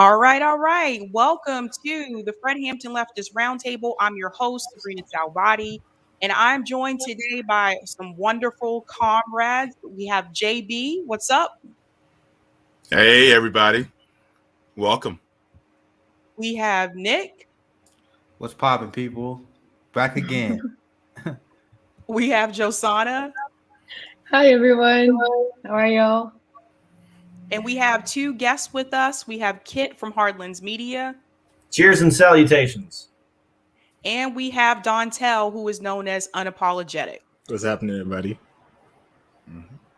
All right, all right. Welcome to the Hampton Leftist Roundtable. I'm your host, Sabrina Salvati, and I'm joined today by some wonderful comrades. We have JB. What's up? Hey, everybody. Welcome. We have Nick. What's poppin', people? Back again. We have Josana. Hi, everyone. How are y'all? And we have two guests with us. We have Kit from Hardlands Media. Cheers and salutations. And we have Dontel, who is known as Unapologetic. What's happening, everybody?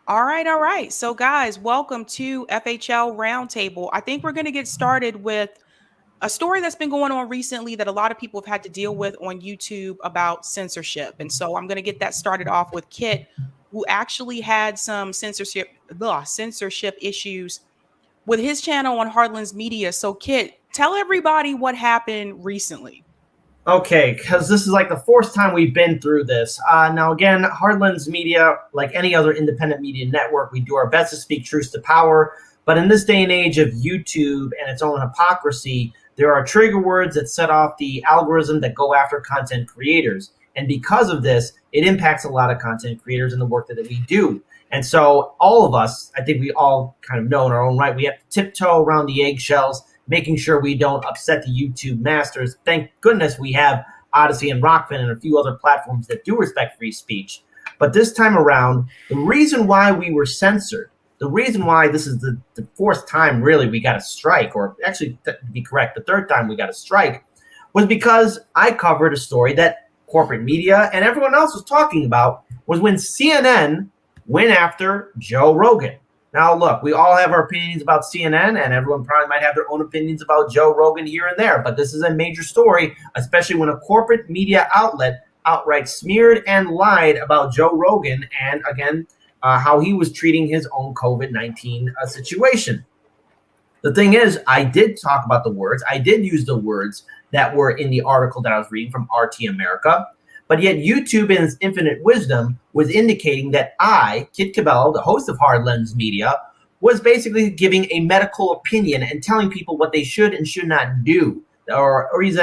All right. So, guys, welcome to FHL Roundtable. I think we're going to get started with a story that's been going on recently that a lot of people have had to deal with on YouTube about censorship. And so I'm going to get that started off with Kit, who actually had some censorship issues with his channel on Hardlands Media. So, Kit, tell everybody what happened recently. Okay, because this is like the fourth time we've been through this. Now, again, Hardlands Media, like any other independent media network, we do our best to speak truth to power. But in this day and age of YouTube and its own hypocrisy, there are trigger words that set off the algorithm that go after content creators. And because of this, it impacts a lot of content creators in the work that we do. And so all of us, I think we all kind of know in our own right, we have to tiptoe around the eggshells, making sure we don't upset the YouTube masters. Thank goodness we have Odyssey and Rockfin and a few other platforms that do respect free speech. But this time around, the reason why we were censored, the reason why this is the fourth time really we got a strike, or actually to be correct, the third time we got a strike, was because I covered a story that corporate media and everyone else was talking about, was when CNN went after Joe Rogan. Now, look, we all have our opinions about CNN, and everyone probably might have their own opinions about Joe Rogan here and there, but this is a major story, especially when a corporate media outlet outright smeared and lied about Joe Rogan and, again, how he was treating his own COVID-19 situation. The thing is, I did talk about the words. I did use the words that were in the article that I was reading from RT America. But yet YouTube, in its infinite wisdom, was indicating that I, Kit Cabello, the host of Hardlands Media, was basically giving a medical opinion and telling people what they should and should not do. Or he's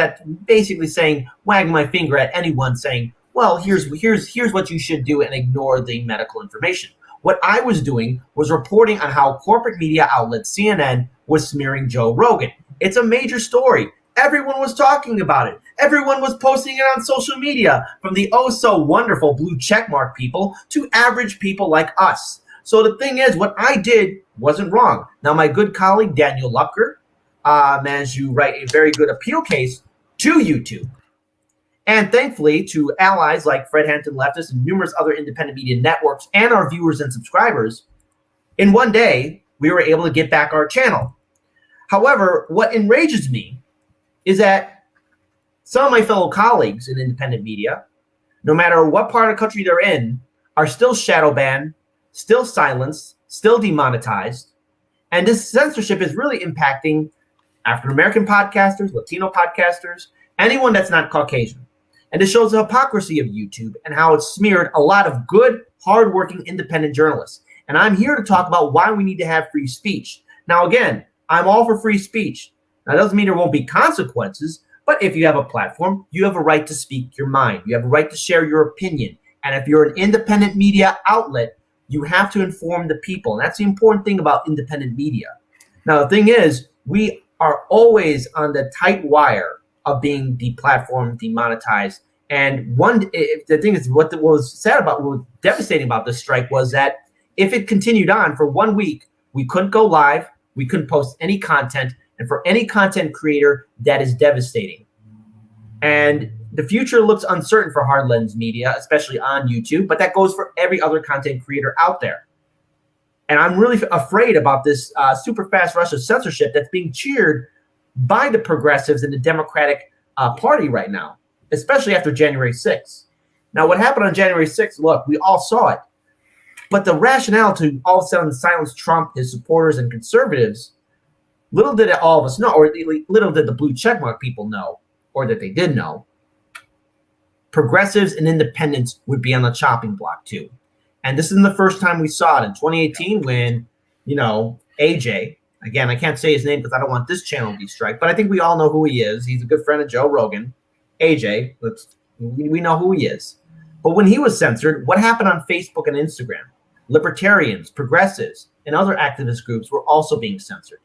basically saying, wagging my finger at anyone saying, well, here's what you should do, and ignore the medical information. What I was doing was reporting on how corporate media outlet CNN was smearing Joe Rogan. It's a major story. Everyone was talking about it. Everyone was posting it on social media, from the oh-so-wonderful blue checkmark people to average people like us. So the thing is, what I did wasn't wrong. Now, my good colleague, Daniel Lupker, managed to write a very good appeal case to YouTube. And thankfully, to allies like Hampton Leftist and numerous other independent media networks and our viewers and subscribers, in one day, we were able to get back our channel. However, what enrages me is that some of my fellow colleagues in independent media, no matter what part of the country they're in, are still shadow banned, still silenced, still demonetized. And this censorship is really impacting African-American podcasters, Latino podcasters, anyone that's not Caucasian. And this shows the hypocrisy of YouTube and how it's smeared a lot of good, hardworking, independent journalists. And I'm here to talk about why we need to have free speech. Now, again, I'm all for free speech. Now, that doesn't mean there won't be consequences, but if you have a platform, you have a right to speak your mind. You have a right to share your opinion. And if you're an independent media outlet, you have to inform the people. And that's the important thing about independent media. Now, the thing is, we are always on the tight wire of being deplatformed, demonetized. And the thing is, what was devastating about this strike was that if it continued on for 1 week, we couldn't go live, we couldn't post any content, and for any content creator, that is devastating. And the future looks uncertain for Hardlands Media, especially on YouTube, but that goes for every other content creator out there. And I'm really afraid about this super fast rush of censorship that's being cheered by the progressives in the Democratic Party right now, especially after January 6th. Now, what happened on January 6th, look, we all saw it. But the rationale to all of a sudden silence Trump, his supporters, and conservatives, little did all of us know, or little did the blue checkmark people know, or that they did know, progressives and independents would be on the chopping block too. And this isn't the first time we saw it. In 2018, when, AJ, Again, I can't say his name because I don't want this channel to be striked, but I think we all know who he is. He's a good friend of Joe Rogan. AJ, we know who he is. But when he was censored, what happened on Facebook and Instagram? Libertarians, progressives, and other activist groups were also being censored.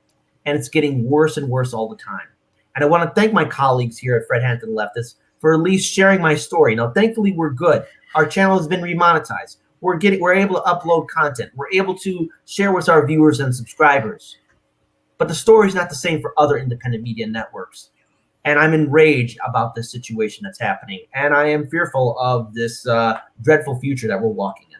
And it's getting worse and worse all the time. And I want to thank my colleagues here at Fred Hampton Leftist for at least sharing my story. Now, thankfully, we're good. Our channel has been remonetized. We're able to upload content. We're able to share with our viewers and subscribers. But the story is not the same for other independent media networks. And I'm enraged about this situation that's happening. And I am fearful of this dreadful future that we're walking in.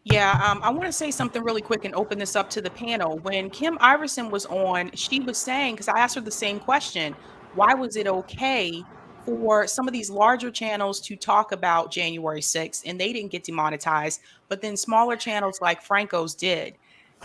Yeah, I want to say something really quick and open this up to the panel. When Kim Iverson was on, she was saying, because I asked her the same question, why was it okay for some of these larger channels to talk about January 6th and they didn't get demonetized, but then smaller channels like Franco's did?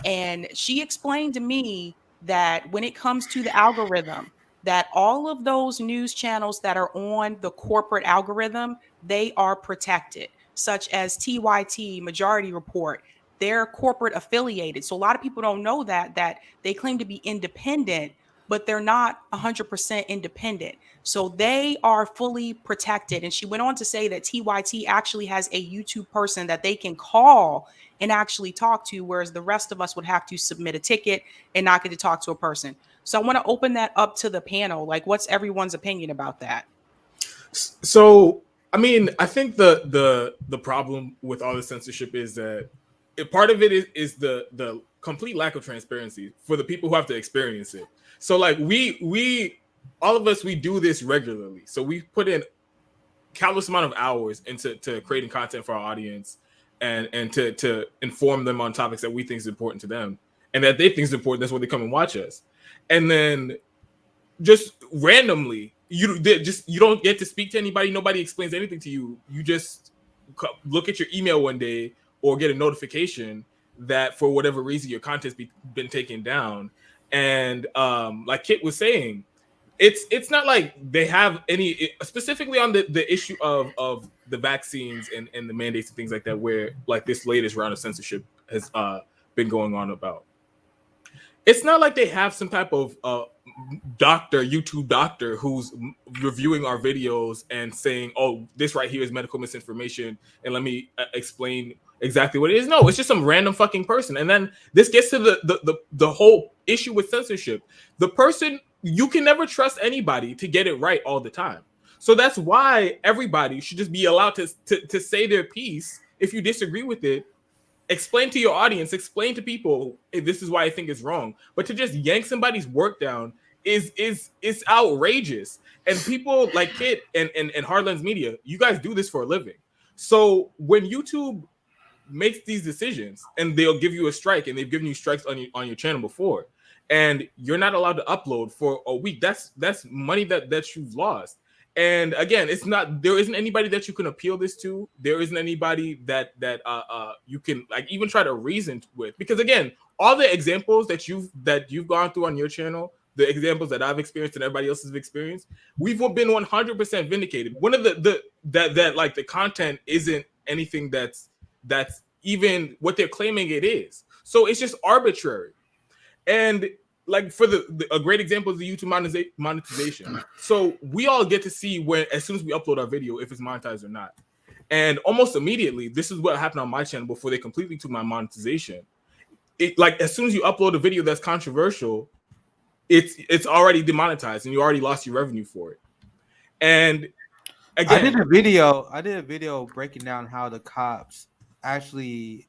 And she explained to me that when it comes to the algorithm, that all of those news channels that are on the corporate algorithm, they are protected, such as TYT, Majority Report. They're corporate affiliated. So a lot of people don't know that they claim to be independent, but they're not 100% independent. So they are fully protected. And she went on to say that TYT actually has a YouTube person that they can call and actually talk to, whereas the rest of us would have to submit a ticket and not get to talk to a person. So I want to open that up to the panel. Like, what's everyone's opinion about that? So, I mean, I think the problem with all the censorship is that part of it is the complete lack of transparency for the people who have to experience it. So, like, we all of us, we do this regularly. So we put in countless amount of hours into creating content for our audience and to inform them on topics that we think is important to them and that they think is important. That's why they come and watch us. And then just randomly, you don't get to speak to anybody. Nobody explains anything to you. You just look at your email one day or get a notification that for whatever reason your content's been taken down. And like Kit was saying, it's not like they have any, specifically on the issue of the vaccines and the mandates and things like that, where like this latest round of censorship has been going on about. It's not like they have some type of YouTube doctor who's reviewing our videos and saying, oh, this right here is medical misinformation and let me explain exactly what it is. No, it's just some random fucking person. And then this gets to the whole issue with censorship. The person, you can never trust anybody to get it right all the time. So that's why everybody should just be allowed to say their piece. If you disagree with it, explain to your audience, explain to people, hey, this is why I think it's wrong. But to just yank somebody's work down is outrageous. And people like Kit and Hardlands Media, you guys do this for a living. So when YouTube makes these decisions and they'll give you a strike, and they've given you strikes on your channel before, and you're not allowed to upload for a week, that's money that you've lost. And again, there isn't anybody that you can appeal this to. There isn't anybody that you can like even try to reason with, because again, all the examples that you've gone through on your channel, the examples that I've experienced and everybody else has experienced, we've been 100% vindicated. One of that like the content isn't anything that's even what they're claiming it is. So it's just arbitrary. And like for a great example is the YouTube monetization. So we all get to see when, as soon as we upload our video, if it's monetized or not. And almost immediately, this is what happened on my channel before they completely took my monetization. It like as soon as you upload a video that's controversial, it's already demonetized and you already lost your revenue for it. And again, I did a video breaking down how the cops actually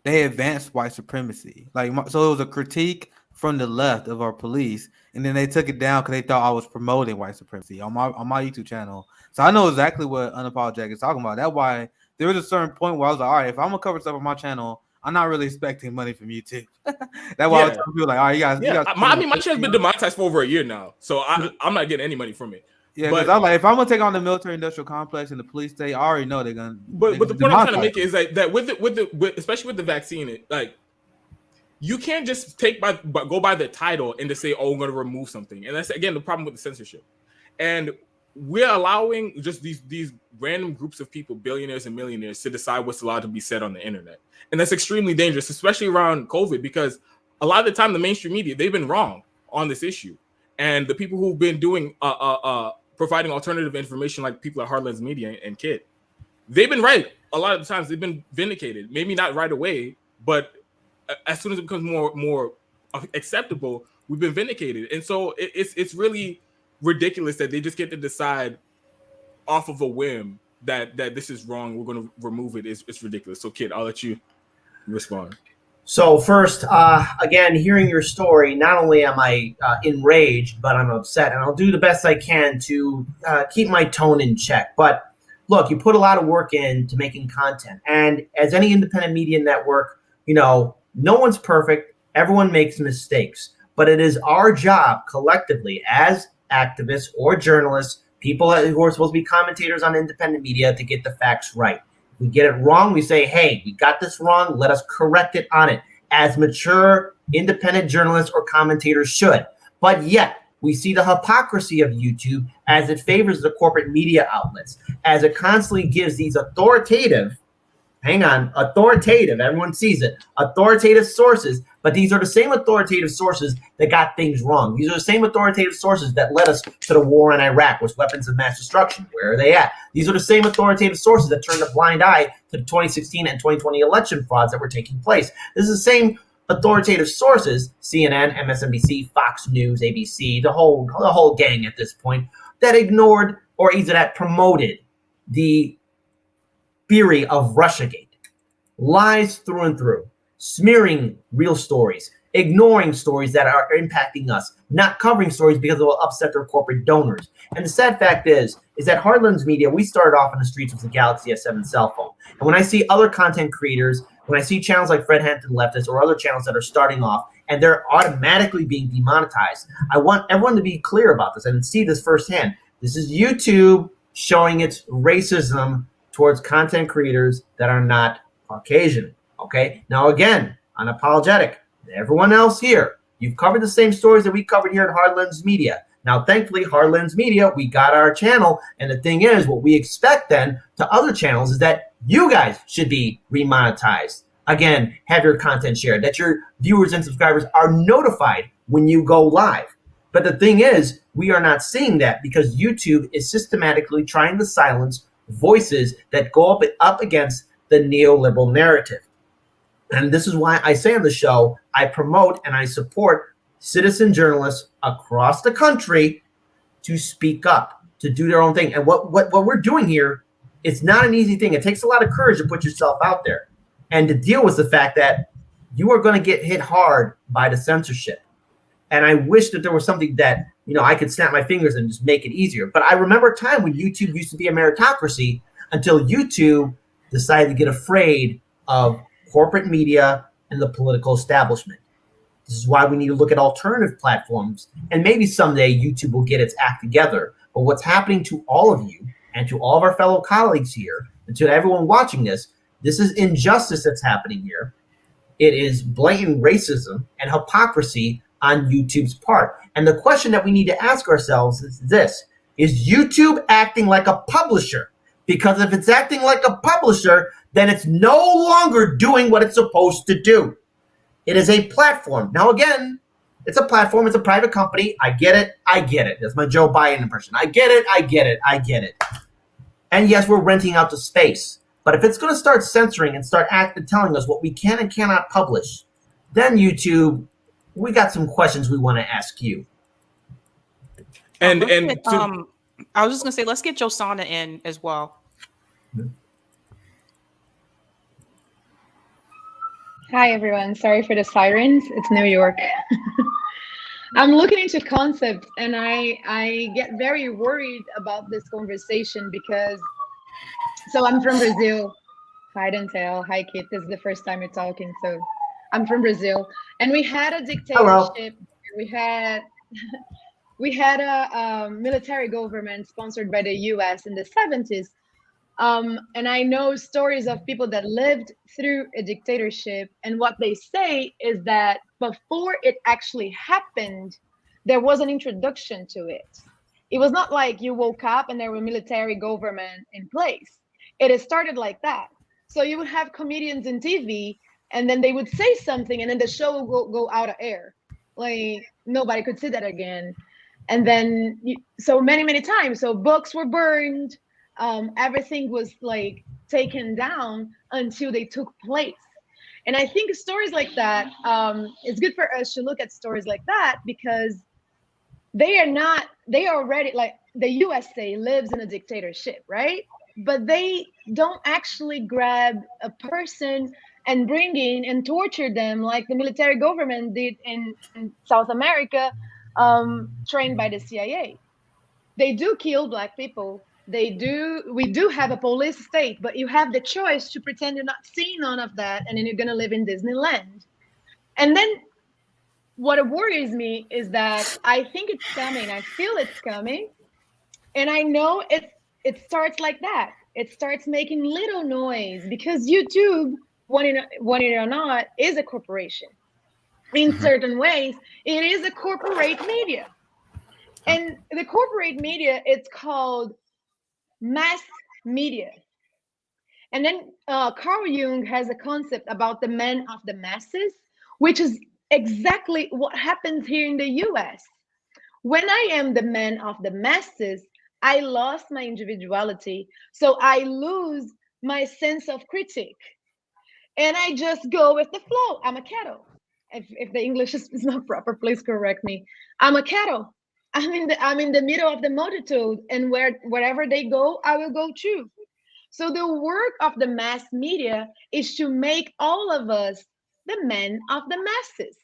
they advanced white supremacy. So it was a critique from the left of our police, and then they took it down because they thought I was promoting white supremacy on my YouTube channel. So I know exactly what Unapologetic is talking about. That's why there was a certain point where I was like, all right, if I'm gonna cover stuff on my channel, I'm not really expecting money from YouTube. That's why I was telling people like, all right, you guys. My channel's been demonetized for over a year now, so I'm not getting any money from it. Yeah, because I'm like, if I'm gonna take on the military-industrial complex and the police state, I already know they're gonna. But the point I'm trying to make is that with especially with the vaccine, like you can't just go by the title and to say, oh, I'm gonna remove something, and that's again the problem with the censorship. And we're allowing just these random groups of people, billionaires and millionaires, to decide what's allowed to be said on the internet, and that's extremely dangerous, especially around COVID, because a lot of the time the mainstream media, they've been wrong on this issue. And the people who've been doing providing alternative information, like people at Heartlands Media and Kit, they've been right a lot of the times. They've been vindicated, maybe not right away, but as soon as it becomes more acceptable, we've been vindicated. And so it's really ridiculous that they just get to decide off of a whim that this is wrong, we're going to remove it. It's ridiculous. So Kit, I'll let you respond. So first, again, hearing your story, not only am I enraged, but I'm upset, and I'll do the best I can to keep my tone in check. But look, you put a lot of work into making content, and as any independent media network, no one's perfect. Everyone makes mistakes, but it is our job collectively as activists or journalists, people who are supposed to be commentators on independent media, to get the facts right. We get it wrong, we say, hey, we got this wrong, let us correct it on it, as mature, independent journalists or commentators should. But yet, we see the hypocrisy of YouTube as it favors the corporate media outlets, as it constantly gives these authoritative, everyone sees it, authoritative sources, but these are the same authoritative sources that got things wrong. These are the same authoritative sources that led us to the war in Iraq with weapons of mass destruction. Where are they at? These are the same authoritative sources that turned a blind eye to the 2016 and 2020 election frauds that were taking place. This is the same authoritative sources, CNN, MSNBC, Fox News, ABC, the whole gang at this point, that ignored or either that promoted the theory of Russiagate. Lies through and through, smearing real stories, ignoring stories that are impacting us, not covering stories because it will upset their corporate donors. And the sad fact is that Heartlands Media, we started off in the streets with the Galaxy S7 cell phone. And when I see other content creators, when I see channels like Fred Hampton Leftist or other channels that are starting off and they're automatically being demonetized, I want everyone to be clear about this and see this firsthand. This is YouTube showing its racism towards content creators that are not Caucasian. Okay? Now, again, Unapologetic, everyone else here, you've covered the same stories that we covered here at Heartlands Media. Now, thankfully, Heartlands Media, we got our channel. And the thing is, what we expect then to other channels is that you guys should be remonetized. Again, have your content shared, that your viewers and subscribers are notified when you go live. But the thing is, we are not seeing that because YouTube is systematically trying to silence voices that go up against the neoliberal narrative. And this is why I say on the show, I promote and I support citizen journalists across the country to speak up, to do their own thing. And what we're doing here, it's not an easy thing. It takes a lot of courage to put yourself out there and to deal with the fact that you are going to get hit hard by the censorship. And I wish that there was something that, I could snap my fingers and just make it easier. But I remember a time when YouTube used to be a meritocracy until YouTube decided to get afraid of corporate media and the political establishment. This is why we need to look at alternative platforms. And maybe someday YouTube will get its act together. But what's happening to all of you and to all of our fellow colleagues here and to everyone watching this is injustice that's happening here. It is blatant racism and hypocrisy on YouTube's part. And the question that we need to ask ourselves is this: is YouTube acting like a publisher? Because if it's acting like a publisher, then it's no longer doing what it's supposed to do. It is a platform. Now, again, it's a platform. It's a private company. I get it. That's my Joe Biden impression. I get it. And yes, we're renting out the space. But if it's going to start censoring and start telling us what we can and cannot publish, then YouTube, we got some questions we want to ask you. I was just going to say, let's get Josana in as well. Hi, everyone. Sorry for the sirens. It's New York. I'm looking into concepts, and I get very worried about this conversation because, so I'm from Brazil. Hi, Dentel. Hi, Kit. This is the first time you're talking. So I'm from Brazil, and we had a dictatorship. Hello. We had a military government sponsored by the US in the 70s. And I know stories of people that lived through a dictatorship. And what they say is that before it actually happened, there was an introduction to it. It was not like you woke up and there was military government in place. It started like that. So you would have comedians in TV and then they would say something, and then the show will go out of air. Like nobody could see that again. And then so many times, so books were burned, everything was like taken down until they took place. And I think stories like that, it's good for us to look at stories like that, because they already, like, the USA lives in a dictatorship, right? But they don't actually grab a person and bring in and torture them like the military government did in South America, trained by the CIA. They do kill Black people. We do have a police state, but you have the choice to pretend you're not seeing none of that, and then you're gonna live in Disneyland. And then what worries me is that I think it's coming. I feel it's coming, and I know it starts like that. It starts making little noise because YouTube, want it or not, is a corporation. In certain ways, it is a corporate media. And the corporate media, it's called mass media. And then Carl Jung has a concept about the man of the masses, which is exactly what happens here in the US. When I am the man of the masses, I lost my individuality. So I lose my sense of critique. And I just go with the flow. I'm a cattle. If the English is not proper, please correct me. I'm a cattle. I'm in the middle of the multitude, and wherever they go, I will go too. So the work of the mass media is to make all of us the men of the masses.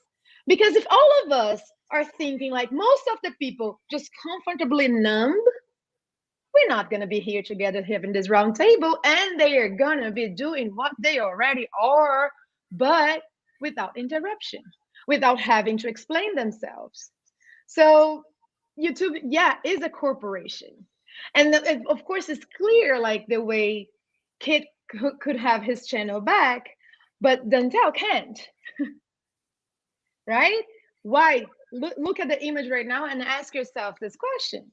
Because if all of us are thinking like most of the people, just comfortably numb, we're not going to be here together having this round table, and they are going to be doing what they already are, but without interruption, without having to explain themselves. So YouTube, yeah, is a corporation. And of course, it's clear, like the way Kit could have his channel back, but Dantel can't. Right? Why? Look at the image right now and ask yourself this question.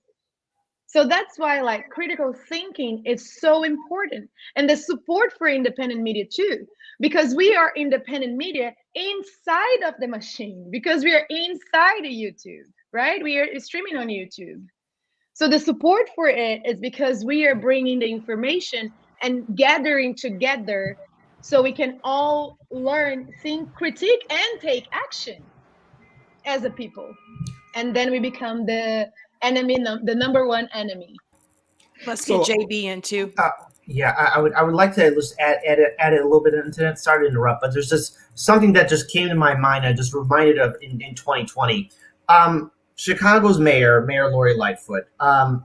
So that's why, like, critical thinking is so important, and the support for independent media too, because we are independent media inside of the machine, because we are inside of YouTube, right? We are streaming on YouTube. So the support for it is because we are bringing the information and gathering together so we can all learn, think, critique, and take action as a people. And then we become the enemy, the number one enemy. Let's get JB in too. Yeah, I would like to just add it a little bit into it. Sorry to interrupt, but there's just something that just came to my mind. I just reminded of in 2020. Chicago's mayor Lori Lightfoot, I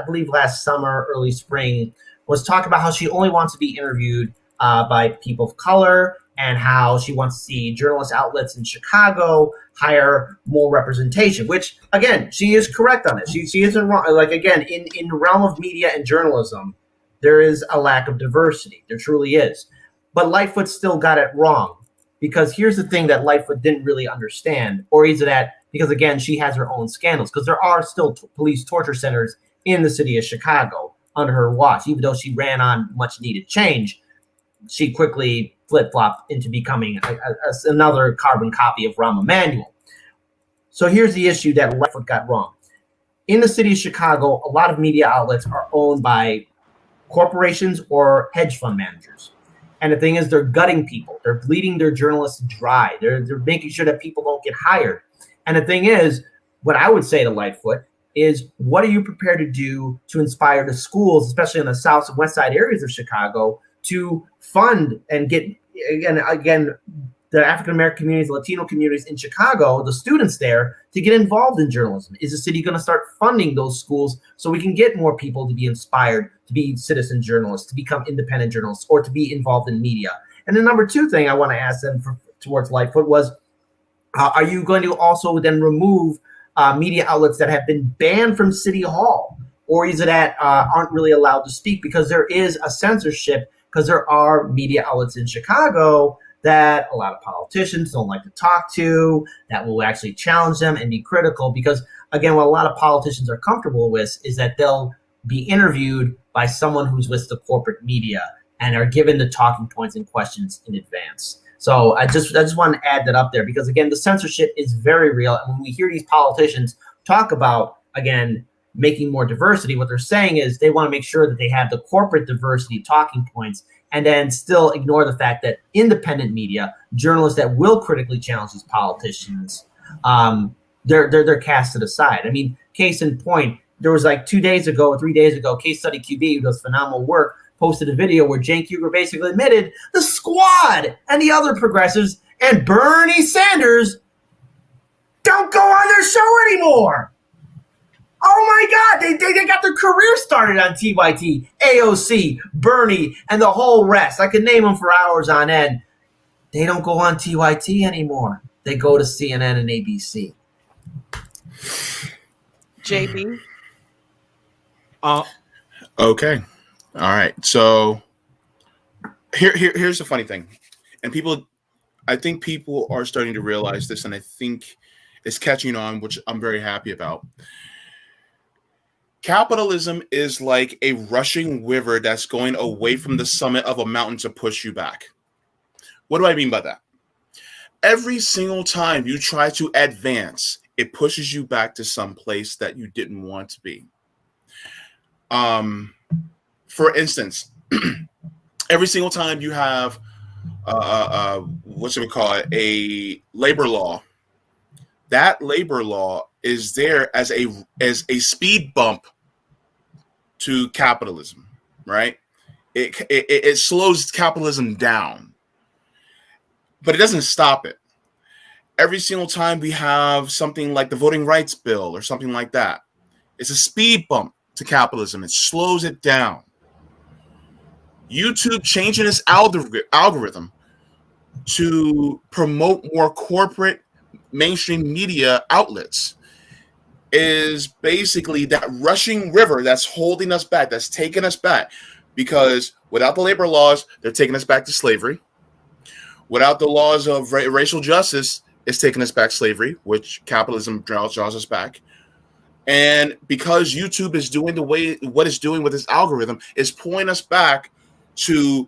believe last summer, early spring, was talking about how she only wants to be interviewed by people of color, and how she wants to see journalist outlets in Chicago hire more representation, which, again, she is correct on it. She isn't wrong. Like, again, in the realm of media and journalism, there is a lack of diversity. There truly is. But Lightfoot still got it wrong, because here's the thing that Lightfoot didn't really understand, or is that because, again, she has her own scandals, because there are still police torture centers in the city of Chicago under her watch. Even though she ran on much needed change, she quickly flip-flopped into becoming another carbon copy of Rahm Emanuel. So here's the issue that Lightfoot got wrong. In the city of Chicago, a lot of media outlets are owned by corporations or hedge fund managers. And the thing is, they're gutting people. They're bleeding their journalists dry. They're making sure that people don't get hired. And the thing is, what I would say to Lightfoot is, what are you prepared to do to inspire the schools, especially in the south and west side areas of Chicago, to fund and get, again, the African-American communities, Latino communities in Chicago, the students there, to get involved in journalism? Is the city going to start funding those schools so we can get more people to be inspired to be citizen journalists, to become independent journalists, or to be involved in media? And the number two thing I want to ask them towards Lightfoot was, are you going to also then remove media outlets that have been banned from City Hall, or is it that aren't really allowed to speak? Because there is a censorship, because there are media outlets in Chicago that a lot of politicians don't like to talk to, that will actually challenge them and be critical. Because, again, what a lot of politicians are comfortable with is that they'll be interviewed by someone who's with the corporate media and are given the talking points and questions in advance. So I just want to add that up there, because again, the censorship is very real. And when we hear these politicians talk about, again, making more diversity, what they're saying is they want to make sure that they have the corporate diversity talking points, and then still ignore the fact that independent media, journalists that will critically challenge these politicians, they're casted aside. I mean, case in point, there was like 2 days ago or 3 days ago, Case Study QB, who does phenomenal work, posted a video where Cenk Uygur basically admitted the Squad and the other progressives and Bernie Sanders don't go on their show anymore. Oh my God, they got their career started on TYT, AOC, Bernie, and the whole rest. I could name them for hours on end. They don't go on TYT anymore. They go to CNN and ABC. JB. Okay. All right. So here's the funny thing. And I think people are starting to realize this, and I think it's catching on, which I'm very happy about. Capitalism is like a rushing river that's going away from the summit of a mountain to push you back. What do I mean by that? Every single time you try to advance, it pushes you back to some place that you didn't want to be. For instance, every single time you have what should we call it, a labor law, that labor law is there as a speed bump to capitalism, right? It slows capitalism down, but it doesn't stop it. Every single time we have something like the voting rights bill or something like that, it's a speed bump to capitalism. It slows it down. YouTube changing its algorithm to promote more corporate mainstream media outlets is basically that rushing river that's holding us back, that's taking us back. Because without the labor laws, they're taking us back to slavery. Without the laws of racial justice, it's taking us back to slavery, which capitalism draws us back. And because YouTube is doing what it's doing with its algorithm, is pulling us back to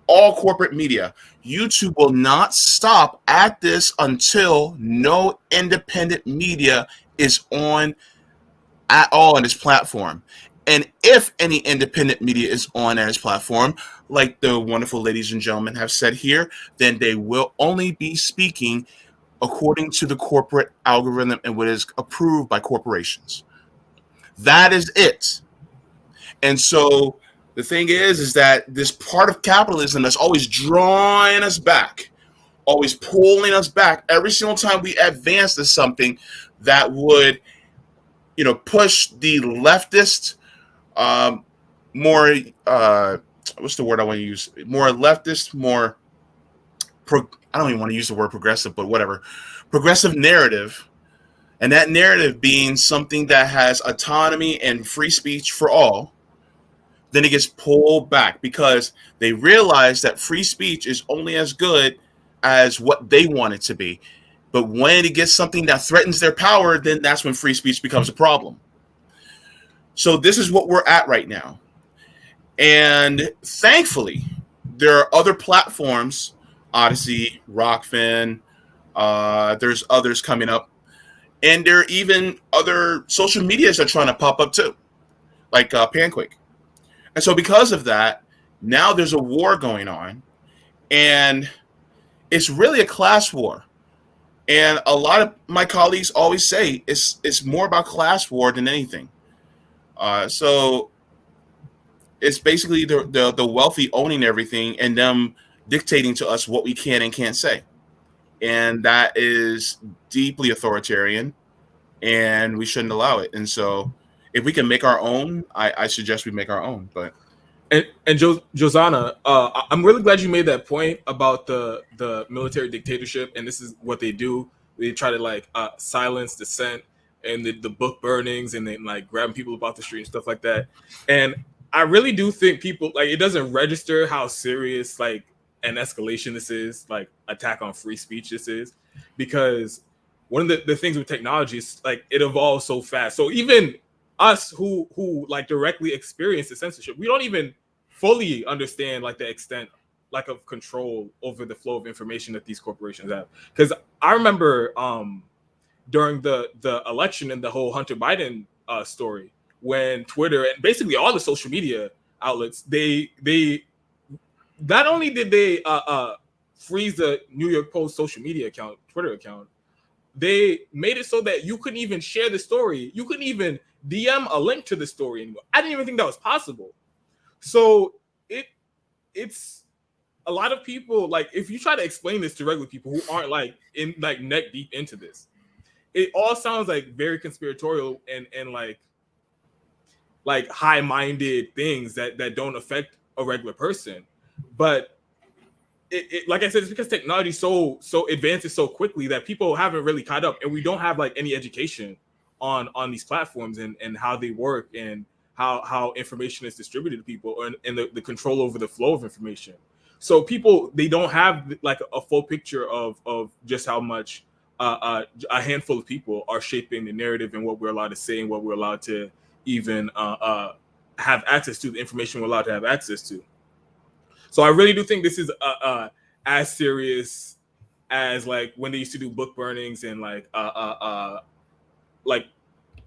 all corporate media. YouTube will not stop at this until no independent media is on at all on this platform. And if any independent media is on its platform, like the wonderful ladies and gentlemen have said here, then they will only be speaking according to the corporate algorithm and what is approved by corporations. That is it. And so the thing is that this part of capitalism that's always drawing us back, always pulling us back, every single time we advance to something that would, push the leftist, more, what's the word I want to use? More leftist, more, I don't even want to use the word progressive, but whatever. Progressive narrative. And that narrative being something that has autonomy and free speech for all, then it gets pulled back because they realize that free speech is only as good as what they want it to be. But when it gets something that threatens their power, then that's when free speech becomes a problem. So this is what we're at right now. And thankfully, there are other platforms, Odyssey, Rockfin, there's others coming up. And there are even other social medias that are trying to pop up too, like Panquake. And so because of that, now there's a war going on. And it's really a class war. And a lot of my colleagues always say it's more about class war than anything. So it's basically the wealthy owning everything and them dictating to us what we can and can't say. And that is deeply authoritarian, and we shouldn't allow it. And so if we can make our own, I suggest we make our own. But Josanna, I'm really glad you made that point about the military dictatorship, and this is what they do. They try to silence dissent and the book burnings, and then grabbing people about the street and stuff like that. And I really do think people it doesn't register how serious an escalation this is, attack on free speech this is, because one of the things with technology is it evolves so fast. So even us who directly experience the censorship, we don't even fully understand the extent of control over the flow of information that these corporations have. Because I remember during the election and the whole Hunter Biden story, when Twitter and basically all the social media outlets, they not only did they freeze the New York Post social media account, Twitter account, they made it so that you couldn't even share the story. You couldn't even DM a link to the story anymore. I didn't even think that was possible. So it's a lot of people, like, if you try to explain this to regular people who aren't like in like neck deep into this, it all sounds like very conspiratorial and like high-minded things that don't affect a regular person. But it like I said, it's because technology so advances so quickly that people haven't really caught up, and we don't have like any education on these platforms and how they work and how information is distributed to people, and the control over the flow of information. So people, they don't have like a full picture of just how much a handful of people are shaping the narrative and what we're allowed to say and what we're allowed to even have access to, the information we're allowed to have access to. So I really do think this is as serious as like when they used to do book burnings and like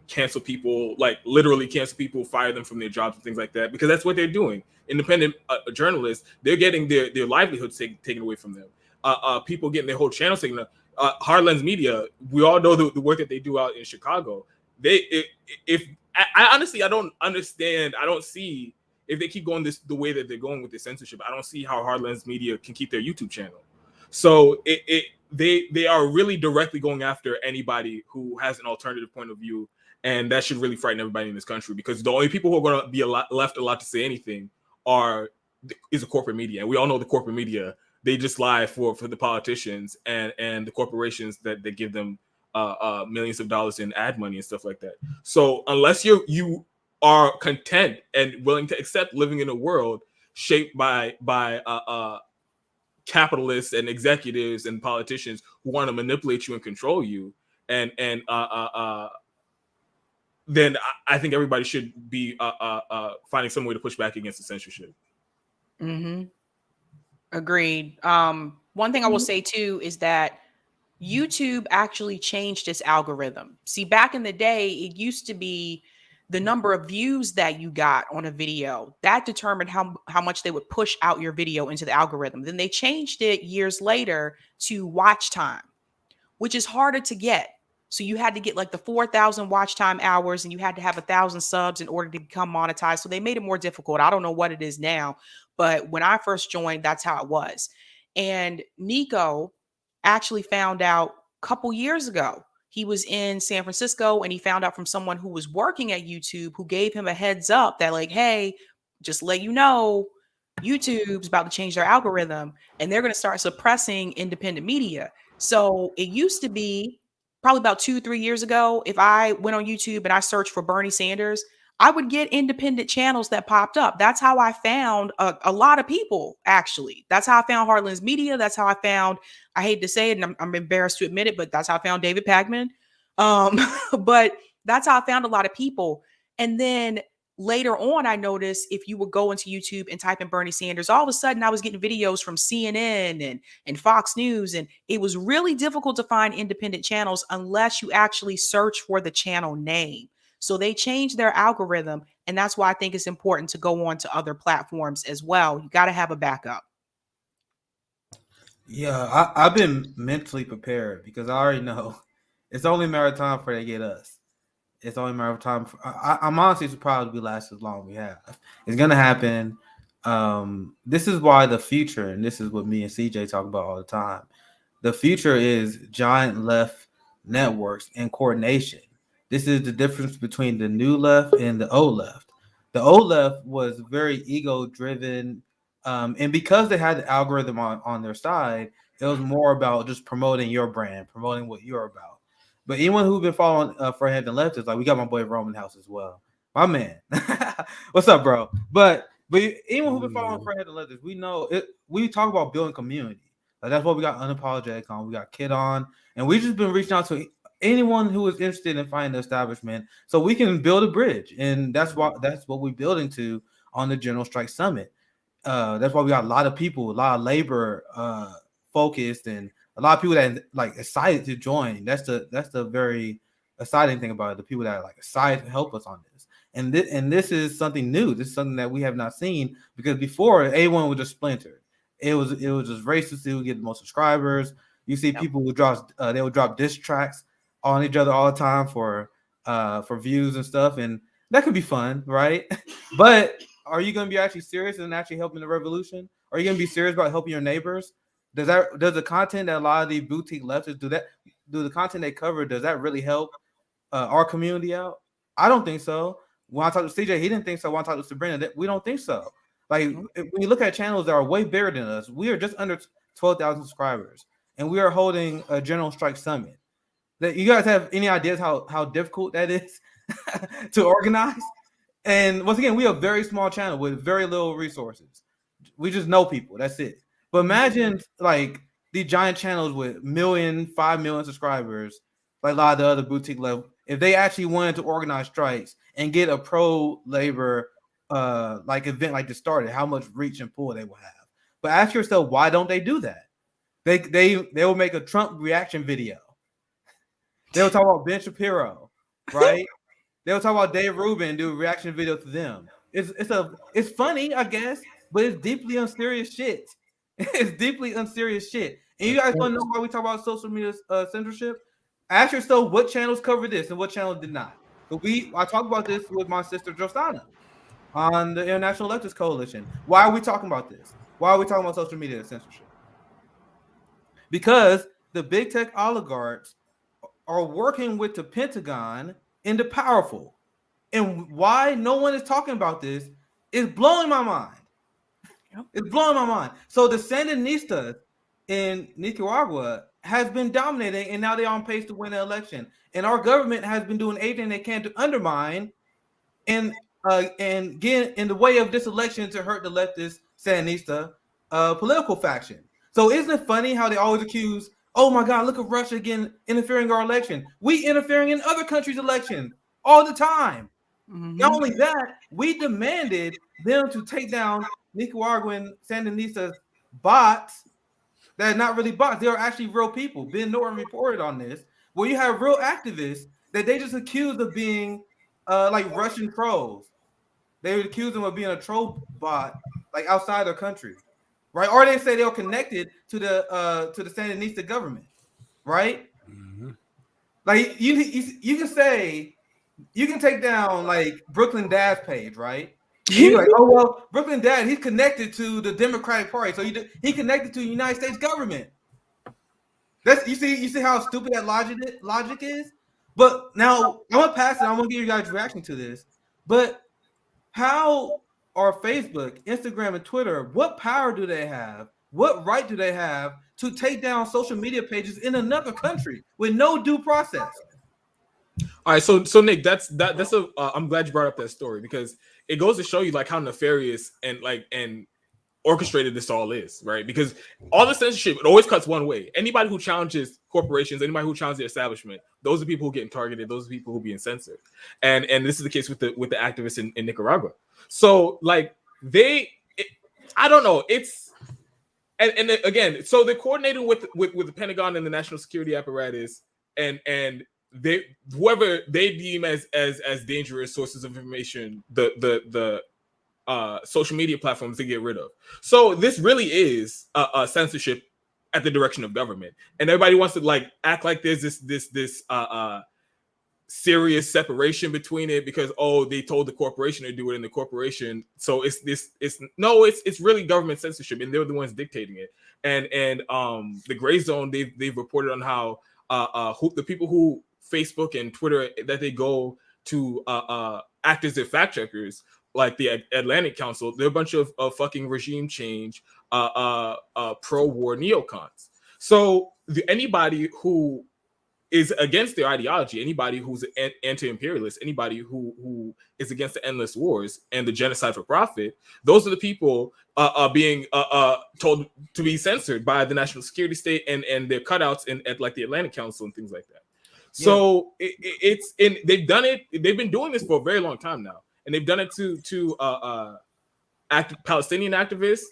cancel people, like literally cancel people, fire them from their jobs and things like that, because that's what they're doing. Independent journalists, they're getting their livelihoods taken away from them. People getting their whole channels taken up. Hardlens Media, we all know the work that they do out in Chicago. I honestly, I don't understand. I don't see, if they keep going the way that they're going with the censorship, I don't see how Hardlens Media can keep their YouTube channel. So they are really directly going after anybody who has an alternative point of view, and that should really frighten everybody in this country, because the only people who are going to be left allowed to say anything is the corporate media, and we all know the corporate media, they just lie for the politicians and the corporations that give them millions of dollars in ad money and stuff like that. So unless you are content and willing to accept living in a world shaped by capitalists and executives and politicians who want to manipulate you and control you, and then I think everybody should be finding some way to push back against the censorship. Mm-hmm. Agreed. One thing I will say too is that YouTube actually changed its algorithm. See, back in the day, it used to be the number of views that you got on a video that determined how much they would push out your video into the algorithm. Then they changed it years later to watch time, which is harder to get. So you had to get like the 4,000 watch time hours, and you had to have 1,000 subs in order to become monetized. So they made it more difficult. I don't know what it is now, but when I first joined, that's how it was. And Nico actually found out a couple years ago. He was in San Francisco, and he found out from someone who was working at YouTube who gave him a heads up that like, hey, just let you know, YouTube's about to change their algorithm and they're going to start suppressing independent media. So it used to be probably about 2-3 years ago, if I went on YouTube and I searched for Bernie Sanders, I would get independent channels that popped up. That's how I found a lot of people, actually. That's how I found Heartlands Media. That's how I found, I hate to say it, and I'm embarrassed to admit it, but that's how I found David Pagman. But that's how I found a lot of people. And then later on, I noticed if you would go into YouTube and type in Bernie Sanders, all of a sudden I was getting videos from CNN and Fox News. And it was really difficult to find independent channels unless you actually search for the channel name. So they changed their algorithm. And that's why I think it's important to go on to other platforms as well. You got to have a backup. Yeah, I've been mentally prepared because I already know it's only a matter of time before they get us. It's only a matter of time. I'm honestly surprised we last as long as we have. It's going to happen. This is why the future, and this is what me and CJ talk about all the time, the future is giant left networks and coordination. This is the difference between the new left and the old left. The old left was very ego-driven, and because they had the algorithm on their side, it was more about just promoting your brand, promoting what you're about. But anyone who's been following for Hampton Leftist, like we got my boy Roman House as well. My man. What's up, bro? But anyone who's been following for Hampton Leftist, we know it. We talk about building community. Like that's what we got Unapologetic on. We got Kid on. And we just been reaching out to anyone who is interested in finding the establishment so we can build a bridge. And that's what we're building to on the General Strike Summit. That's why we got a lot of people, a lot of labor focused, and a lot of people that like excited to join. That's the very exciting thing about it. The people that are like excited to help us on this. And this is something new. This is something that we have not seen, because before A1 was just splintered. It was just racist. Who would get the most subscribers. You see people who they would drop diss tracks on each other all the time for views and stuff, and that could be fun, right? But are you going to be actually serious and actually helping the revolution? Are you going to be serious about helping your neighbors? Does the content that a lot of these boutique leftists do the content they cover, does that really help our community out? I don't think so. When I talked to CJ, he didn't think so. When I talked to Sabrina, we don't think so. Like, when you look at channels that are way bigger than us, we are just under 12,000 subscribers, and we are holding a General Strike Summit. That you guys have any ideas how difficult that is to organize? And once again, we are a very small channel with very little resources. We just know people. That's it. But imagine like these giant channels with 5 million subscribers, like a lot of the other boutique level, if they actually wanted to organize strikes and get a pro-labor like event like this started, how much reach and pull they will have. But ask yourself, why don't they do that? They will make a Trump reaction video. They'll talk about Ben Shapiro, right? They'll talk about Dave Rubin and do a reaction video to them. It's funny, I guess, but it's deeply unserious shit. It's deeply unserious shit. And you guys want to know why we talk about social media censorship? Ask yourself what channels covered this and what channels did not. But I talked about this with my sister Josana on the International Leftist Coalition. Why are we talking about this? Why are we talking about social media censorship? Because the big tech oligarchs are working with the Pentagon and the powerful. And why no one is talking about this is blowing my mind. It's blowing my mind. So the Sandinistas in Nicaragua has been dominating, and now they're on pace to win the election. And our government has been doing everything they can to undermine and get in the way of this election to hurt the leftist Sandinista political faction. So isn't it funny how they always accuse, oh my God, look at Russia again interfering in our election. We interfering in other countries' election all the time. Mm-hmm. Not only that, we demanded them to take down Nicaraguan Sandinistas bots that are not really bots. They are actually real people. Ben Norton reported on this, where you have real activists that they just accused of being like Russian trolls. They would accuse them of being a troll bot, like outside their country, right? Or they say they're connected to the Sandinista government, right? Mm-hmm. Like you can say, you can take down like Brooklyn Dad's page, right? And you're like, oh well, Brooklyn Dad, he's connected to the Democratic Party, so he connected to the United States government. That's you see how stupid that logic is. But now I'm gonna pass it. I'm gonna give you guys a reaction to this. But how are Facebook, Instagram, and Twitter? What power do they have? What right do they have to take down social media pages in another country with no due process? All right, so Nick, that's a. I'm glad you brought up that story, because it goes to show you like how nefarious and orchestrated this all is, right? Because all the censorship, it always cuts one way. Anybody who challenges corporations, anybody who challenges the establishment, those are people who are getting targeted. Those are people who are being censored, and this is the case with the activists in Nicaragua. So like I don't know. It's and again, so they're coordinating with the Pentagon and the national security apparatus, and whoever they deem as dangerous sources of information, the social media platforms to get rid of. So this really is a censorship at the direction of government, and everybody wants to like act like there's this serious separation between it because they told the corporation to do it in the corporation. So it's really government censorship, and they're the ones dictating it. And the gray zone, they've reported on how the people who Facebook and Twitter that they go to act as their fact checkers, like the Atlantic Council, they're a bunch of fucking regime change, pro-war neocons. So anybody who is against their ideology, anybody who's anti-imperialist, anybody who is against the endless wars and the genocide for profit, those are the people being told to be censored by the national security state and their cutouts at like the Atlantic Council and things like that. So they've done it. They've been doing this for a very long time now, and they've done it to Palestinian activists,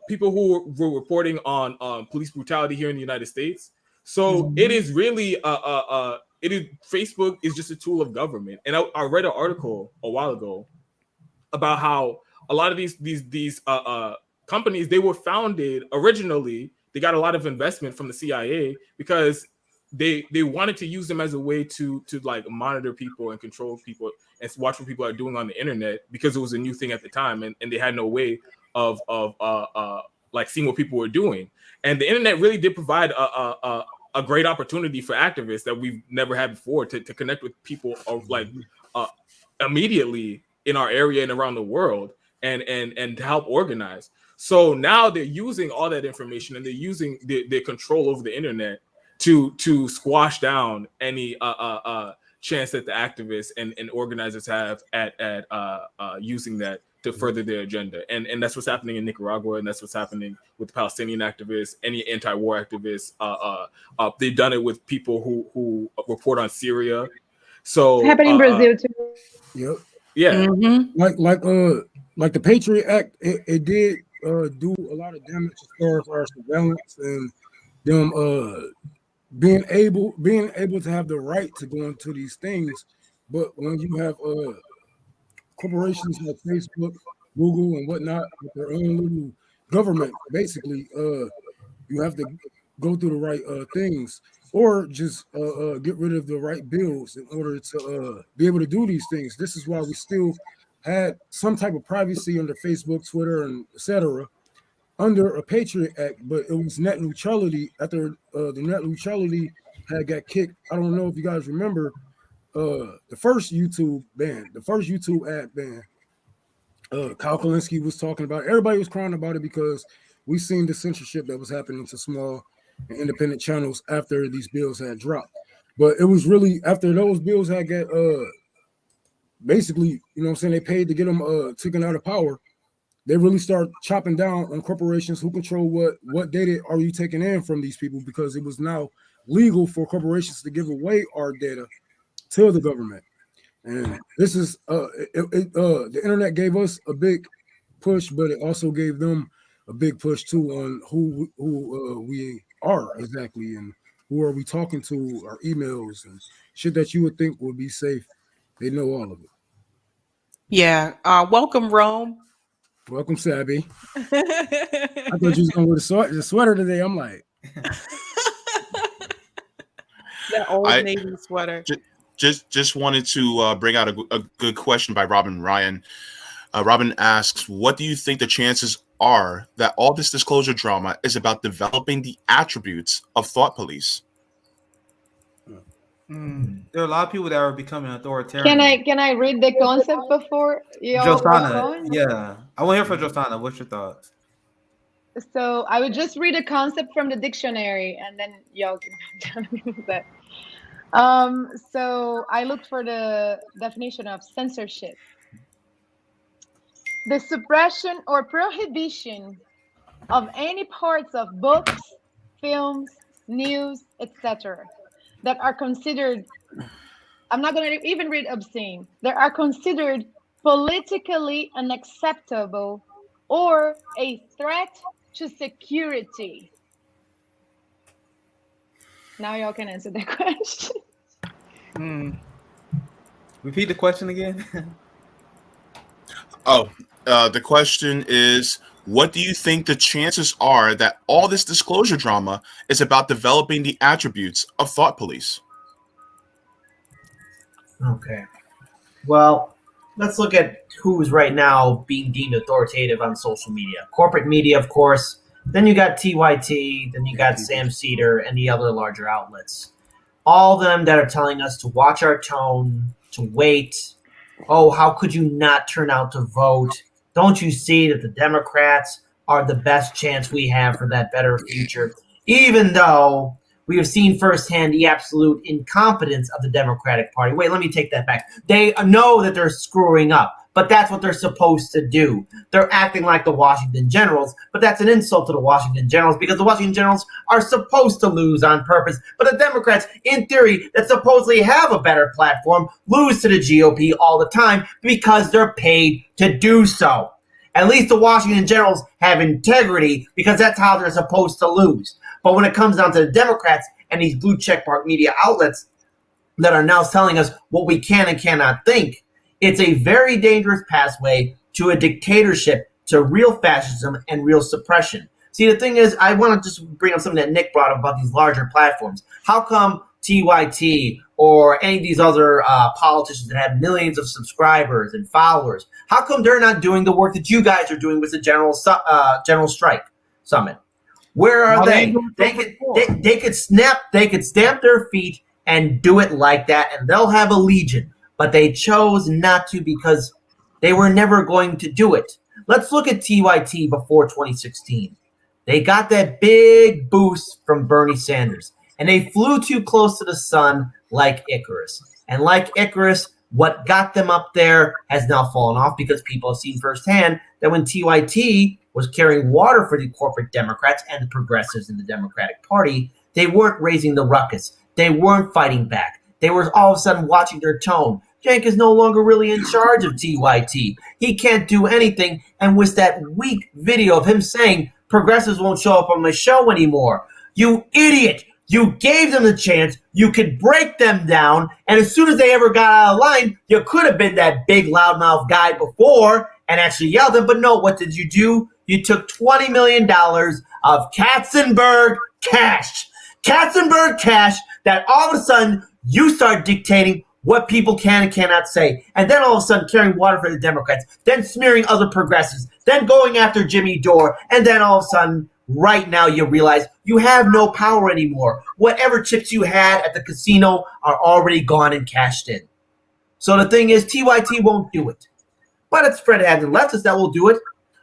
people who were reporting on police brutality here in the United States. So it is really Facebook is just a tool of government. And I read an article a while ago about how a lot of these companies, they were founded originally. They got a lot of investment from the CIA because they wanted to use them as a way to like monitor people and control people and watch what people are doing on the internet, because it was a new thing at the time, and they had no way of like seeing what people were doing. And the internet really did provide a great opportunity for activists that we've never had before to connect with people like immediately in our area and around the world, and to help organize. So now they're using all that information, and they're using their control over the internet to squash down any chance that the activists and organizers have at using that to further their agenda. And that's what's happening in Nicaragua, and that's what's happening with Palestinian activists, any anti-war activists. They've done it with people who report on Syria. So happening in Brazil too. Yep. Yeah. Mm-hmm. Like the Patriot Act, it did do a lot of damage as far as our surveillance and them being able to have the right to go into these things. But when you have corporations like Facebook, Google, and whatnot with their own little government, basically, you have to go through the right things, or just get rid of the right bills in order to be able to do these things. This is why we still had some type of privacy under Facebook, Twitter, and etc. under a Patriot Act, but it was net neutrality after the net neutrality had got kicked. I don't know if you guys remember the first YouTube ad ban. Kyle Kalinske was talking about it. Everybody was crying about it because we seen the censorship that was happening to small and independent channels after these bills had dropped. But it was really after those bills had got basically, you know what I'm saying, they paid to get them taken out of power. They really start chopping down on corporations who control what data are you taking in from these people, because it was now legal for corporations to give away our data to the government. And this is the internet gave us a big push, but it also gave them a big push too on who we are exactly, and who are we talking to, our emails and shit that you would think would be safe. They know all of it. Yeah. Welcome, Rome. Welcome, Sabby. I thought you was gonna wear the sweater today. I'm like, that old Navy sweater. Just wanted to bring out a good question by Robin Ryan. Robin asks, what do you think the chances are that all this disclosure drama is about developing the attributes of thought police? There are a lot of people that are becoming authoritarian. Can I read the concept before you Josana, yeah. I want to hear from Josana. What's your thoughts? So I would just read a concept from the dictionary, and then y'all can tell me that. So I looked for the definition of censorship. The suppression or prohibition of any parts of books, films, news, etc. that are considered, I'm not going to even read obscene, that are considered politically unacceptable or a threat to security. Now y'all can answer that question. Repeat the question again. The question is, what do you think the chances are that all this disclosure drama is about developing the attributes of thought police? Okay. Well, let's look at who's right now being deemed authoritative on social media. Corporate media, of course. Then you got TYT, then you got Sam Cedar, and the other larger outlets. All of them that are telling us to watch our tone, to wait. Oh, how could you not turn out to vote? Don't you see that the Democrats are the best chance we have for that better future? Even though we have seen firsthand the absolute incompetence of the Democratic Party. Wait, let me take that back. They know that they're screwing up, but that's what they're supposed to do. They're acting like the Washington Generals, but that's an insult to the Washington Generals because the Washington Generals are supposed to lose on purpose. But the Democrats, in theory, that supposedly have a better platform, lose to the GOP all the time because they're paid to do so. At least the Washington Generals have integrity because that's how they're supposed to lose. But when it comes down to the Democrats and these blue checkmark media outlets that are now telling us what we can and cannot think, it's a very dangerous pathway to a dictatorship, to real fascism and real suppression. See, the thing is, I want to just bring up something that Nick brought up about these larger platforms. How come TYT or any of these other politicians that have millions of subscribers and followers, how come they're not doing the work that you guys are doing with the General Strike Summit? Where are they? They could stamp their feet and do it like that, and they'll have a legion. But they chose not to because they were never going to do it. Let's look at TYT before 2016. They got that big boost from Bernie Sanders, and they flew too close to the sun like Icarus. And like Icarus, what got them up there has now fallen off because people have seen firsthand that when TYT was carrying water for the corporate Democrats and the progressives in the Democratic Party, they weren't raising the ruckus. They weren't fighting back. They were all of a sudden watching their tone. Cenk is no longer really in charge of TYT. He can't do anything. And with that weak video of him saying, progressives won't show up on my show anymore. You idiot. You gave them the chance. You could break them down. And as soon as they ever got out of line, you could have been that big loudmouth guy before and actually yelled them. But no, what did you do? You took $20 million of Katzenberg cash. Katzenberg cash that all of a sudden you start dictating what people can and cannot say. And then all of a sudden carrying water for the Democrats, then smearing other progressives, then going after Jimmy Dore, and then all of a sudden, right now you realize you have no power anymore. Whatever chips you had at the casino are already gone and cashed in. So the thing is, TYT won't do it. But it's Fred Hampton Leftists that will do it,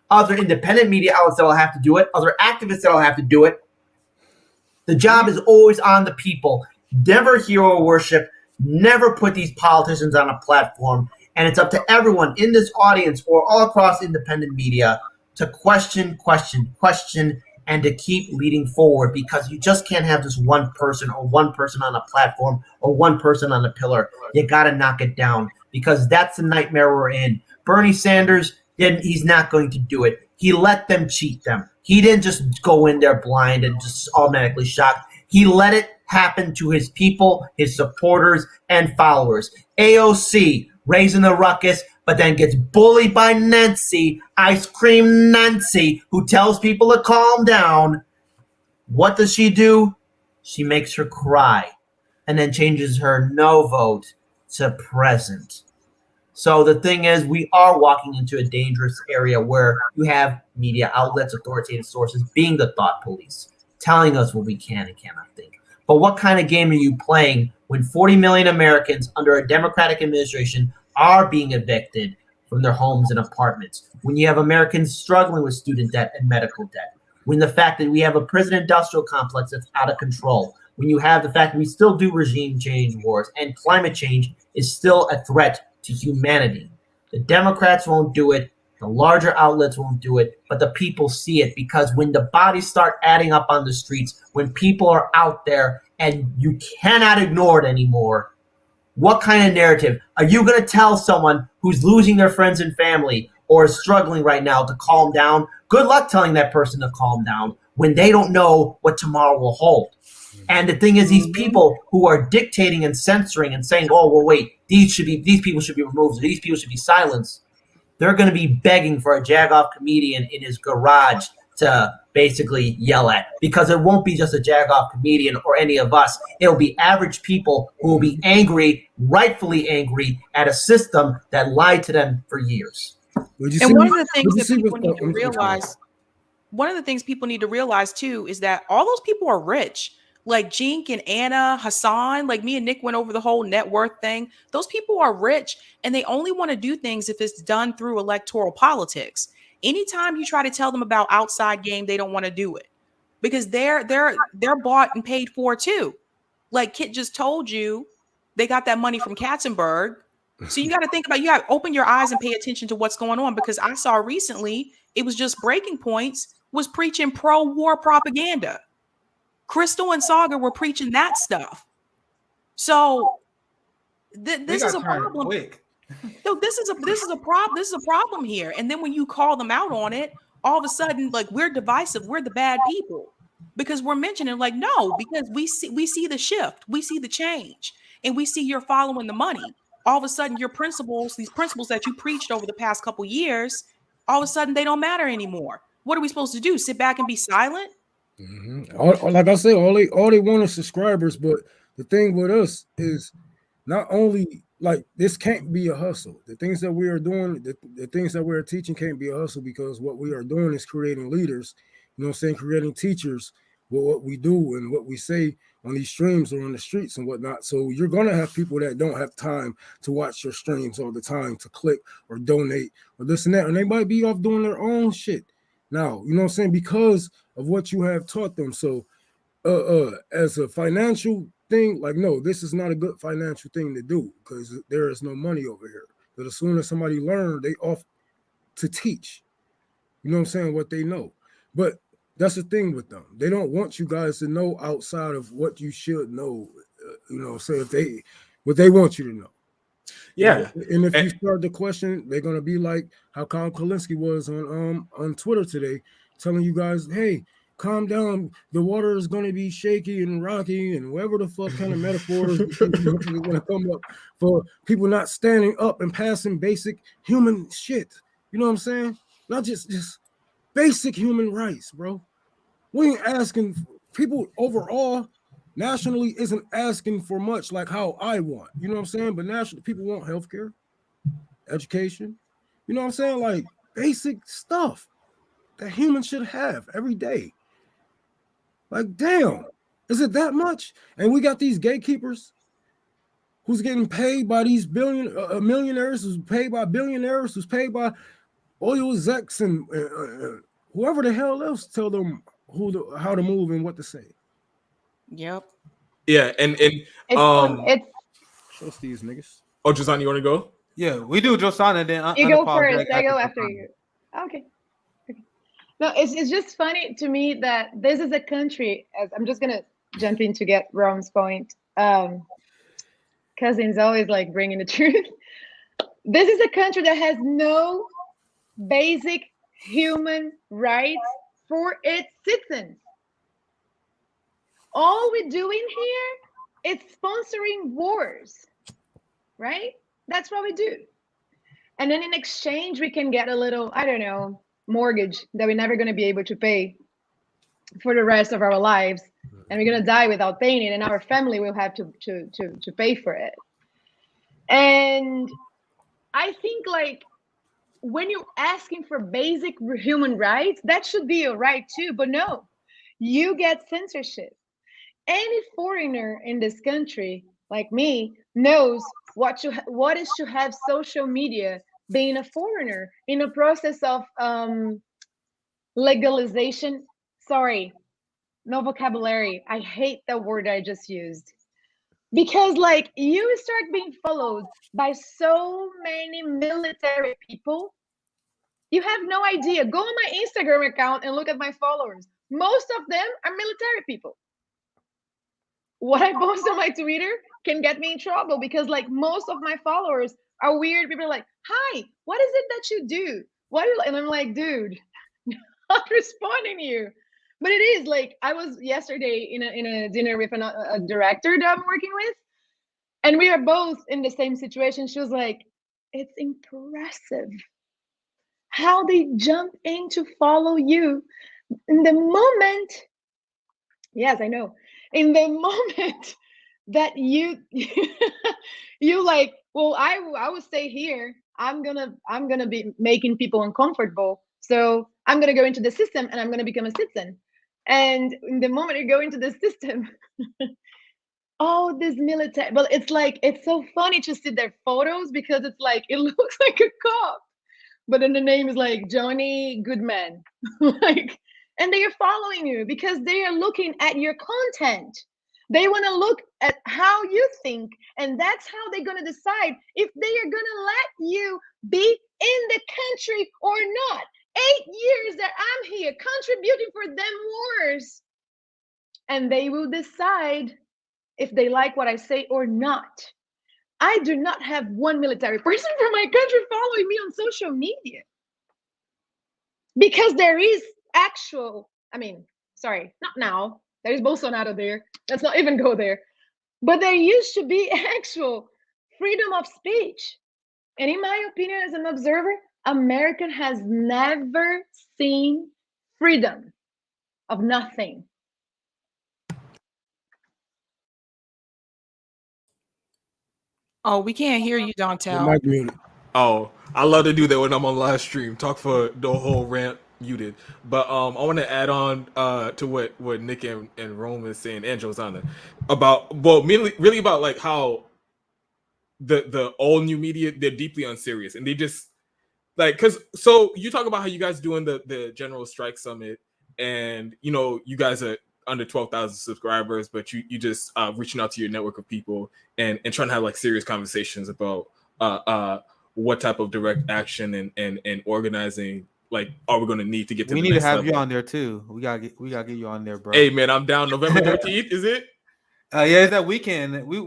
other independent media outlets that will have to do it, other activists that will have to do it. The job is always on the people. Never hero worship. Never put these politicians on a platform. And it's up to everyone in this audience or all across independent media to question, and to keep leading forward, because you just can't have just one person on a platform or one person on a pillar. You got to knock it down, because that's the nightmare we're in. Bernie Sanders, he's not going to do it. He let them cheat them. He didn't just go in there blind and just automatically shocked. He let it happen to his people, his supporters, and followers. AOC raising the ruckus, but then gets bullied by Nancy, Ice Cream Nancy, who tells people to calm down. What does she do? She makes her cry and then changes her no vote to present. So the thing is, we are walking into a dangerous area where you have media outlets, authoritative sources being the thought police, telling us what we can and cannot think. But what kind of game are you playing when 40 million Americans under a Democratic administration are being evicted from their homes and apartments? When you have Americans struggling with student debt and medical debt? When the fact that we have a prison industrial complex that's out of control? When you have the fact that we still do regime change wars and climate change is still a threat to humanity? The Democrats won't do it. The larger outlets won't do it, but the people see it, because when the bodies start adding up on the streets, when people are out there and you cannot ignore it anymore, what kind of narrative are you going to tell someone who's losing their friends and family or is struggling right now to calm down? Good luck telling that person to calm down when they don't know what tomorrow will hold. And the thing is, these people who are dictating and censoring and saying, oh, well, wait, these people should be removed, or these people should be silenced, they're going to be begging for a jagoff comedian in his garage to basically yell at, because it won't be just a jagoff comedian or any of us. It'll be average people who will be angry, rightfully angry, at a system that lied to them for years. And one of the things that people need to realize, too, is that all those people are rich. Like Jink and Anna, Hassan, like me and Nick went over the whole net worth thing. Those people are rich, and they only want to do things if it's done through electoral politics. Anytime you try to tell them about outside game, they don't want to do it, because they're bought and paid for too. Like Kit just told you, they got that money from Katzenberg. So you got to think about, you got to open your eyes and pay attention to what's going on, because I saw recently, it was just Breaking Points was preaching pro-war propaganda. Crystal and Saga were preaching that stuff. So this is a problem. Quick. So this is a problem here. And then when you call them out on it, all of a sudden, like, we're divisive, we're the bad people. Because we're mentioning, like, no, because we see the shift, we see the change, and we see you're following the money. All of a sudden, your principles, these principles that you preached over the past couple years, all of a sudden they don't matter anymore. What are we supposed to do? Sit back and be silent? Like I say, all they want is subscribers. But the thing with us is not only like this can't be a hustle. The things that we are doing, the things that we're teaching can't be a hustle, because what we are doing is creating leaders, you know what I'm saying, creating teachers with what we do and what we say on these streams or on the streets and whatnot. So you're gonna have people that don't have time to watch your streams all the time, to click or donate or this and that, and they might be off doing their own shit now, you know what I'm saying, because of what you have taught them. So as a financial thing, like, no, this is not a good financial thing to do, because there is no money over here. But as soon as somebody learns, they off to teach, you know what I'm saying, what they know. But that's the thing with them. They don't want you guys to know outside of what you should know, you know, say what they want you to know. Yeah. And if you start the question, they're gonna be like how Kyle Kalinske was on Twitter today, telling you guys, hey, calm down. The water is going to be shaky and rocky, and whatever the fuck kind of metaphors is going to come up for people not standing up and passing basic human shit. You know what I'm saying? Not just basic human rights, bro. We ain't asking people overall. Nationally isn't asking for much like how I want. You know what I'm saying? But nationally, people want healthcare, education. You know what I'm saying? Like basic stuff that humans should have every day. Like, damn, is it that much? And we got these gatekeepers who's getting paid by these millionaires, who's paid by billionaires, who's paid by oil execs and whoever the hell else tell them how to move and what to say. Yep. Yeah, and It's fun. It's Trust these niggas. Oh, Josiah, you want to go? Yeah, we do Josana, then you go first. I go Josana. after you. Okay. No, it's just funny to me that this is a country. As I'm just gonna jump in to get Rome's point. Cousin's always like bringing the truth. This is a country that has no basic human rights for its citizens. All we're doing here is sponsoring wars, right? That's what we do. And then in exchange, we can get a little, I don't know, mortgage that we're never going to be able to pay for the rest of our lives, and we're going to die without paying it, and our family will have to pay for it. And I think, like, when you're asking for basic human rights, that should be a right too, but no, you get censorship. Any foreigner in this country, like me, knows what is to have social media, being a foreigner in a process of legalization. Sorry, no vocabulary. I hate the word I just used. Because, like, you start being followed by so many military people, you have no idea. Go on my Instagram account and look at my followers. Most of them are military people. What I post on my Twitter can get me in trouble, because, like, most of my followers are weird people. Are like, hi, what is it that you do? And I'm like, dude, not responding to you. But it is like, I was yesterday in a dinner with a director that I'm working with, and we are both in the same situation. She was like, it's impressive how they jump in to follow you in the moment. Yes, I know. In the moment that you like, well, I would stay here. I'm gonna be making people uncomfortable. So I'm gonna go into the system and I'm gonna become a citizen. And in the moment you go into the system, oh, this military. Well, it's like, it's so funny to see their photos, because it's like, it looks like a cop, but then the name is like Johnny Goodman. Like, and they are following you because they are looking at your content. They want to look at how you think, and that's how they're going to decide if they are going to let you be in the country or not. 8 years that I'm here contributing for them wars, and they will decide if they like what I say or not. I do not have one military person from my country following me on social media. Because there is actual, sorry, not now. There is Bolsonaro there. Let's not even go there. But there used to be actual freedom of speech. And in my opinion, as an observer, America has never seen freedom of nothing. Oh, we can't hear you, Your Dontel. mic muted. Oh, I love to do that when I'm on live stream. Talk for the whole rant muted. But I want to add on to what Nick and Rome is saying, and Josana, about, well, really about like how the old new media, they're deeply unserious, and they just like, because so you talk about how you guys doing the General Strike Summit, and you guys are under 12,000 subscribers, but you just reaching out to your network of people and trying to have like serious conversations about what type of direct action and organizing like are we going to need to get to We the need to next have level. you on there too. We gotta get you on there, bro. Hey man, I'm down. November 13th, is it? Yeah, it's that weekend. We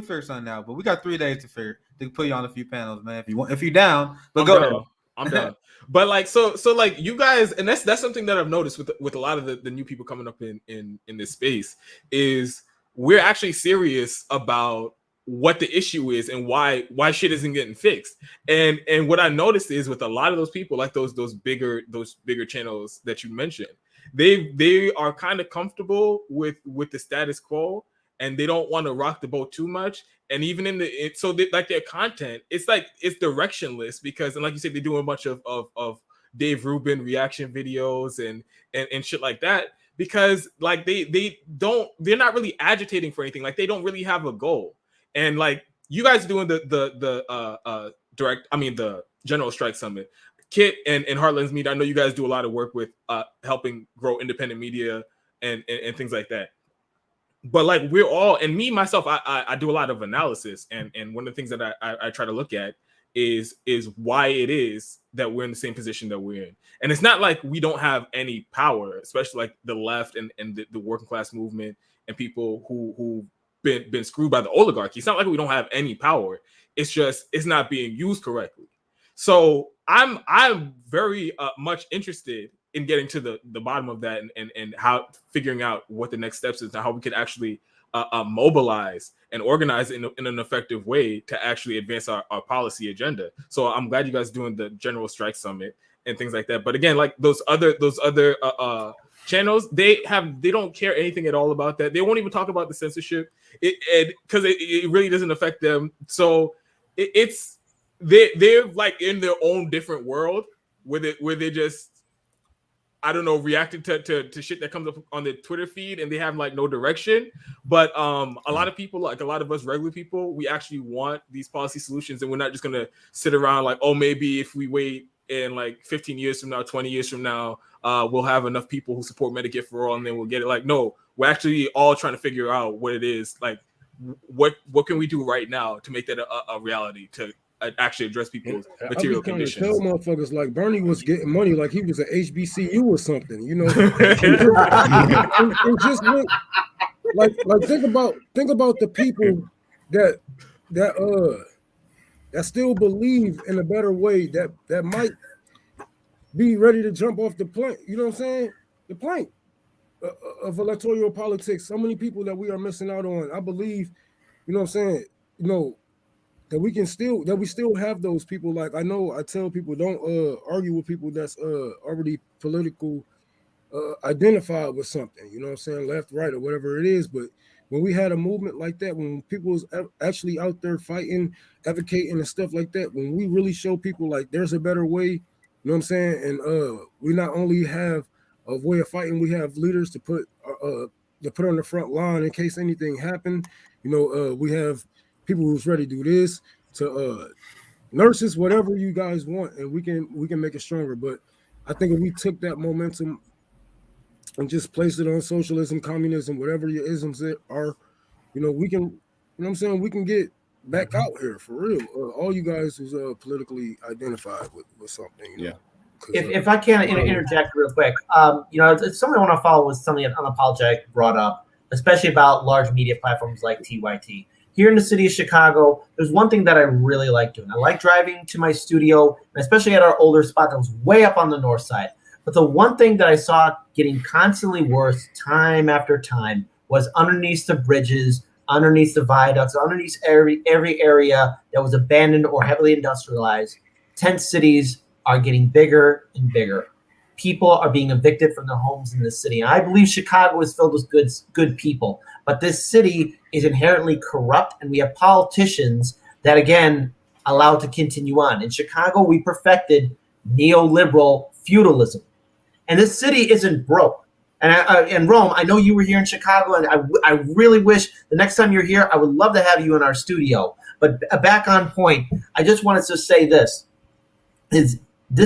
figured something out, but we got 3 days to put you on a few panels, man. If you're down, but go ahead. I'm done. But like so like you guys, and that's something that I've noticed with a lot of the new people coming up in this space, is we're actually serious about what the issue is and why shit isn't getting fixed. And what I noticed is with a lot of those people, like those bigger channels that you mentioned, they are kind of comfortable with the status quo, and they don't want to rock the boat too much. And even like their content, it's directionless, because, and like you said, they do a bunch of Dave Rubin reaction videos and shit like that, because like they're not really agitating for anything. Like they don't really have a goal. And like you guys doing the General Strike Summit, Kit and Heartlands Media, I know you guys do a lot of work with helping grow independent media and things like that. But like we're all, and me myself, I do a lot of analysis, and one of the things that I try to look at is why it is that we're in the same position that we're in. And it's not like we don't have any power, especially like the left and the working class movement and people who been screwed by the oligarchy. It's not like we don't have any power. It's just it's not being used correctly. So I'm very much interested in getting to the bottom of that and how figuring out what the next steps is and how we could actually mobilize and organize in an effective way to actually advance our policy agenda. So I'm glad you guys are doing the General Strike Summit and things like that. But again, like those other channels, they don't care anything at all about that. They won't even talk about the censorship because it really doesn't affect them. So they're like in their own different world where they just, I don't know, reacting to shit that comes up on the Twitter feed, and they have like no direction. But a lot of people, like a lot of us regular people, we actually want these policy solutions, and we're not just gonna sit around like, oh, maybe if we wait and like 15 years from now, 20 years from now, we'll have enough people who support Medicare for all, and then we'll get it. Like, no, we're actually all trying to figure out what it is. Like, what can we do right now to make that a reality, to actually address people's material conditions. Tell motherfuckers like Bernie was getting money like he was at HBCU or something, you know. and just like think about the people that still believe in a better way, that might be ready to jump off the plane. You know what I'm saying? The plane of electoral politics. So many people that we are missing out on. I believe, you know what I'm saying, you know, that we still have those people. Like, I know I tell people, don't argue with people that's already political identified with something, you know what I'm saying, left, right, or whatever it is. But when we had a movement like that, when people was actually out there fighting, advocating and stuff like that, when we really show people like there's a better way, you know what I'm saying, and we not only have a way of fighting, we have leaders to put on the front line in case anything happened. You know, we have people who's ready to do this, to nurses, whatever you guys want, and we can make it stronger. But I think if we took that momentum and just placed it on socialism, communism, whatever your isms are, you know, we can, you know what I'm saying, we can get back out here for real. All you guys who's politically identified with something. You know? If I can interject real quick, you know, it's something I want to follow was something that Unapologetic brought up, especially about large media platforms like TYT. here in the city of Chicago, there's one thing that I really like doing. I like driving to my studio, and especially at our older spot that was way up on the north side. But the one thing that I saw getting constantly worse time after time was underneath the bridges, underneath the viaducts, underneath every area that was abandoned or heavily industrialized. Tent cities are getting bigger and bigger. People are being evicted from their homes in the city. And I believe Chicago is filled with good people, but this city is inherently corrupt, and we have politicians that, again, allow it to continue on. In Chicago, we perfected neoliberal feudalism, and this city isn't broke. And Rome, I know you were here in Chicago, and I really wish the next time you're here, I would love to have you in our studio. But back on point, I just wanted to say this is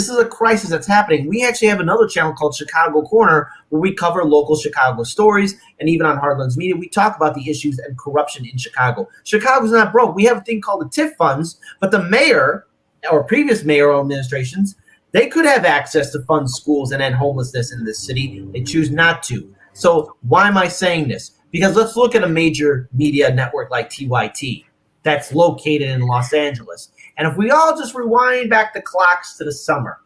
a crisis that's happening. We actually have another channel called Chicago Corner where we cover local Chicago stories, and even on Heartlands Media, we talk about the issues and corruption in Chicago. Chicago's not broke. We have a thing called the TIF funds, but the mayor or previous mayoral administrations, they could have access to fund schools and end homelessness in this city. They choose not to. So why am I saying this? Because let's look at a major media network like TYT that's located in Los Angeles. And if we all just rewind back the clocks to the summer,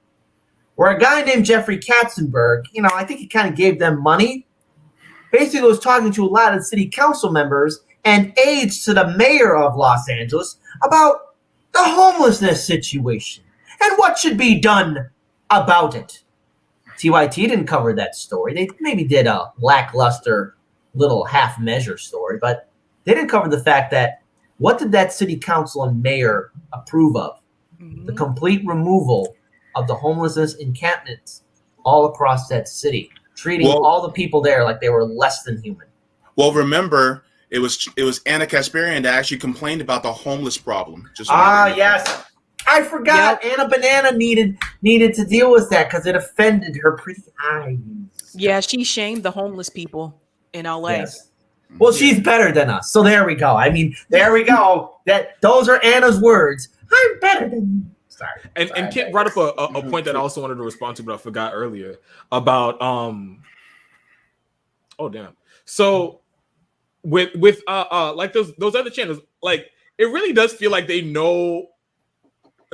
where a guy named Jeffrey Katzenberg, I think he kind of gave them money, basically was talking to a lot of city council members and aides to the mayor of Los Angeles about the homelessness situation and what should be done about it. TYT didn't cover that story. They maybe did a lackluster little half-measure story, but they didn't cover the fact that what did that city council and mayor approve of? Mm-hmm. The complete removal of the homelessness encampments all across that city, treating all the people there like they were less than human. Well, remember, it was Anna Kasparian that actually complained about the homeless problem. Yes. I forgot. Yep. Anna Banana needed to deal with that because it offended her pretty eyes. Yeah, she shamed the homeless people in LA. Yes. Well, she's better than us. So there we go. I mean, there we go. Those are Anna's words. I'm better than you. Sorry. And Kit brought up a point that I also wanted to respond to, but I forgot earlier about So with like those other channels, like it really does feel like they know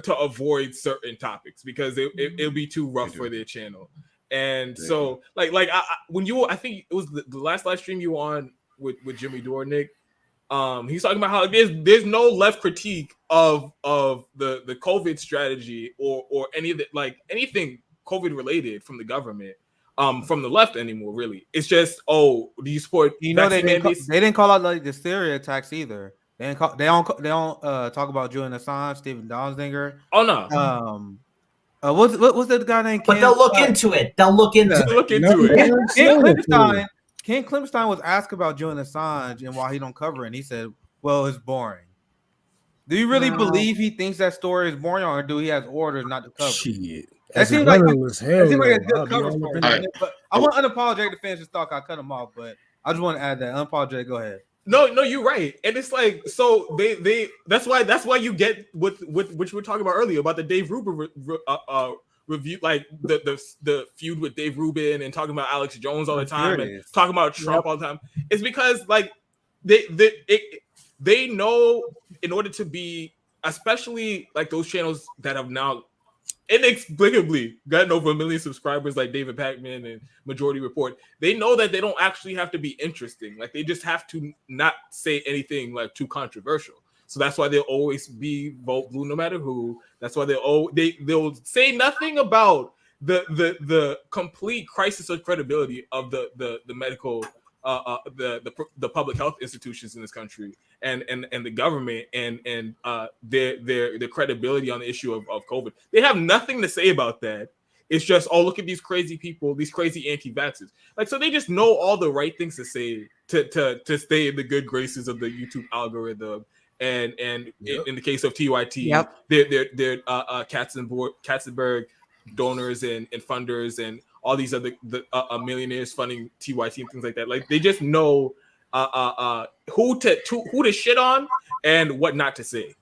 to avoid certain topics because it'll be too rough for their channel. And so like I think it was the last live stream you were on with Jimmy Dornick, he's talking about how there's no left critique of the COVID strategy or any of the, like anything COVID related from the government, from the left anymore. Really, it's just do you support? They didn't call out like the Syria attacks either. They don't talk about Julian Assange, Stephen Donziger. Oh no. What's that guy named? But they'll look into it. They'll look into it. Ken Clemstein was asked about Julian Assange and why he don't cover it. And he said, well, it's boring. Do you really believe he thinks that story is boring, or do he has orders not to cover it? That seems like a good cover story. But I want Unapologetic to finish his talk. I cut him off, but I just want to add that. Unapologetic, go ahead. No, you're right. And it's like, so they that's why you get with which we were talking about earlier about the Dave Rubin review, like the feud with Dave Rubin and talking about Alex Jones all the time and talking about Trump all the time. It's because like they know in order to be, especially like those channels that have now inexplicably gotten over 1 million subscribers like David Pakman and Majority Report, they know that they don't actually have to be interesting. Like they just have to not say anything like too controversial. So that's why they'll always be vote blue no matter who. That's why they'll say nothing about the complete crisis of credibility of the medical the public health institutions in this country and the government and their credibility on the issue of COVID. They have nothing to say about that. It's just, look at these crazy people, these crazy anti-vaxxers. Like, so they just know all the right things to say to stay in the good graces of the YouTube algorithm. And in the case of TYT, they're Katzenberg donors and funders and all these other millionaires funding TYT and things like that. Like they just know who to shit on and what not to say.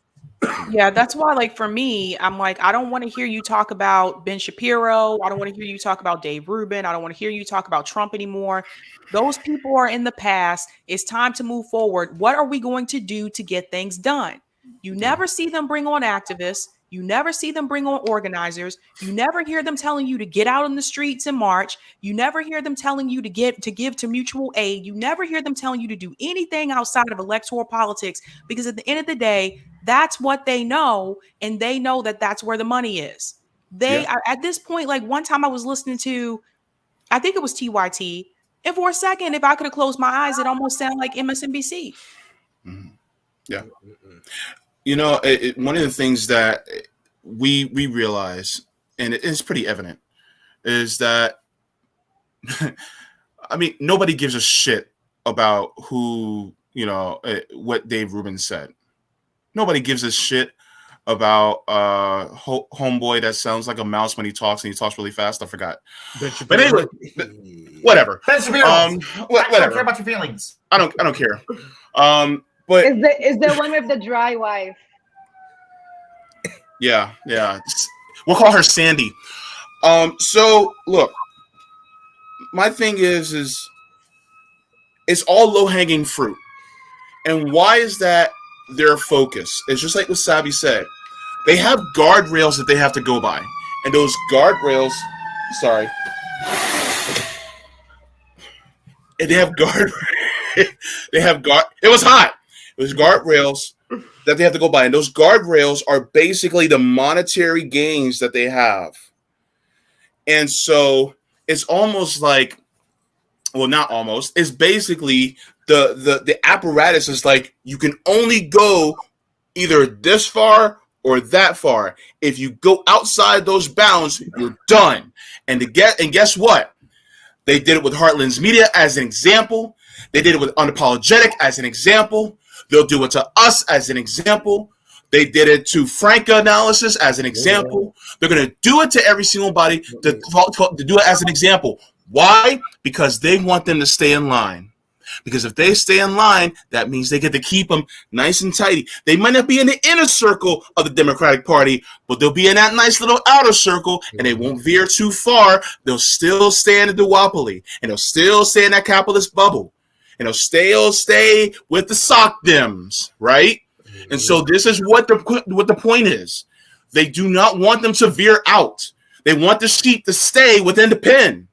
Yeah, that's why, like, for me, I'm like, I don't want to hear you talk about Ben Shapiro. I don't want to hear you talk about Dave Rubin. I don't want to hear you talk about Trump anymore. Those people are in the past. It's time to move forward. What are we going to do to get things done? You never see them bring on activists. You never see them bring on organizers. You never hear them telling you to get out on the streets and march. You never hear them telling you to give to mutual aid. You never hear them telling you to do anything outside of electoral politics, because at the end of the day, that's what they know, and they know that that's where the money is. They are at this point. Like, one time I was listening to, I think it was TYT, and for a second, if I could have closed my eyes, it almost sounded like MSNBC. Yeah. One of the things that we realize, and it's pretty evident, is that I mean, nobody gives a shit about what Dave Rubin said. Nobody gives a shit about homeboy that sounds like a mouse when he talks, and he talks really fast. I forgot. But anyway, whatever. Ben Shapiro. I don't Whatever. care about your feelings. I don't care. But Is the one with the dry wife? yeah. We'll call her Sandy. So look, my thing is it's all low-hanging fruit. And why is that their focus? It's just like what Sabi said. They have guardrails that they have to go by. And those guardrails, and they have it was hot. It was guardrails that they have to go by. And those guardrails are basically the monetary gains that they have. And so it's almost like, well, not almost, it's basically the apparatus is like, you can only go either this far or that far. If you go outside those bounds, you're done. And guess what? They did it with Heartland's Media as an example. They did it with Unapologetic as an example. They'll do it to us as an example. They did it to Franca Analysis as an example. They're going to do it to every single body to do it as an example. Why? Because they want them to stay in line. Because if they stay in line, that means they get to keep them nice and tidy. They might not be in the inner circle of the Democratic Party, but they'll be in that nice little outer circle, and they won't veer too far. They'll still stay in the duopoly, and they'll still stay in that capitalist bubble, and they'll still stay with the sock dems, right? And so this is what the point is. They do not want them to veer out. They want the sheep to stay within the pen.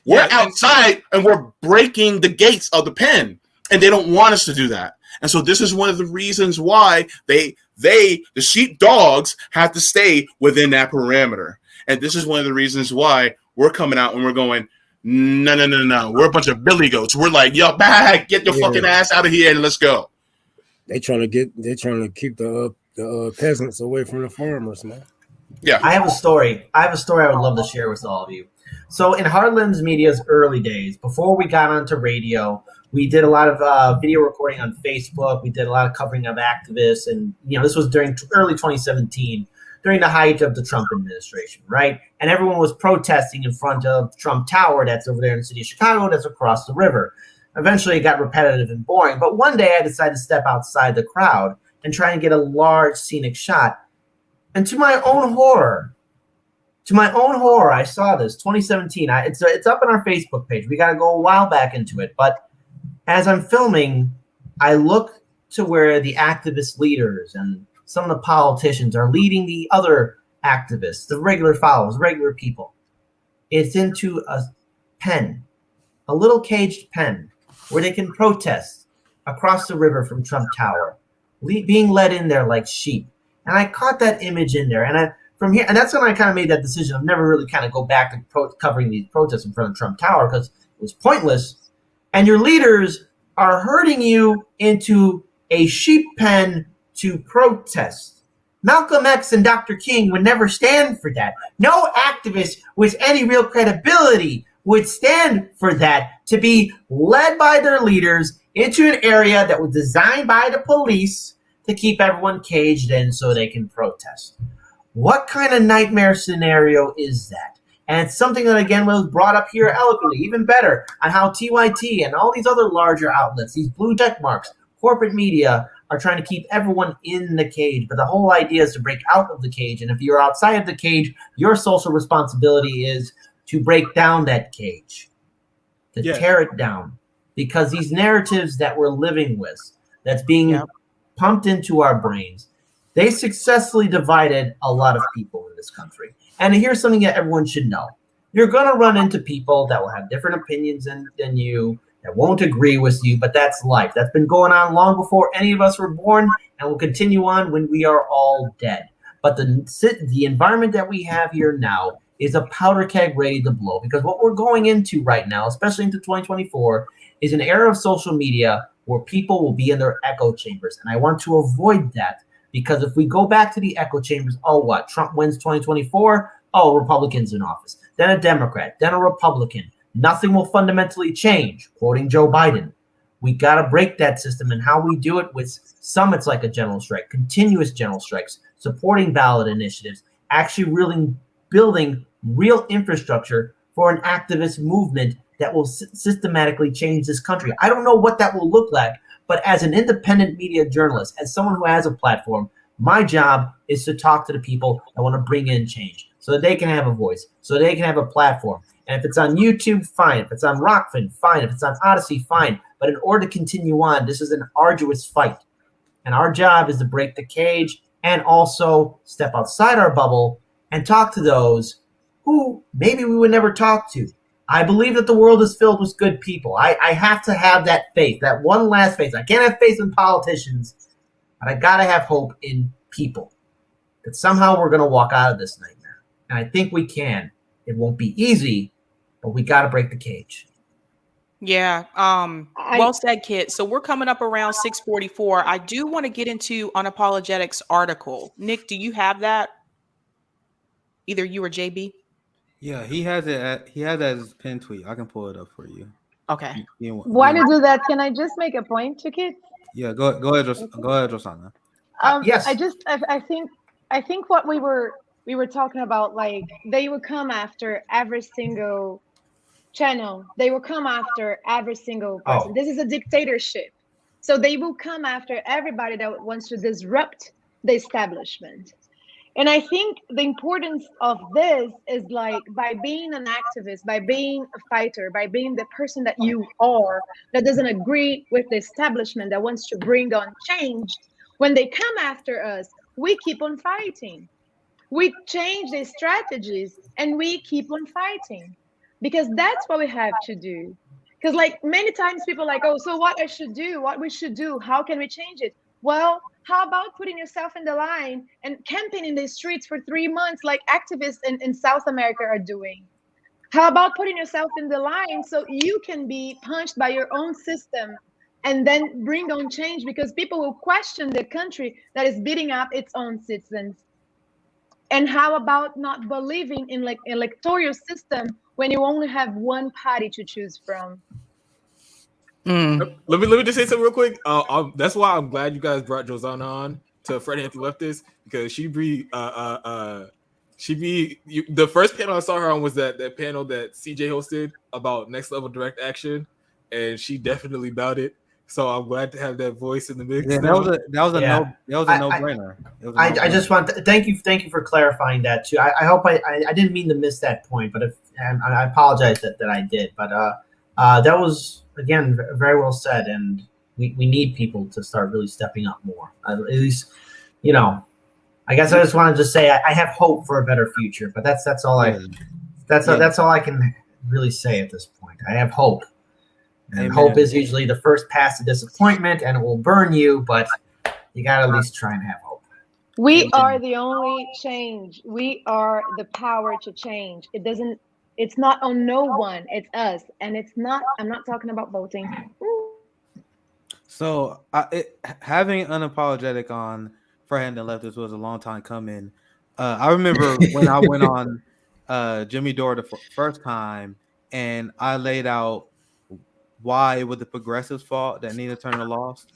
We're outside and we're breaking the gates of the pen, and they don't want us to do that. And so this is one of the reasons why the sheep dogs have to stay within that parameter. And this is one of the reasons why we're coming out and we're going, no. We're a bunch of billy goats. We're like, yo, back, get your fucking ass out of here and let's go. They're trying to keep the peasants away from the farmers, man. Yeah. I have a story I would love to share with all of you. So in Heartland's Media's early days, before we got onto radio, we did a lot of video recording on Facebook. We did a lot of covering of activists. And, this was during early 2017, during the height of the Trump administration, right? And everyone was protesting in front of Trump Tower that's over there in the city of Chicago, that's across the river. Eventually, it got repetitive and boring. But one day, I decided to step outside the crowd and try and get a large scenic shot. And to my own horror, I saw this, 2017. It's up on our Facebook page. We got to go a while back into it. But as I'm filming, I look to where the activist leaders and some of the politicians are leading the other activists, the regular followers, regular people. It's into a pen, a little caged pen, where they can protest across the river from Trump Tower, being led in there like sheep. And I caught that image in there, and that's when I kind of made that decision of never really kind of go back to covering these protests in front of Trump Tower, because it was pointless. And your leaders are herding you into a sheep pen to protest. Malcolm X and Dr. King would never stand for that. No activist with any real credibility would stand for that, to be led by their leaders into an area that was designed by the police to keep everyone caged in so they can protest. What kind of nightmare scenario is that? And it's something that, again, was brought up here eloquently, even better, on how TYT and all these other larger outlets, these blue check marks, corporate media, are trying to keep everyone in the cage, but the whole idea is to break out of the cage. And if you're outside of the cage, your social responsibility is to break down that cage, to tear it down, because these narratives that we're living with, that's being pumped into our brains, they successfully divided a lot of people in this country. And here's something that everyone should know. You're going to run into people that will have different opinions than you, that won't agree with you, but that's life. That's been going on long before any of us were born, and will continue on when we are all dead. But the environment that we have here now is a powder keg ready to blow, because what we're going into right now, especially into 2024, is an era of social media where people will be in their echo chambers. And I want to avoid that, because if we go back to the echo chambers, oh, what? Trump wins 2024? Oh, Republicans in office. Then a Democrat, then a Republican. Nothing will fundamentally change, quoting Joe Biden. We got to break that system, and how we do it with summits like a general strike, continuous general strikes, supporting ballot initiatives, actually really building real infrastructure for an activist movement that will systematically change this country. I don't know what that will look like, but as an independent media journalist, as someone who has a platform, my job is to talk to the people that want to bring in change so that they can have a voice, so they can have a platform. And if it's on YouTube, fine. If it's on Rockfin, fine. If it's on Odyssey, fine. But in order to continue on, this is an arduous fight. And our job is to break the cage and also step outside our bubble and talk to those who maybe we would never talk to. I believe that the world is filled with good people. I have to have that faith, that one last faith. I can't have faith in politicians, but I got to have hope in people. That somehow we're going to walk out of this nightmare. And I think we can. It won't be easy, but we got to break the cage. Yeah. Well said, Kit. So we're coming up around 6:44. I do want to get into Unapologetic's article. Nick, do you have that? Either you or JB? Yeah, he has it. He has that as his pin tweet. I can pull it up for you. Okay. While you do that, can I just make a point to Kit? Yeah, go ahead, Rosanna. Yes. I think what we were talking about, like, they will come after every single channel. They will come after every single person. This is a dictatorship. So they will come after everybody that wants to disrupt the establishment. And I think the importance of this is, like, by being an activist, by being a fighter, by being the person that you are, that doesn't agree with the establishment, that wants to bring on change, when they come after us, we keep on fighting. We change the strategies and we keep on fighting, because that's what we have to do. Because, like, many times people are like, oh, so what I should do, what we should do, how can we change it? Well, how about putting yourself in the line and camping in the streets for 3 months like activists in South America are doing? How about putting yourself in the line so you can be punched by your own system and then bring on change, because people will question the country that is beating up its own citizens? And how about not believing in, like, electoral system when you only have one party to choose from? Let me just say something real quick. That's why I'm glad you guys brought Josanna on to Fred Hampton Leftist, because the first panel I saw her on was that panel that CJ hosted about next level direct action, and she definitely about it. So I'm glad to have that voice in the mix. Yeah, that was a no-brainer. I just want to thank you for clarifying that too. I hope I didn't mean to miss that point, but I apologize that I did. But that was, again, very well said, and we need people to start really stepping up more. At least, I guess I just wanted to say I have hope for a better future, but that's all I can really say at this point. I have hope. And Amen. Hope is usually the first pass to disappointment, and it will burn you, but you got to at least try and have hope. We are the only change. We are the power to change. It's not on no one, it's us. And I'm not talking about voting. So having Unapologetic on Fred Hampton Leftist was a long time coming. I remember when I went on Jimmy Dore the first time, and I laid out why it was the progressives' fault that Nina Turner lost.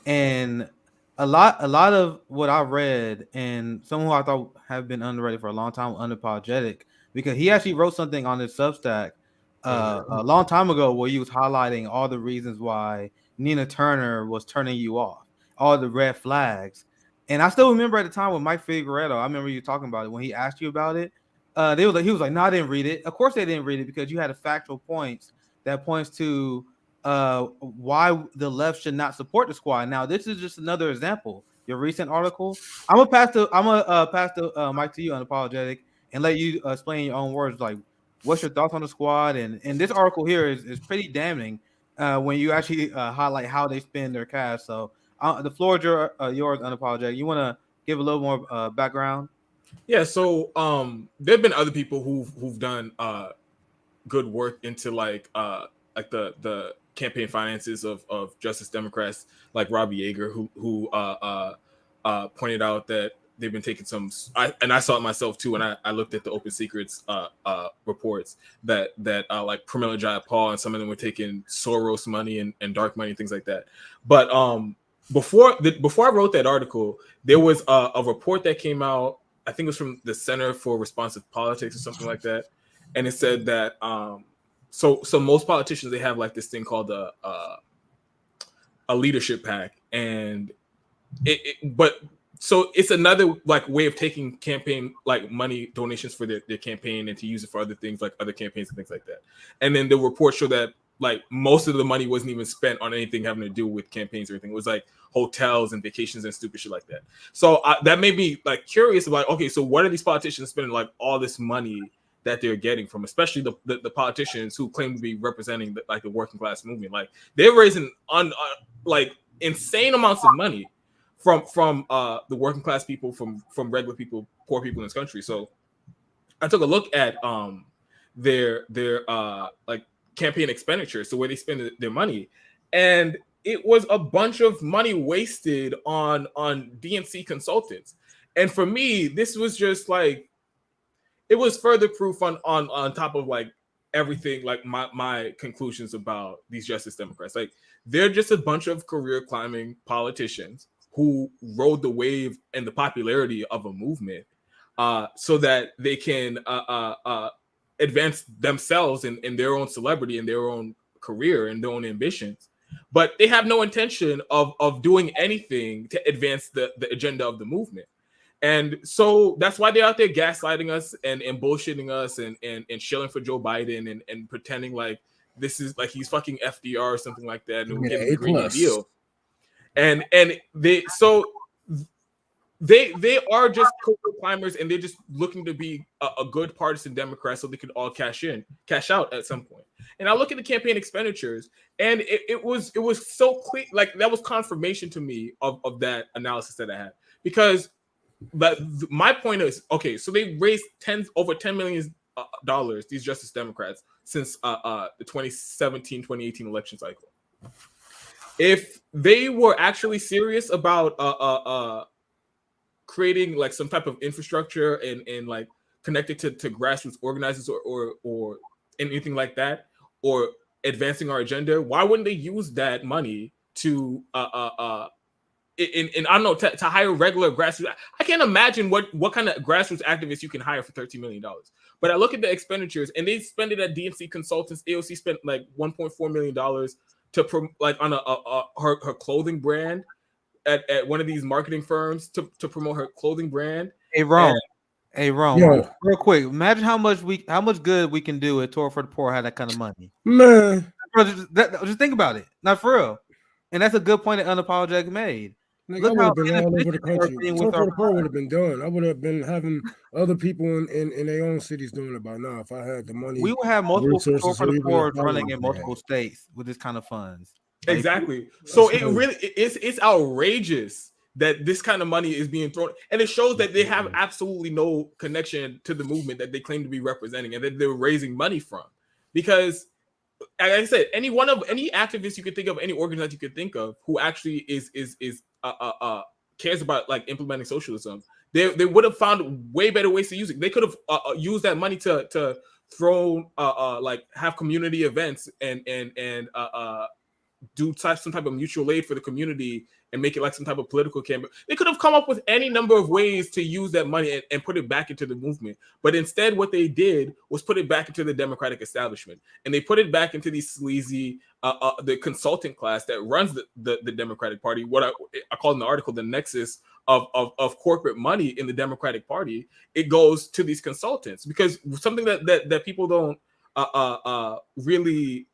And a lot of what I read, and someone who I thought have been underrated for a long time, Unapologetic, because he actually wrote something on his Substack a long time ago where he was highlighting all the reasons why Nina Turner was turning you off. all the red flags. And I still remember at the time with Mike Figueredo, I remember you talking about it when he asked you about it. He was like, no, I didn't read it. Of course they didn't read it because you had a factual points that points to why the left should not support the squad. Now, this is just another example. Your recent article. I'm gonna pass the mic to you, Unapologetic, and let you explain in your own words, like what's your thoughts on the squad. And this article here is pretty damning when you actually highlight how they spend their cash. So the floor is yours, Unapologetic. You want to give a little more background? Yeah, so there've been other people who've done good work into like the campaign finances of Justice Democrats, like Robbie Yeager, who pointed out that they've been taking some. I saw it myself too, and I looked at the Open Secrets reports that like Pramila Jayapal and some of them were taking Soros money and dark money and things like that. But before I wrote that article, there was a report that came out. I think it was from the Center for Responsive Politics or something like that, and it said that so most politicians, they have like this thing called a leadership pack, and but so it's another like way of taking campaign like money donations for their campaign and to use it for other things like other campaigns and things like that. And then the report showed that like most of the money wasn't even spent on anything having to do with campaigns or anything. It was like hotels and vacations and stupid shit like that. So that made me like curious about, okay, so what are these politicians spending like all this money that they're getting from, especially the politicians who claim to be representing the working class movement? Like they're raising like insane amounts of money from the working class people, from regular people, poor people in this country. So I took a look at their like campaign expenditures, so where they spend their money, and it was a bunch of money wasted on DNC consultants. And for me, this was just like, it was further proof on top of like everything, like my conclusions about these Justice Democrats. Like they're just a bunch of career climbing politicians who rode the wave and the popularity of a movement so that they can advance themselves in their own celebrity and their own career and their own ambitions. But they have no intention of doing anything to advance the agenda of the movement. And so that's why they're out there gaslighting us and bullshitting us and shilling for Joe Biden and pretending like this is like he's fucking FDR or something like that, and we're getting a Green New Deal. And they are just corporate climbers, and they're just looking to be a good partisan Democrat so they could all cash out at some point. And I look at the campaign expenditures, and it was so clear. Like that was confirmation to me of that analysis that I had. Because but my point is, okay, so they raised over $10 million these Justice Democrats since the 2017-2018 election cycle. If they were actually serious about creating like some type of infrastructure and like connected to grassroots organizers or anything like that, or advancing our agenda, why wouldn't they use that money to I don't know, to hire regular grassroots? I can't imagine what kind of grassroots activists you can hire for $13 million. But I look at the expenditures, and they spend it at DNC consultants. AOC spent like $1.4 million to like on her clothing brand at one of these marketing firms to promote her clothing brand. Hey, Rome. Yeah. Real quick, imagine how much good we can do at Tour for the Poor had that kind of money. Man, just think about it. Not for real. And that's a good point that Unapologetic made. Look, I would have been all over the country. Tour for the Poor would have been done. I would have been having other people in their own cities doing it by now if I had the money. We would have multiple Tour for the Poor running in multiple states with this kind of funds. Exactly. So it really it's outrageous that this kind of money is being thrown, and it shows that they have absolutely no connection to the movement that they claim to be representing and that they're raising money from. Because, like I said, any activist you could think of, any organizer you could think of who actually is cares about like implementing socialism, they would have found way better ways to use it. They could have used that money to throw like have community events and do some type of mutual aid for the community and make it like some type of political campaign. They could have come up with any number of ways to use that money and put it back into the movement. But instead, what they did was put it back into the Democratic establishment. And they put it back into these sleazy, the consultant class that runs the Democratic Party, what I call in the article the nexus of corporate money in the Democratic Party. It goes to these consultants, because something that people don't really...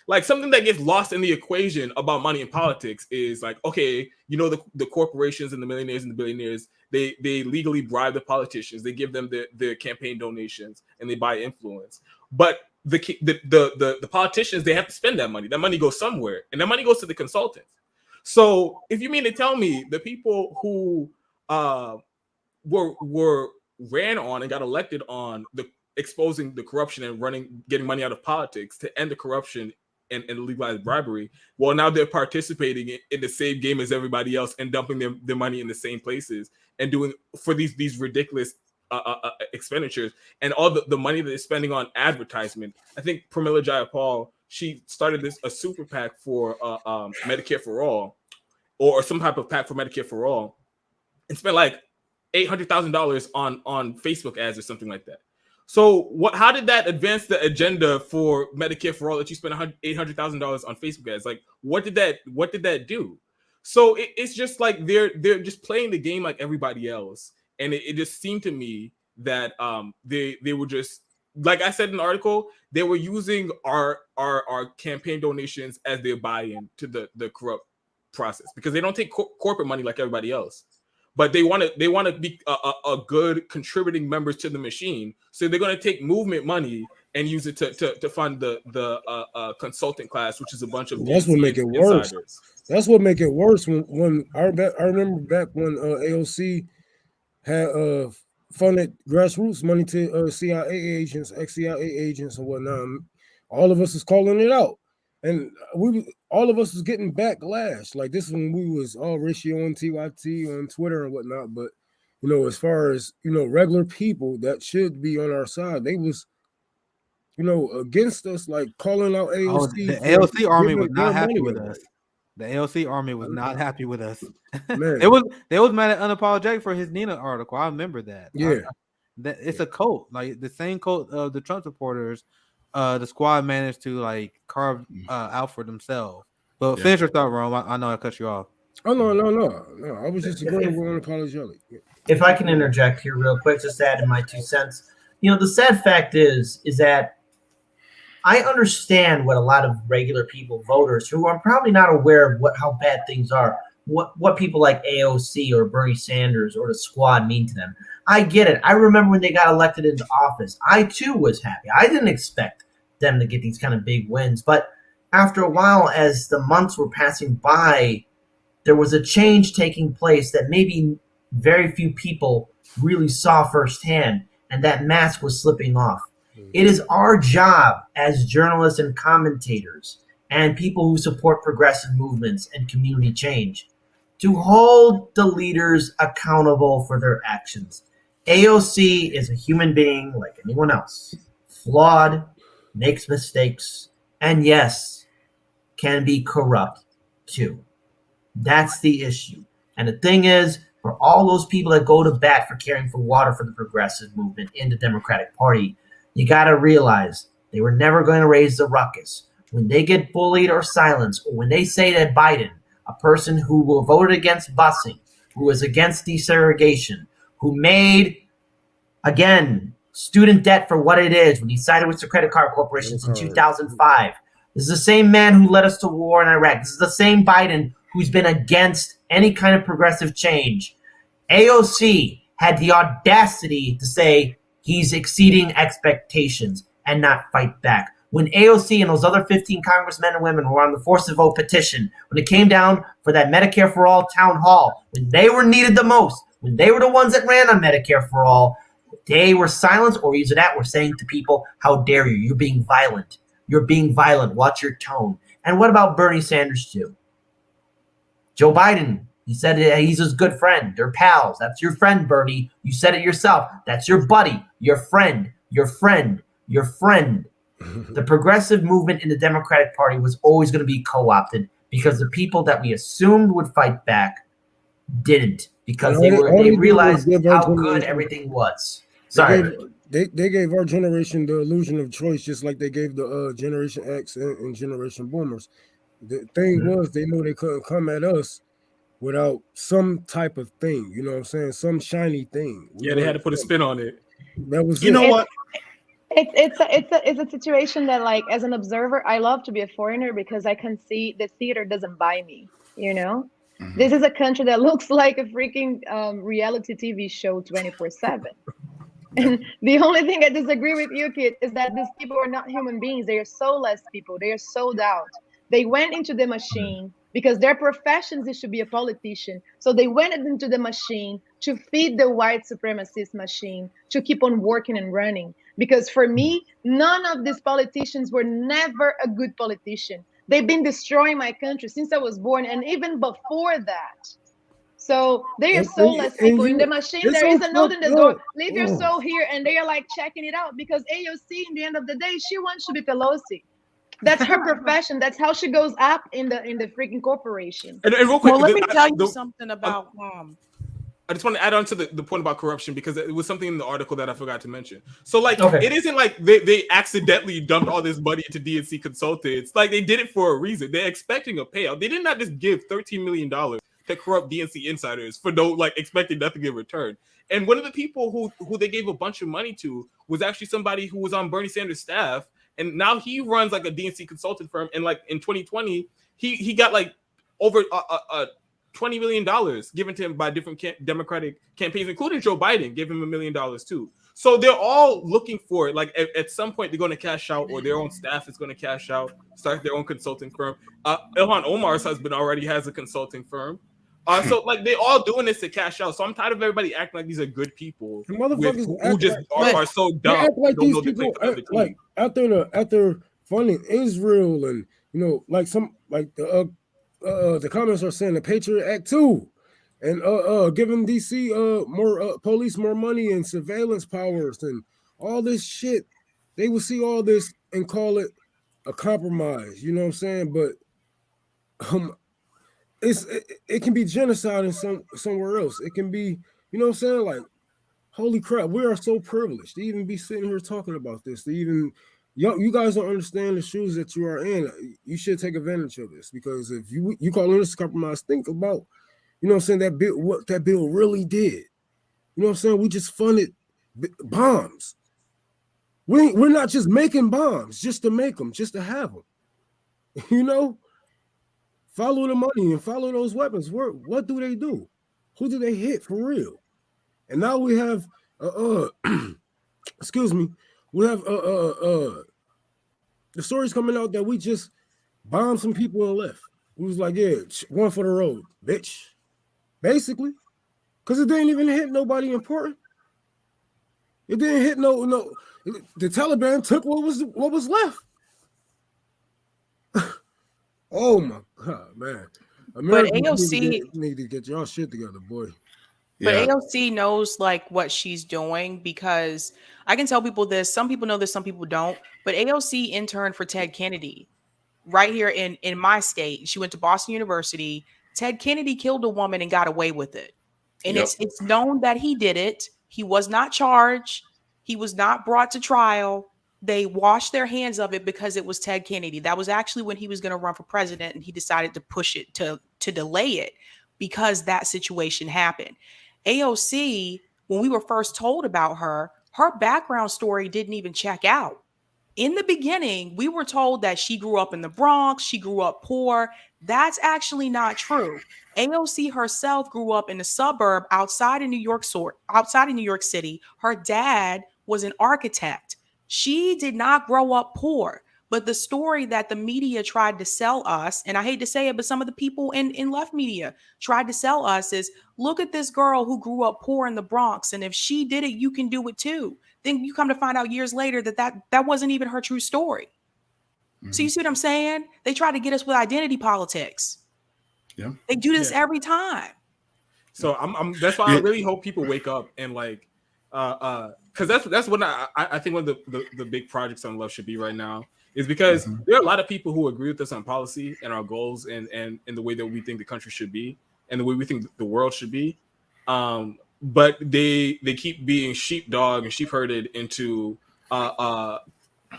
Like, something that gets lost in the equation about money in politics is like, okay, you know, the corporations and the millionaires and the billionaires, they legally bribe the politicians, they give them the campaign donations, and they buy influence. But the politicians, they have to spend that money. That money goes somewhere, and that money goes to the consultants. So if you mean to tell me the people who were ran on and got elected on the exposing the corruption and getting money out of politics to end the corruption and legalize bribery, well, now they're participating in the same game as everybody else and dumping their money in the same places and doing for these ridiculous expenditures, and all the money that they're spending on advertisement. I think Pramila Jayapal, she started a super PAC for Medicare for All, or some type of PAC for Medicare for All, and spent like $800,000 on Facebook ads or something like that. So how did that advance the agenda for Medicare for All that you spent $800,000 on Facebook ads? Like, what did that do? So it's just like they're just playing the game like everybody else, and it just seemed to me that they were just, like I said in the article, they were using our campaign donations as their buy-in to the corrupt process, because they don't take corporate money like everybody else. But they want to be a good contributing members to the machine. So they're going to take movement money and use it to fund the consultant class, which is a bunch of... That's what make it worse. That's what make it worse. When I remember back when AOC had funded grassroots money to CIA agents, ex-CIA agents, and whatnot. All of us is calling it out. And all of us was getting backlash. Like, this when we was all ratio on TYT on Twitter and whatnot. But, you know, as far as, you know, regular people that should be on our side, they was, you know, against us, like calling out AOC. The AOC army was not happy with us. The AOC army was not happy with us. Man. they was mad at Unapologetic for his Nina article. I remember that. Yeah. It's a cult, like the same cult of the Trump supporters. The squad managed to like carve out for themselves. But finish your thought, Rome. I know I cut you off. Oh no. I was just agreeing with Unapologetic. If I can interject here real quick, just to add in my 2 cents. You know, the sad fact is that I understand what a lot of regular people, voters, who are probably not aware of how bad things are, what people like AOC or Bernie Sanders or the squad mean to them. I get it. I remember when they got elected into office. I too was happy. I didn't expect them to get these kind of big wins. But after a while, as the months were passing by, there was a change taking place that maybe very few people really saw firsthand, and that mask was slipping off. It is our job as journalists and commentators and people who support progressive movements and community change to hold the leaders accountable for their actions. AOC is a human being like anyone else, flawed, makes mistakes, and yes, can be corrupt too. That's the issue. And the thing is, for all those people that go to bat for caring for water for the progressive movement in the Democratic Party, you got to realize they were never going to raise the ruckus. When they get bullied or silenced, or when they say that Biden, a person who voted against busing, who was against desegregation, who made, again, student debt for what it is when he sided with the credit card corporations in 2005. This is the same man who led us to war in Iraq. This is the same Biden who's been against any kind of progressive change. AOC had the audacity to say he's exceeding expectations and not fight back. When AOC and those other 15 congressmen and women were on the force to vote petition, when it came down for that Medicare for All town hall, when they were needed the most, when they were the ones that ran on Medicare for All, they were silenced, or either that were saying to people, how dare you? You're being violent. You're being violent. Watch your tone. And what about Bernie Sanders too? Joe Biden, he said he's his good friend. They're pals. That's your friend, Bernie. You said it yourself. That's your buddy, your friend, your friend, your friend. The progressive movement in the Democratic Party was always going to be co-opted because the people that we assumed would fight back didn't, because they realized how good everything was. Sorry. They gave our generation the illusion of choice, just like they gave the Generation X and Generation Boomers. The thing was, they knew they couldn't come at us without some type of thing. You know what I'm saying? Some shiny thing. Yeah, they had to put a spin on it. That was You know what? It's a situation that, like, as an observer, I love to be a foreigner because I can see the theater doesn't buy me. You know, this is a country that looks like a freaking reality TV show 24/7. And the only thing I disagree with you, Kid, is that these people are not human beings. They are soulless people. They are sold out. They went into the machine because their professions is to be a politician. So they went into the machine to feed the white supremacist machine, to keep on working and running. Because for me, none of these politicians were never a good politician. They've been destroying my country since I was born, and even before that. So they are soulless people. In the machine, there is a note in the door, leave your soul here, and they are like checking it out because AOC, in the end of the day, she wants to be Pelosi. That's her profession. That's how she goes up in the freaking corporation. And real quick, well, let me tell you something about I just want to add on to the point about corruption because it was something in the article that I forgot to mention. So, like, it isn't like they accidentally dumped all this money into DNC consultants. Like, they did it for a reason. They're expecting a payout. They did not just give $13 million to corrupt DNC insiders for expecting nothing in return. And one of the people who they gave a bunch of money to was actually somebody who was on Bernie Sanders' staff, and now he runs like a DNC consulting firm. And like in 2020, he got like over $20 million given to him by different Democratic campaigns, including Joe Biden gave him $1 million too. So they're all looking for it. Like at some point they're going to cash out, or their own staff is going to cash out, start their own consulting firm. Ilhan Omar's husband already has a consulting firm. So like they're all doing this to cash out. So I'm tired of everybody acting like these are good people who just are so dumb. They act like these people like after funding Israel, and like the comments are saying the Patriot Act too, and giving DC more police more money and surveillance powers and all this shit. They will see all this and call it a compromise. You know what I'm saying? But it can be genocide in somewhere else. It can be, you know what I'm saying? Like, holy crap, we are so privileged to even be sitting here talking about this. To even you guys don't understand the shoes that you are in. You should take advantage of this, because if you call this compromise, think about, you know what I'm saying, that bill, what that bill really did. You know what I'm saying? We just funded bombs. We're not just making bombs just to make them, just to have them. You know? Follow the money and follow those weapons. What do they do? Who do they hit for real? And now we have excuse me, we have the stories coming out that we just bombed some people and left. We was like, yeah, one for the road, bitch. Basically. Because it didn't even hit nobody important. It didn't hit no. The Taliban took what was left. Oh my God, man! But AOC need to get y'all shit together, boy. But AOC knows like what she's doing, because I can tell people this. Some people know this, some people don't. But AOC interned for Ted Kennedy right here in my state. She went to Boston University. Ted Kennedy killed a woman and got away with it. And it's known that he did it. He was not charged. He was not brought to trial. They washed their hands of it because it was Ted Kennedy. That was actually when he was going to run for president, and he decided to push it to delay it because that situation happened. AOC, when we were first told about her background story didn't even check out. In the beginning, we were told that she grew up in the Bronx, she grew up poor. That's actually not true. AOC herself grew up in a suburb outside of New York City. Her dad was an architect. She did not grow up poor, but the story that the media tried to sell us, and I hate to say it, but some of the people in left media tried to sell us is, look at this girl who grew up poor in the Bronx, and if she did it, you can do it too. Then you come to find out years later that wasn't even her true story. Mm-hmm. So you see what I'm saying? They try to get us with identity politics. Yeah, they do this every time. So I'm that's why I really hope people wake up and like because that's what I think one of the big projects on left should be right now, is because there are a lot of people who agree with us on policy and our goals and the way that we think the country should be and the way we think the world should be. But they keep being sheepdog and sheep herded into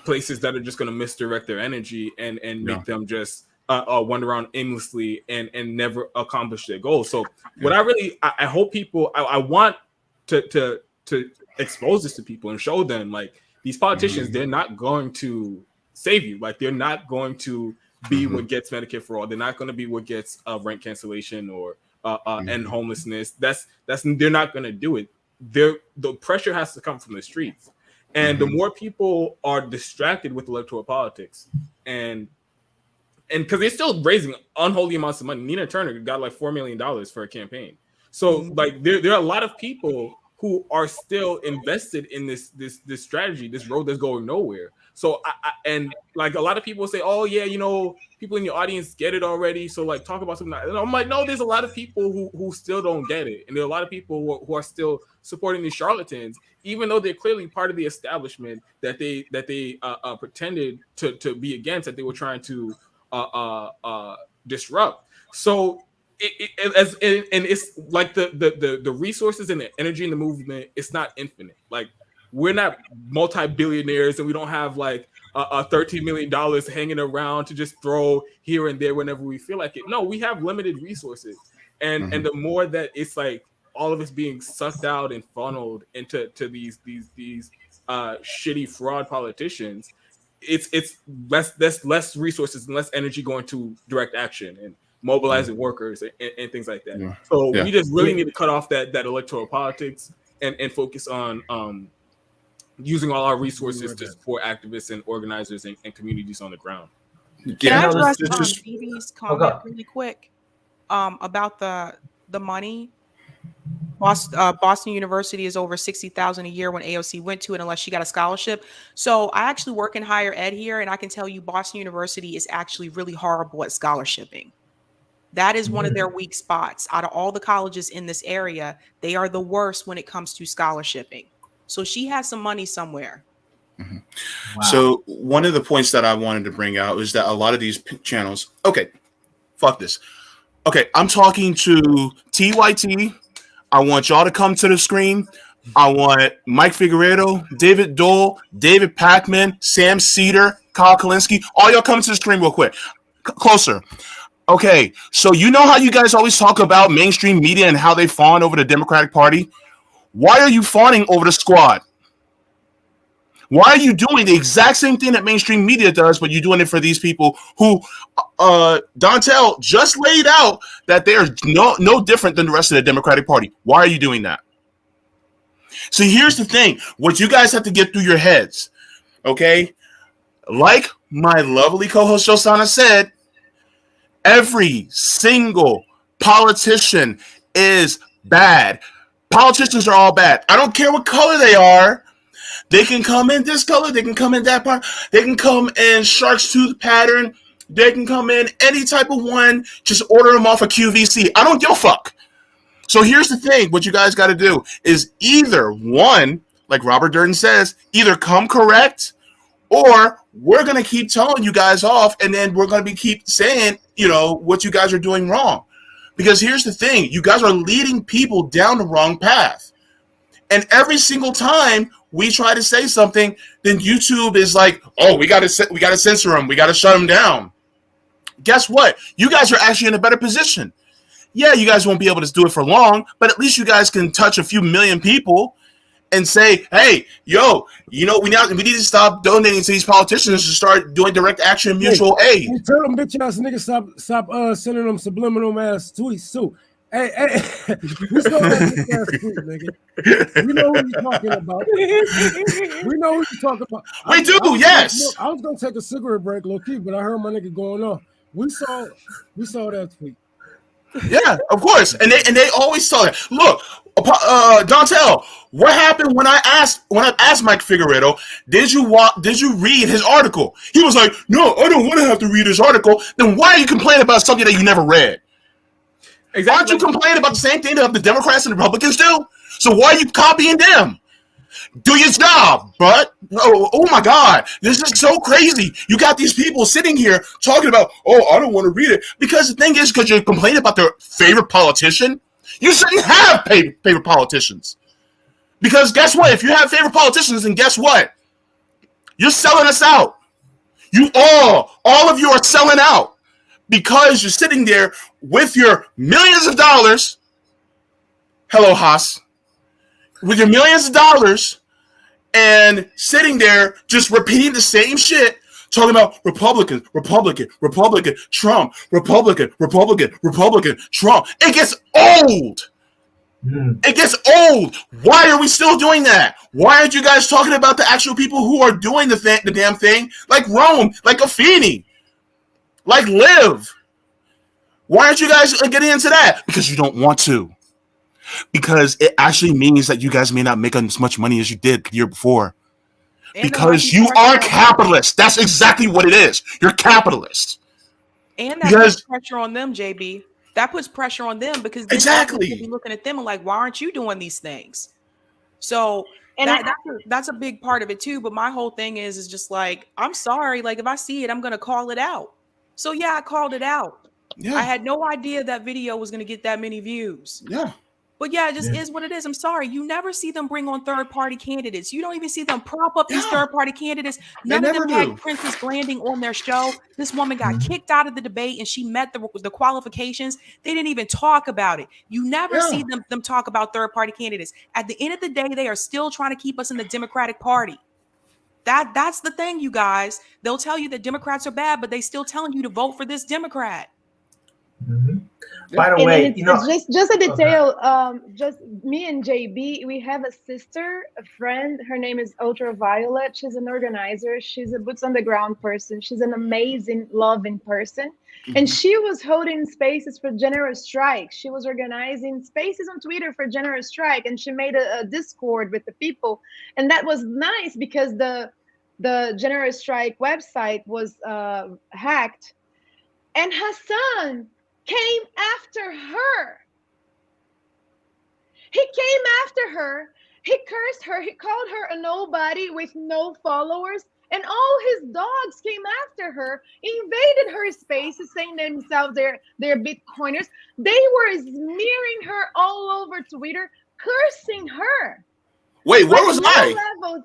places that are just going to misdirect their energy and make them just wander around aimlessly and never accomplish their goals. So what I hope people, I want to expose this to people and show them, like, these politicians, they're not going to save you. Like, they're not going to be what gets Medicare for all. They're not going to be what gets rent cancellation or end homelessness. That's they're not going to do it. The pressure has to come from the streets. And the more people are distracted with electoral politics, and because they're still raising unholy amounts of money. Nina Turner got like $4 million for a campaign. So like there are a lot of people who are still invested in this strategy, this road that's going nowhere. So and like a lot of people say, oh yeah, you know, people in your audience get it already. So like talk about something. And I'm like, no, there's a lot of people who still don't get it, and there are a lot of people who are still supporting these charlatans, even though they're clearly part of the establishment that they pretended to be against, that they were trying to disrupt. So it's like the resources and the energy in the movement, it's not infinite. Like, we're not multi-billionaires and we don't have like $13 million hanging around to just throw here and there whenever we feel like it. No, we have limited resources, and the more that it's like all of us being sucked out and funneled into these shitty fraud politicians, it's less resources and less energy going to direct action and mobilizing workers and things like that. Yeah. So we just really need to cut off that electoral politics and focus on using all our resources to support activists and organizers and communities on the ground. Can I address Phoebe's comment really quick about the money? Boston University is over $60,000 a year when AOC went to it, unless she got a scholarship. So I actually work in higher ed here, and I can tell you Boston University is actually really horrible at scholarshiping. That is one of their weak spots. Out of all the colleges in this area, they are the worst when it comes to scholarshiping. So she has some money somewhere. Wow. So one of the points that I wanted to bring out is that a lot of these channels, okay, fuck this. Okay, I'm talking to TYT. I want y'all to come to the screen. I want Mike Figueredo, David Dole, David Packman, Sam Cedar, Kyle Kalinske. All y'all come to the screen real quick. Closer. Okay, so you know how you guys always talk about mainstream media and how they fawn over the Democratic Party? Why are you fawning over the squad? Why are you doing the exact same thing that mainstream media does, but you're doing it for these people who Dontel just laid out that they are no different than the rest of the Democratic Party? Why are you doing that? So here's the thing. What you guys have to get through your heads, okay? Like my lovely co-host Josana said, every single politician is bad. Politicians are all bad. I don't care what color they are. They can come in this color. They can come in that part. They can come in shark's tooth pattern. They can come in any type of one. Just order them off a QVC. I don't give a fuck. So here's the thing. What you guys got to do is either one, like Robert Durden says, either come correct, or we're going to keep telling you guys off, and then we're going to keep saying, you know, what you guys are doing wrong. Because here's the thing, you guys are leading people down the wrong path. And every single time we try to say something, then YouTube is like, oh, we got to censor them. We got to shut them down. Guess what? You guys are actually in a better position. Yeah, you guys won't be able to do it for long, but at least you guys can touch a few million people and say, hey, yo, you know, we need to stop donating to these politicians to start doing direct action mutual aid. Tell them bitch ass niggas stop sending them subliminal ass tweets too. Hey, we still that bitch ass tweet, nigga. We know who you're talking about. We know who you're talking about. We do, yes. I was gonna take a cigarette break, low key, but I heard my nigga going off. We saw that tweet. Yeah, of course, and they always saw that. Look, Dontel, what happened when I asked Mike Figueredo, did you read his article? He was like, no, I don't want to have to read his article. Then why are you complaining about something that you never read? Exactly. Aren't you complaining about the same thing that the Democrats and Republicans do? So why are you copying them? Do your job, but oh my God, this is so crazy. You got these people sitting here talking about, oh, I don't want to read it. Because the thing is, because you're complaining about their favorite politician, you shouldn't have favorite politicians. Because guess what? If you have favorite politicians, then guess what? You're selling us out. You all of you are selling out because you're sitting there with your millions of dollars. Hello, Haas. With your millions of dollars and sitting there just repeating the same shit, talking about Republican, Trump, Republican, Trump. It gets old. It gets old. Why are we still doing that? Why aren't you guys talking about the actual people who are doing the damn thing? Like Rome, like Afeni, like Liv. Why aren't you guys getting into that? Because you don't want to. Because it actually means that you guys may not make as much money as you did the year before. Because you are capitalists. That's exactly what it is. You're capitalists. And that puts pressure on them, JB. That puts pressure on them because exactly be looking at them and like, why aren't you doing these things? So that's a big part of it too. But my whole thing is just like, I'm sorry. Like if I see it, I'm gonna call it out. So yeah, I called it out. Yeah. I had no idea that video was gonna get that many views. Yeah. But yeah, it just is what it is. I'm sorry. You never see them bring on third-party candidates. You don't even see them prop up these third-party candidates. None of them had Princess Blanding on their show. This woman got kicked out of the debate and she met the qualifications. They didn't even talk about it. You never see them talk about third-party candidates. At the end of the day, they are still trying to keep us in the Democratic Party. That's the thing, you guys. They'll tell you that Democrats are bad, but they still telling you to vote for this Democrat. Mm-hmm. By the way, just a detail. Just me and JB, we have a sister, a friend. Her name is Ultraviolet. She's an organizer. She's a boots on the ground person. She's an amazing, loving person. Mm-hmm. And she was holding spaces for General Strike. She was organizing spaces on Twitter for General Strike, and she made a Discord with the people. And that was nice because the General Strike website was hacked, and Hassan came after her. He came after her. He cursed her. He called her a nobody with no followers. And all his dogs came after her, invaded her spaces, saying themselves they're Bitcoiners. They were smearing her all over Twitter, cursing her. Wait, where was I? Level,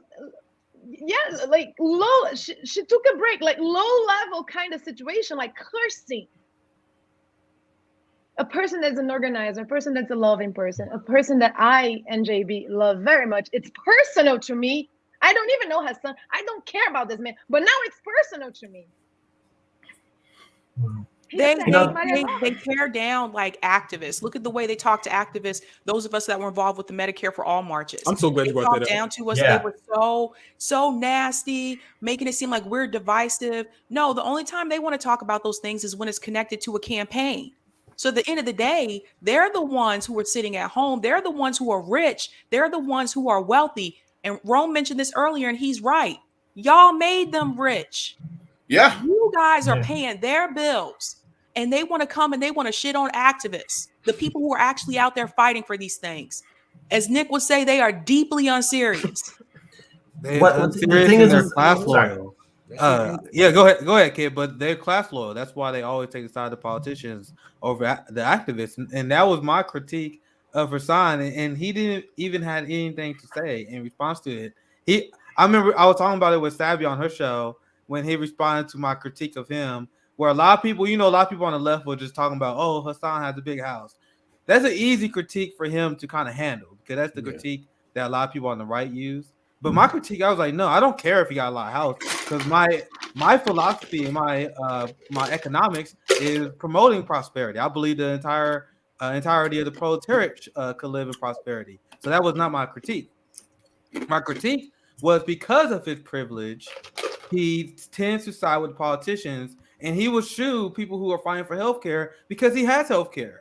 yeah, like low. She took a break, like low level kind of situation, like cursing. A person that's an organizer, a person that's a loving person, a person that I and JB love very much. It's personal to me. I don't even know Hassan. I don't care about this man, but now it's personal to me. They tear down like activists. Look at the way they talk to activists. Those of us that were involved with the Medicare for All marches. I'm so glad you brought that up. Down to us, they were so nasty, making it seem like we're divisive. No, the only time they want to talk about those things is when it's connected to a campaign. So at the end of the day, they're the ones who are sitting at home. They're the ones who are rich. They're the ones who are wealthy. And Rome mentioned this earlier, and he's right. Y'all made them rich. Yeah. You guys are paying their bills, and they want to come and they want to shit on activists, the people who are actually out there fighting for these things. As Nick would say, they are deeply unserious. The thing is, they're class loyal. Yeah, go ahead, kid. But they're class loyal. That's why they always take the side of the politicians over the activists. And that was my critique of Hassan. And he didn't even have anything to say in response to it. I remember I was talking about it with Savvy on her show when he responded to my critique of him, where a lot of people on the left were just talking about, oh, Hassan has a big house. That's an easy critique for him to kind of handle because that's the critique that a lot of people on the right use. But my critique, I was like, no, I don't care if he got a lot of house because my philosophy and my economics is promoting prosperity. I believe the entirety of the proletariat could live in prosperity. So that was not my critique. My critique was because of his privilege, he tends to side with politicians, and he will shoot people who are fighting for healthcare because he has healthcare.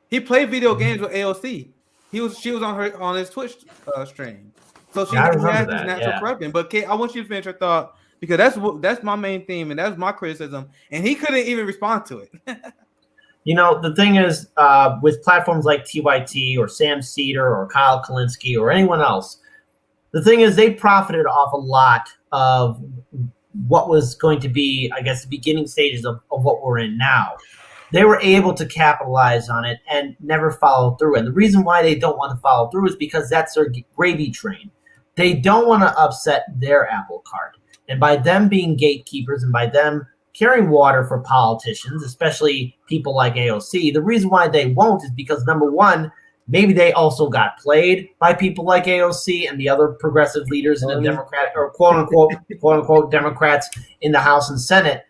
He played video games with AOC. She was on his Twitch stream. So she has this natural corruption. But Kate, I want you to finish your thought because that's my main theme and that's my criticism. And he couldn't even respond to it. The thing is, with platforms like TYT or Sam Cedar or Kyle Kalinske or anyone else, The thing is, they profited off a lot of what was going to be, I guess, the beginning stages of what we're in now. They were able to capitalize on it and never follow through. And the reason why they don't want to follow through is because that's their gravy train. They don't want to upset their apple cart. And by them being gatekeepers and by them carrying water for politicians, especially people like AOC, the reason why they won't is because, number one, maybe they also got played by people like AOC and the other progressive leaders in the Democrat or quote unquote Democrats in the House and Senate,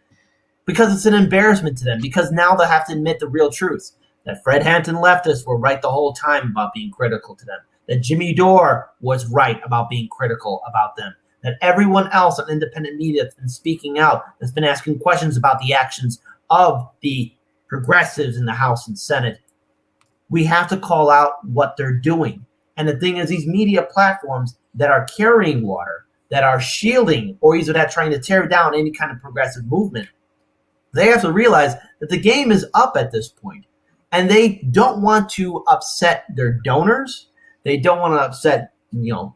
because it's an embarrassment to them, because now they have to admit the real truth, that Fred Hampton leftists were right the whole time about being critical to them, that Jimmy Dore was right about being critical about them, that everyone else on independent media that's been speaking out, that's been asking questions about the actions of the progressives in the House and Senate. We have to call out what they're doing. And the thing is, these media platforms that are carrying water, that are shielding, or either that trying to tear down any kind of progressive movement, they have to realize that the game is up at this point. And they don't want to upset their donors. They don't want to upset,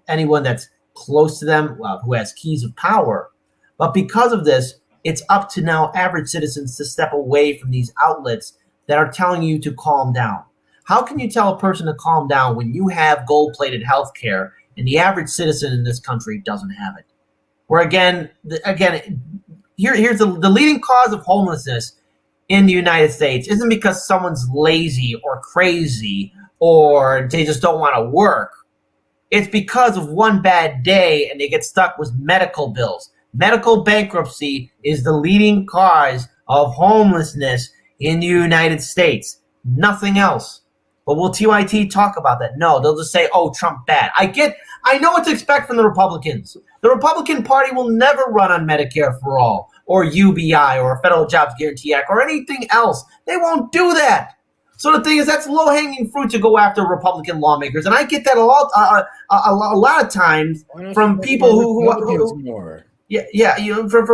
anyone that's close to them, who has keys of power. But because of this, it's up to now average citizens to step away from these outlets that are telling you to calm down. How can you tell a person to calm down when you have gold-plated health care and the average citizen in this country doesn't have it? Where here's the leading cause of homelessness in the United States isn't because someone's lazy or crazy or they just don't want to work. It's because of one bad day and they get stuck with medical bills. Medical bankruptcy is the leading cause of homelessness in the United States. Nothing else. But will TYT talk about that? No, they'll just say, oh, Trump bad. I know what to expect from the Republicans. The Republican Party will never run on Medicare for all or UBI or a Federal Jobs Guarantee Act or anything else. They won't do that. So the thing is, that's low-hanging fruit to go after Republican lawmakers. And I get that a lot of times from people who from a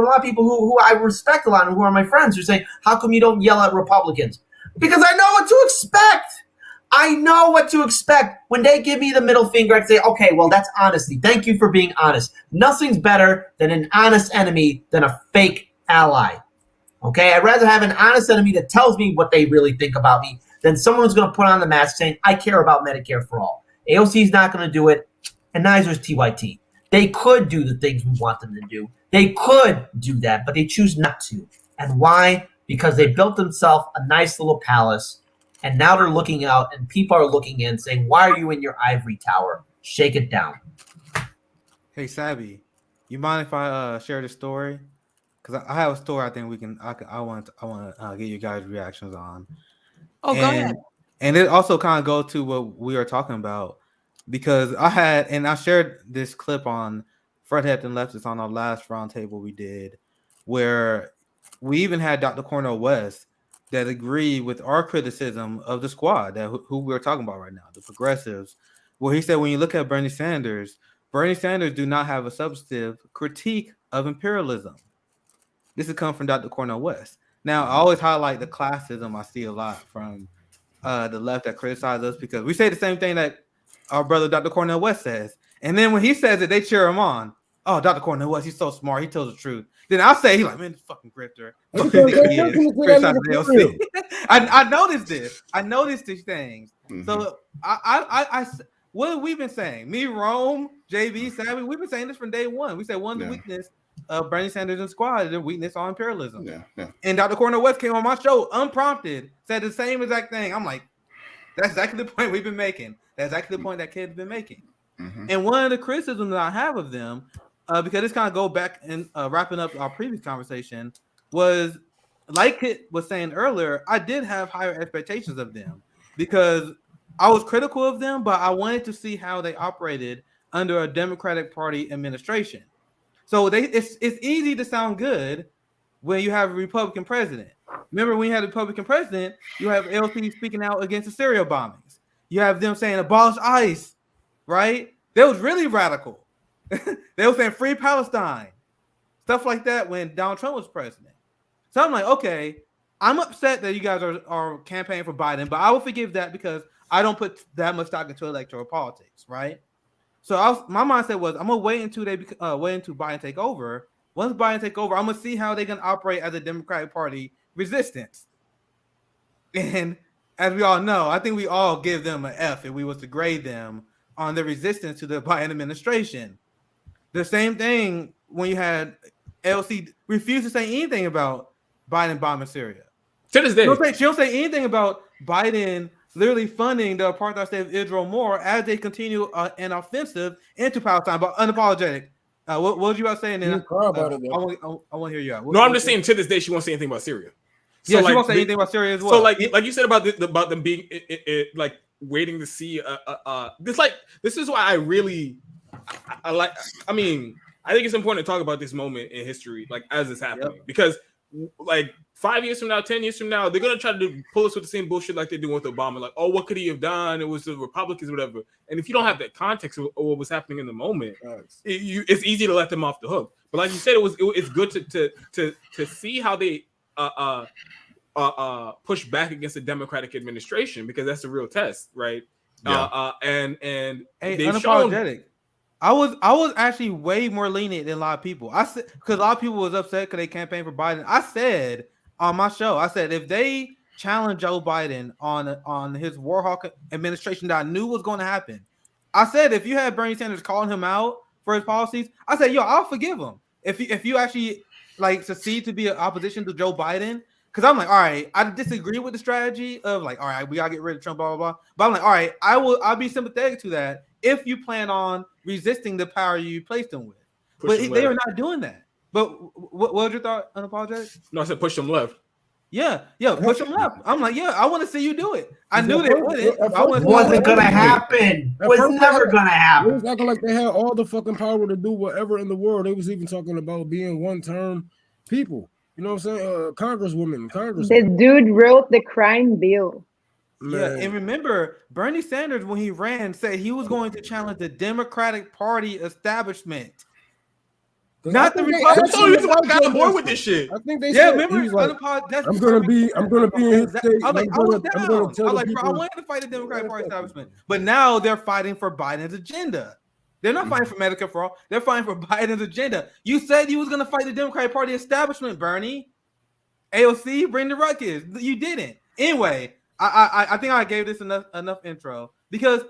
lot of people who I respect a lot and who are my friends who say, how come you don't yell at Republicans? Because I know what to expect. I know what to expect. When they give me the middle finger, I say, okay, well, that's honesty. Thank you for being honest. Nothing's better than an honest enemy than a fake ally. Okay? I'd rather have an honest enemy that tells me what they really think about me than someone who's going to put on the mask saying, I care about Medicare for all. AOC's not going to do it, and neither is TYT. They could do the things we want them to do. They could do that, but they choose not to. And why? Because they built themselves a nice little palace, and now they're looking out, and people are looking in saying, why are you in your ivory tower? Shake it down. Hey, Savvy, you mind if I share the story? Because I have a story I think I want to get you guys' reactions on. Oh, go ahead. And it also kind of goes to what we were talking about, because I shared this clip on Fred Hampton Leftist on our last roundtable we did, where we even had Dr. Cornel West that agreed with our criticism of the squad, who we're talking about right now, the progressives, where he said when you look at Bernie Sanders do not have a substantive critique of imperialism. This has come from Dr. Cornel West. Now, I always highlight the classism I see a lot from the left that criticize us, because we say the same thing that our brother Dr. Cornel West says. And then when he says it, they cheer him on. Oh, Dr. Cornel West, he's so smart. He tells the truth. Then I'll say, he's like, man, this fucking grifter. I noticed this. I noticed these things. Mm-hmm. So I what have we been saying? Me, Rome, JB, Savvy, we've been saying this from day one. We said one of the weakness of Bernie Sanders and squad is their weakness on imperialism. Yeah. And Dr. Cornel West came on my show unprompted, said the same exact thing. I'm like, that's exactly the point we've been making. That's exactly the point that kid's been making. Mm-hmm. And one of the criticisms that I have of them, because this kind of go back and wrapping up our previous conversation, was like Kit was saying earlier, I did have higher expectations of them because I was critical of them, but I wanted to see how they operated under a Democratic Party administration. So it's easy to sound good when you have a Republican president. Remember, when you had a Republican president, you have LT speaking out against the Syria bombings. You have them saying abolish ICE, right? They was really radical. They were saying free Palestine, stuff like that when Donald Trump was president. So I'm like, okay, I'm upset that you guys are campaigning for Biden, but I will forgive that because I don't put that much stock into electoral politics, right? So my mindset was, I'm gonna wait until Biden take over. Once Biden take over, I'm gonna see how they can operate as a Democratic Party resistance. And as we all know, I think we all give them an F if we was to grade them on the resistance to the Biden administration. The same thing when you had AOC refuse to say anything about Biden bombing Syria. To this day, she don't say anything about Biden literally funding the apartheid state of Israel more as they continue an offensive into Palestine. But unapologetic. What was you about saying? Then I want to hear you out. No, I'm just saying. To this day, she won't say anything about Syria. So yeah, she won't say anything about Syria as well. So like you said about them being like waiting to see this is why I really I like. I mean, I think it's important to talk about this moment in history, like as it's happening, because like 5 years from now, 10 years from now, they're gonna try to pull us with the same bullshit like they do with Obama. Like, oh, what could he have done? It was the Republicans, whatever. And if you don't have that context of what was happening in the moment, it's easy to let them off the hook. But like you said, it's good to see how they push back against the Democratic administration, because that's the real test, right? Yeah. And hey, they've unapologetic. shown. I was actually way more lenient than a lot of people. I said, because a lot of people was upset because they campaigned for Biden. I said on my show, I said if they challenge Joe Biden on his Warhawk administration that I knew was going to happen, I said if you had Bernie Sanders calling him out for his policies, I said, yo, I'll forgive him if you actually like succeed to be an opposition to Joe Biden. Because I'm like, all right, I disagree with the strategy of like, all right, we gotta get rid of Trump, blah blah blah. But I'm like, all right, I'll be sympathetic to that if you plan on resisting the power you placed them with. But they are not doing that. But what was your thought, unapologetic? No, I said push them left. Yeah, push them left. I'm like, yeah, I want to see you do it. I knew they wouldn't. It wasn't gonna happen. It was never gonna happen. It was acting like they had all the fucking power to do whatever in the world. They was even talking about being one-term people. You know what I'm saying? Congresswomen. This dude wrote the crime bill. Man. Yeah, and remember, Bernie Sanders, when he ran, said he was going to challenge the Democratic Party establishment. Not the Republicans. So he's got on board with this shit. I think they said, remember, like, I'm gonna be in his state. I wanted to fight the Democratic Party establishment. But now they're fighting for Biden's agenda. They're not fighting for Medicare for all. They're fighting for Biden's agenda. You said you was going to fight the Democratic Party establishment, Bernie. AOC, bring the ruckus. You didn't. Anyway, I think I gave this enough intro, because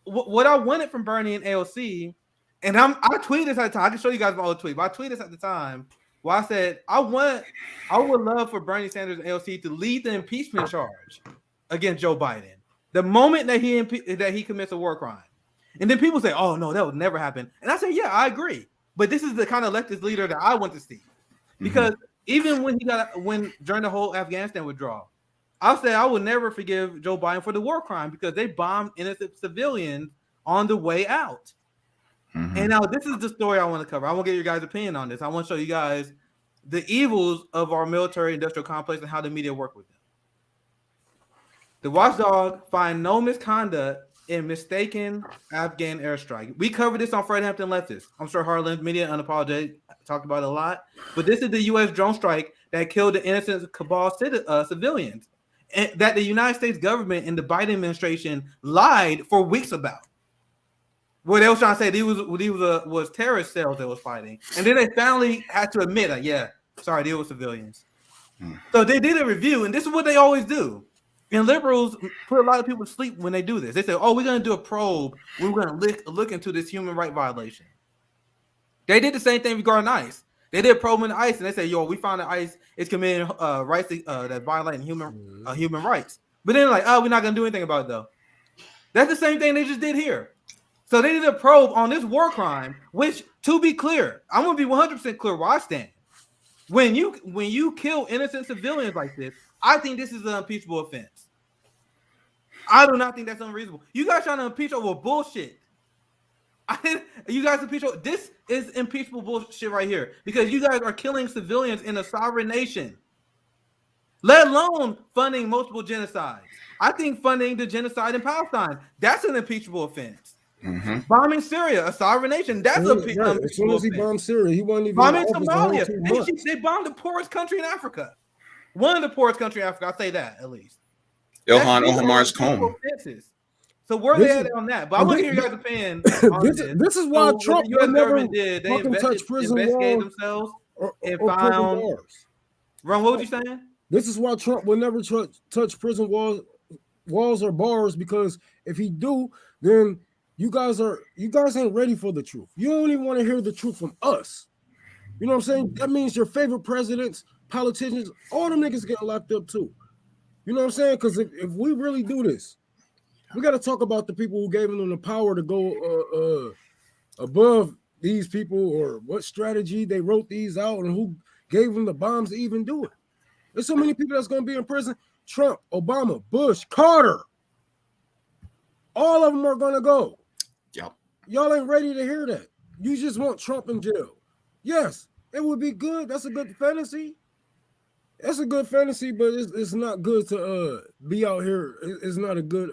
what I wanted from Bernie and AOC, and I tweeted this at the time. I can show you guys my old tweet, but I tweeted this at the time where I said I would love for Bernie Sanders and AOC to lead the impeachment charge against Joe Biden the moment that he commits a war crime. And then people say, oh, no, that would never happen. And I say, yeah, I agree. But this is the kind of leftist leader that I want to see. Because even when during the whole Afghanistan withdrawal, I said I would never forgive Joe Biden for the war crime, because they bombed innocent civilians on the way out. And now this is the story I want to cover. I want to get your guys' opinion on this. I want to show you guys the evils of our military industrial complex and how the media work with them. The watchdog find no misconduct in mistaken Afghan airstrike. We covered this on Hampton Leftist. I'm sure Harlan's Media Unapologetic talked about it a lot. But this is the U.S. drone strike that killed the innocent Kabul civilians, and that the United States government and the Biden administration lied for weeks about. Where they was trying to say these was terrorist cells that was fighting, and then they finally had to admit, they were civilians. So they did a review, and this is what they always do. And liberals put a lot of people to sleep when they do this. They say, oh, we're going to do a probe. We're going to look into this human right violation. They did the same thing regarding ICE. They did a probe in ICE, and they said, yo, we found that ICE is committing rights that violating human rights. But then like, oh, we're not going to do anything about it, though. That's the same thing they just did here. So they did a probe on this war crime, which, to be clear, I'm going to be 100% clear where I stand. When you kill innocent civilians like this, I think this is an impeachable offense. I do not think that's unreasonable. You guys trying to impeach over bullshit. This is impeachable bullshit right here, because you guys are killing civilians in a sovereign nation, let alone funding multiple genocides. I think funding the genocide in Palestine, that's an impeachable offense. Bombing Syria, a sovereign nation, that's a impeachable as soon as he bombed Syria, he wasn't even bombing Somalia. They bombed the poorest country in Africa. One of the poorest countries in Africa, I'll say that at least. Ilhan Omar's comb. So where This they is- at on that? But I want to hear your guys' opinion on this is why So what Trump the U.S. will never government did, they fucking touch prison investigated walls themselves or and prison found. bars. Ron, what was you saying? This is why Trump will never touch prison walls or bars, because if he do, then you guys ain't ready for the truth. You don't even want to hear the truth from us. You know what I'm saying? That means your favorite presidents, politicians, all them niggas getting locked up too. You know what I'm saying? Because if we really do this, we got to talk about the people who gave them the power to go above these people, or what strategy they wrote these out, and who gave them the bombs to even do it. There's so many people that's going to be in prison. Trump, Obama, Bush, Carter. All of them are going to go. Yep. Y'all ain't ready to hear that. You just want Trump in jail. Yes, it would be good. That's a good fantasy. That's a good fantasy, but it's not good to be out here. It's not a good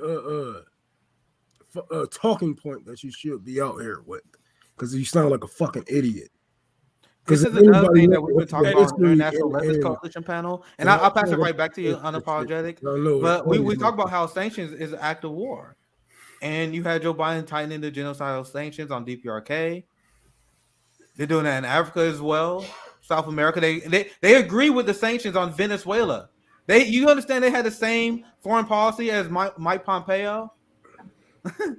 talking point that you should be out here with, because you sound like a fucking idiot. This is another thing that we've been talking about on the International Leftist Coalition panel, and I'll pass it right back to you, Unapologetic. But we talk about how sanctions is an act of war, and you had Joe Biden tightening the genocidal sanctions on DPRK. They're doing that in Africa as well, South America. They agree with the sanctions on Venezuela. You understand they had the same foreign policy as Mike Pompeo. The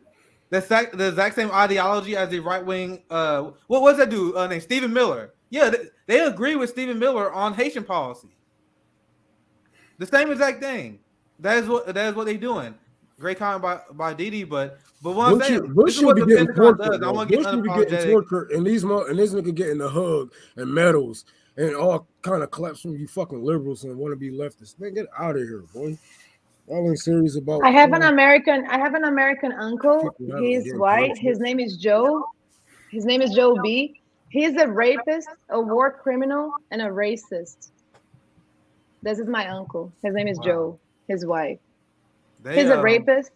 exact same ideology as the right wing. What was that dude named Stephen Miller? Yeah, they agree with Stephen Miller on Haitian policy. The same exact thing. That is what they're doing. Great comment by Didi, but what I'm saying, Bush this is what the Pentagon does. I want to get unapologetic, and this nigga getting the hug and medals and all kind of claps from you fucking liberals and want to be leftists. Man, get out of here, boy. Y'all ain't serious about. I have an American uncle. He's white. His name is Joe. His name is Joe B. He's a rapist, a war criminal, and a racist. This is my uncle. His name is Joe. His wife. He's a rapist,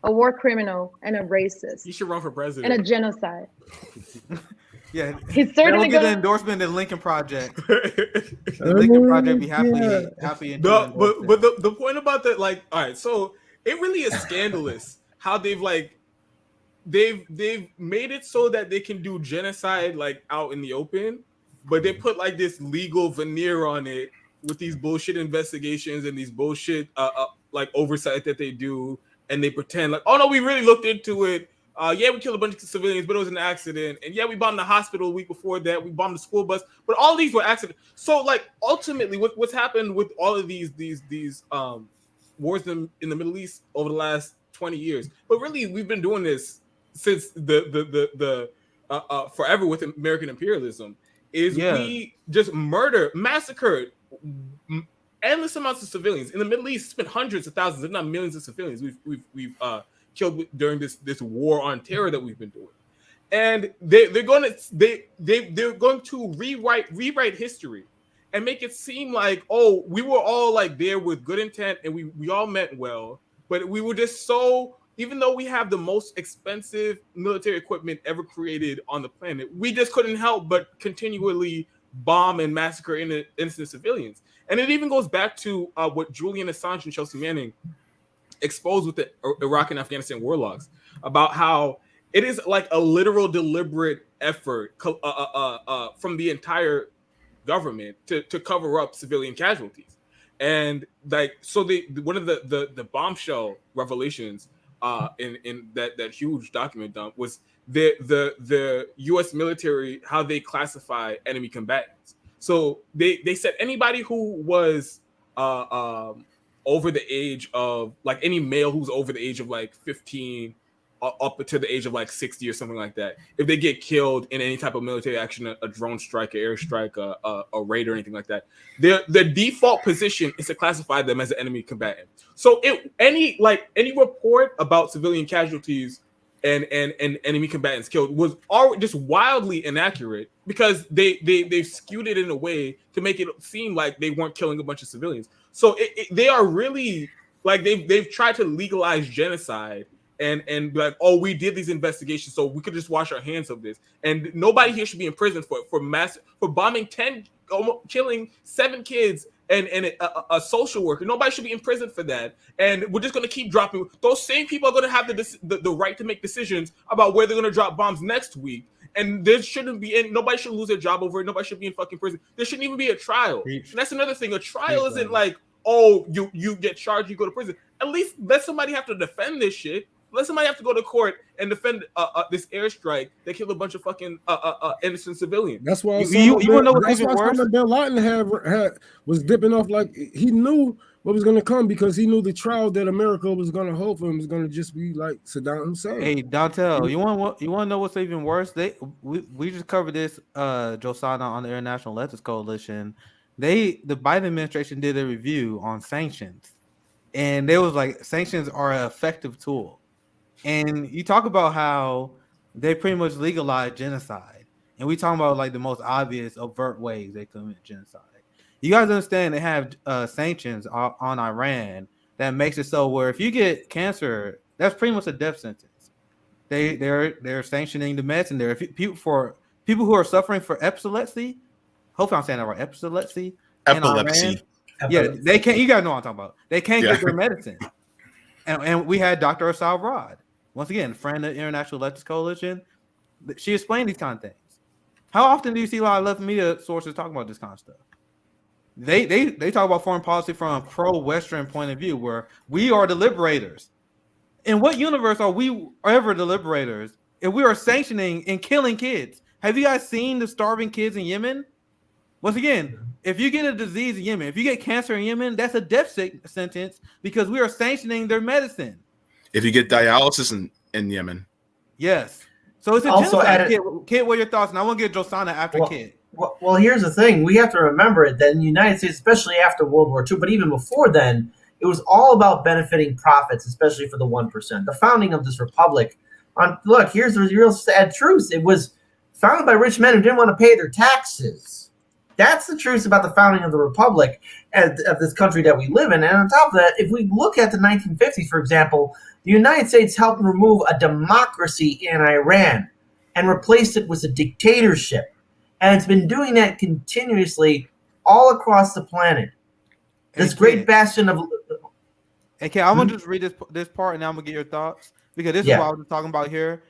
a war criminal, and a racist. You should run for president. And a genocide. Yeah, he's certainly get an endorsement of the Lincoln Project. The Lincoln Project be happy. No, but the point about that, like, all right, so it really is scandalous how they've made it so that they can do genocide like out in the open, but they put like this legal veneer on it with these bullshit investigations and these bullshit like oversight that they do, and they pretend like, oh no, we really looked into it. Yeah, we killed a bunch of civilians, but it was an accident. And yeah, we bombed the hospital a week before that. We bombed the school bus, but all these were accidents. So, like, ultimately, what's happened with all of these wars in the Middle East over the last 20 years? But really, we've been doing this since the forever with American imperialism. We just massacred endless amounts of civilians in the Middle East. It's been hundreds of thousands, if not millions of civilians. We've killed during this war on terror that we've been doing, and they're going to rewrite history and make it seem like, oh, we were all like there with good intent and we all meant well, but we were just so, even though we have the most expensive military equipment ever created on the planet, we just couldn't help but continually bomb and massacre innocent civilians. And it even goes back to what Julian Assange and Chelsea Manning exposed with the Iraq and Afghanistan war logs, about how it is like a literal deliberate effort from the entire government to cover up civilian casualties. And like, so one of the bombshell revelations in that huge document dump was the US military, how they classify enemy combatants. So they said anybody who was over the age of, like, any male who's over the age of like 15 up to the age of like 60 or something like that, if they get killed in any type of military action, a drone strike, an airstrike, a raid or anything like that, the default position is to classify them as an enemy combatant. So any report about civilian casualties and enemy combatants killed was already just wildly inaccurate, because they've skewed it in a way to make it seem like they weren't killing a bunch of civilians. So they are really, like, they've tried to legalize genocide and be like, oh, we did these investigations, so we could just wash our hands of this, and nobody here should be in prison for bombing 10 killing 7 kids and a social worker. Nobody should be in prison for that. And we're just going to keep dropping. Those same people are going to have the right to make decisions about where they're going to drop bombs next week. And there shouldn't be any. Nobody should lose their job over it. Nobody should be in fucking prison. There shouldn't even be a trial. And that's another thing. A trial isn't like, oh, you get charged, you go to prison. At least let somebody have to defend this shit. Let somebody have to go to court and defend this airstrike that killed a bunch of fucking innocent civilians. That's why you want to know what's even worse? Bin Laden was dipping off like he knew what was going to come because he knew the trial that America was going to hold for him was going to just be like Saddam Hussein. Hey, Dontel, you want to know what's even worse? We just covered this, Josana, on the International Leftist Coalition. The Biden administration did a review on sanctions, and they was like, sanctions are an effective tool. And you talk about how they pretty much legalized genocide, and we talking about like the most obvious overt ways they commit genocide. You guys understand they have sanctions on Iran that makes it so where if you get cancer, that's pretty much a death sentence. They're sanctioning the medicine there. For people who are suffering for epilepsy, hopefully I'm saying that right, epilepsy. Epilepsy. Yeah, they can't. You guys know what I'm talking about. They can't get their medicine. And we had Dr. Asal Rod, once again, friend of the International Leftist Coalition. She explained these kind of things. How often do you see a lot of left media sources talking about this kind of stuff? They talk about foreign policy from a pro-Western point of view, where we are the liberators. In what universe are we ever the liberators if we are sanctioning and killing kids? Have you guys seen the starving kids in Yemen? Once again, if you get a disease in Yemen, if you get cancer in Yemen, that's a death sentence because we are sanctioning their medicine. If you get dialysis in Yemen. Yes. So it's a also genocide. Kid, what are your thoughts? And I want to get Josana after Kid. Well, here's the thing. We have to remember that in the United States, especially after World War II, but even before then, it was all about benefiting profits, especially for the 1%. The founding of this republic, look, here's the real sad truth. It was founded by rich men who didn't want to pay their taxes. That's the truth about the founding of the republic of this country that we live in. And on top of that, if we look at the 1950s, for example, the United States helped remove a democracy in Iran and replaced it with a dictatorship. And it's been doing that continuously all across the planet. This great bastion of... Okay, I'm going to just read this part and I'm going to get your thoughts. Because this is what I was talking about here.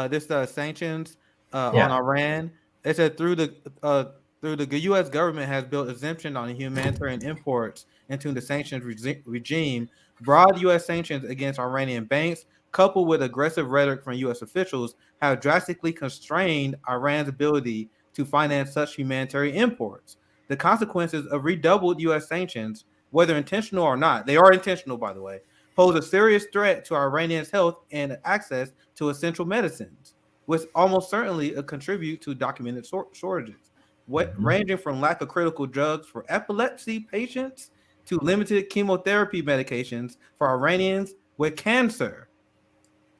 This sanctions on Iran. It said through the U.S. government has built exemption on humanitarian imports into the sanctions regime. Broad U.S. sanctions against Iranian banks, coupled with aggressive rhetoric from U.S. officials, have drastically constrained Iran's ability to finance such humanitarian imports. The consequences of redoubled U.S. sanctions, whether intentional or not, they are intentional, by the way, pose a serious threat to Iranians' health and access to essential medicines, which almost certainly contribute to documented shortages, ranging from lack of critical drugs for epilepsy patients to limited chemotherapy medications for Iranians with cancer.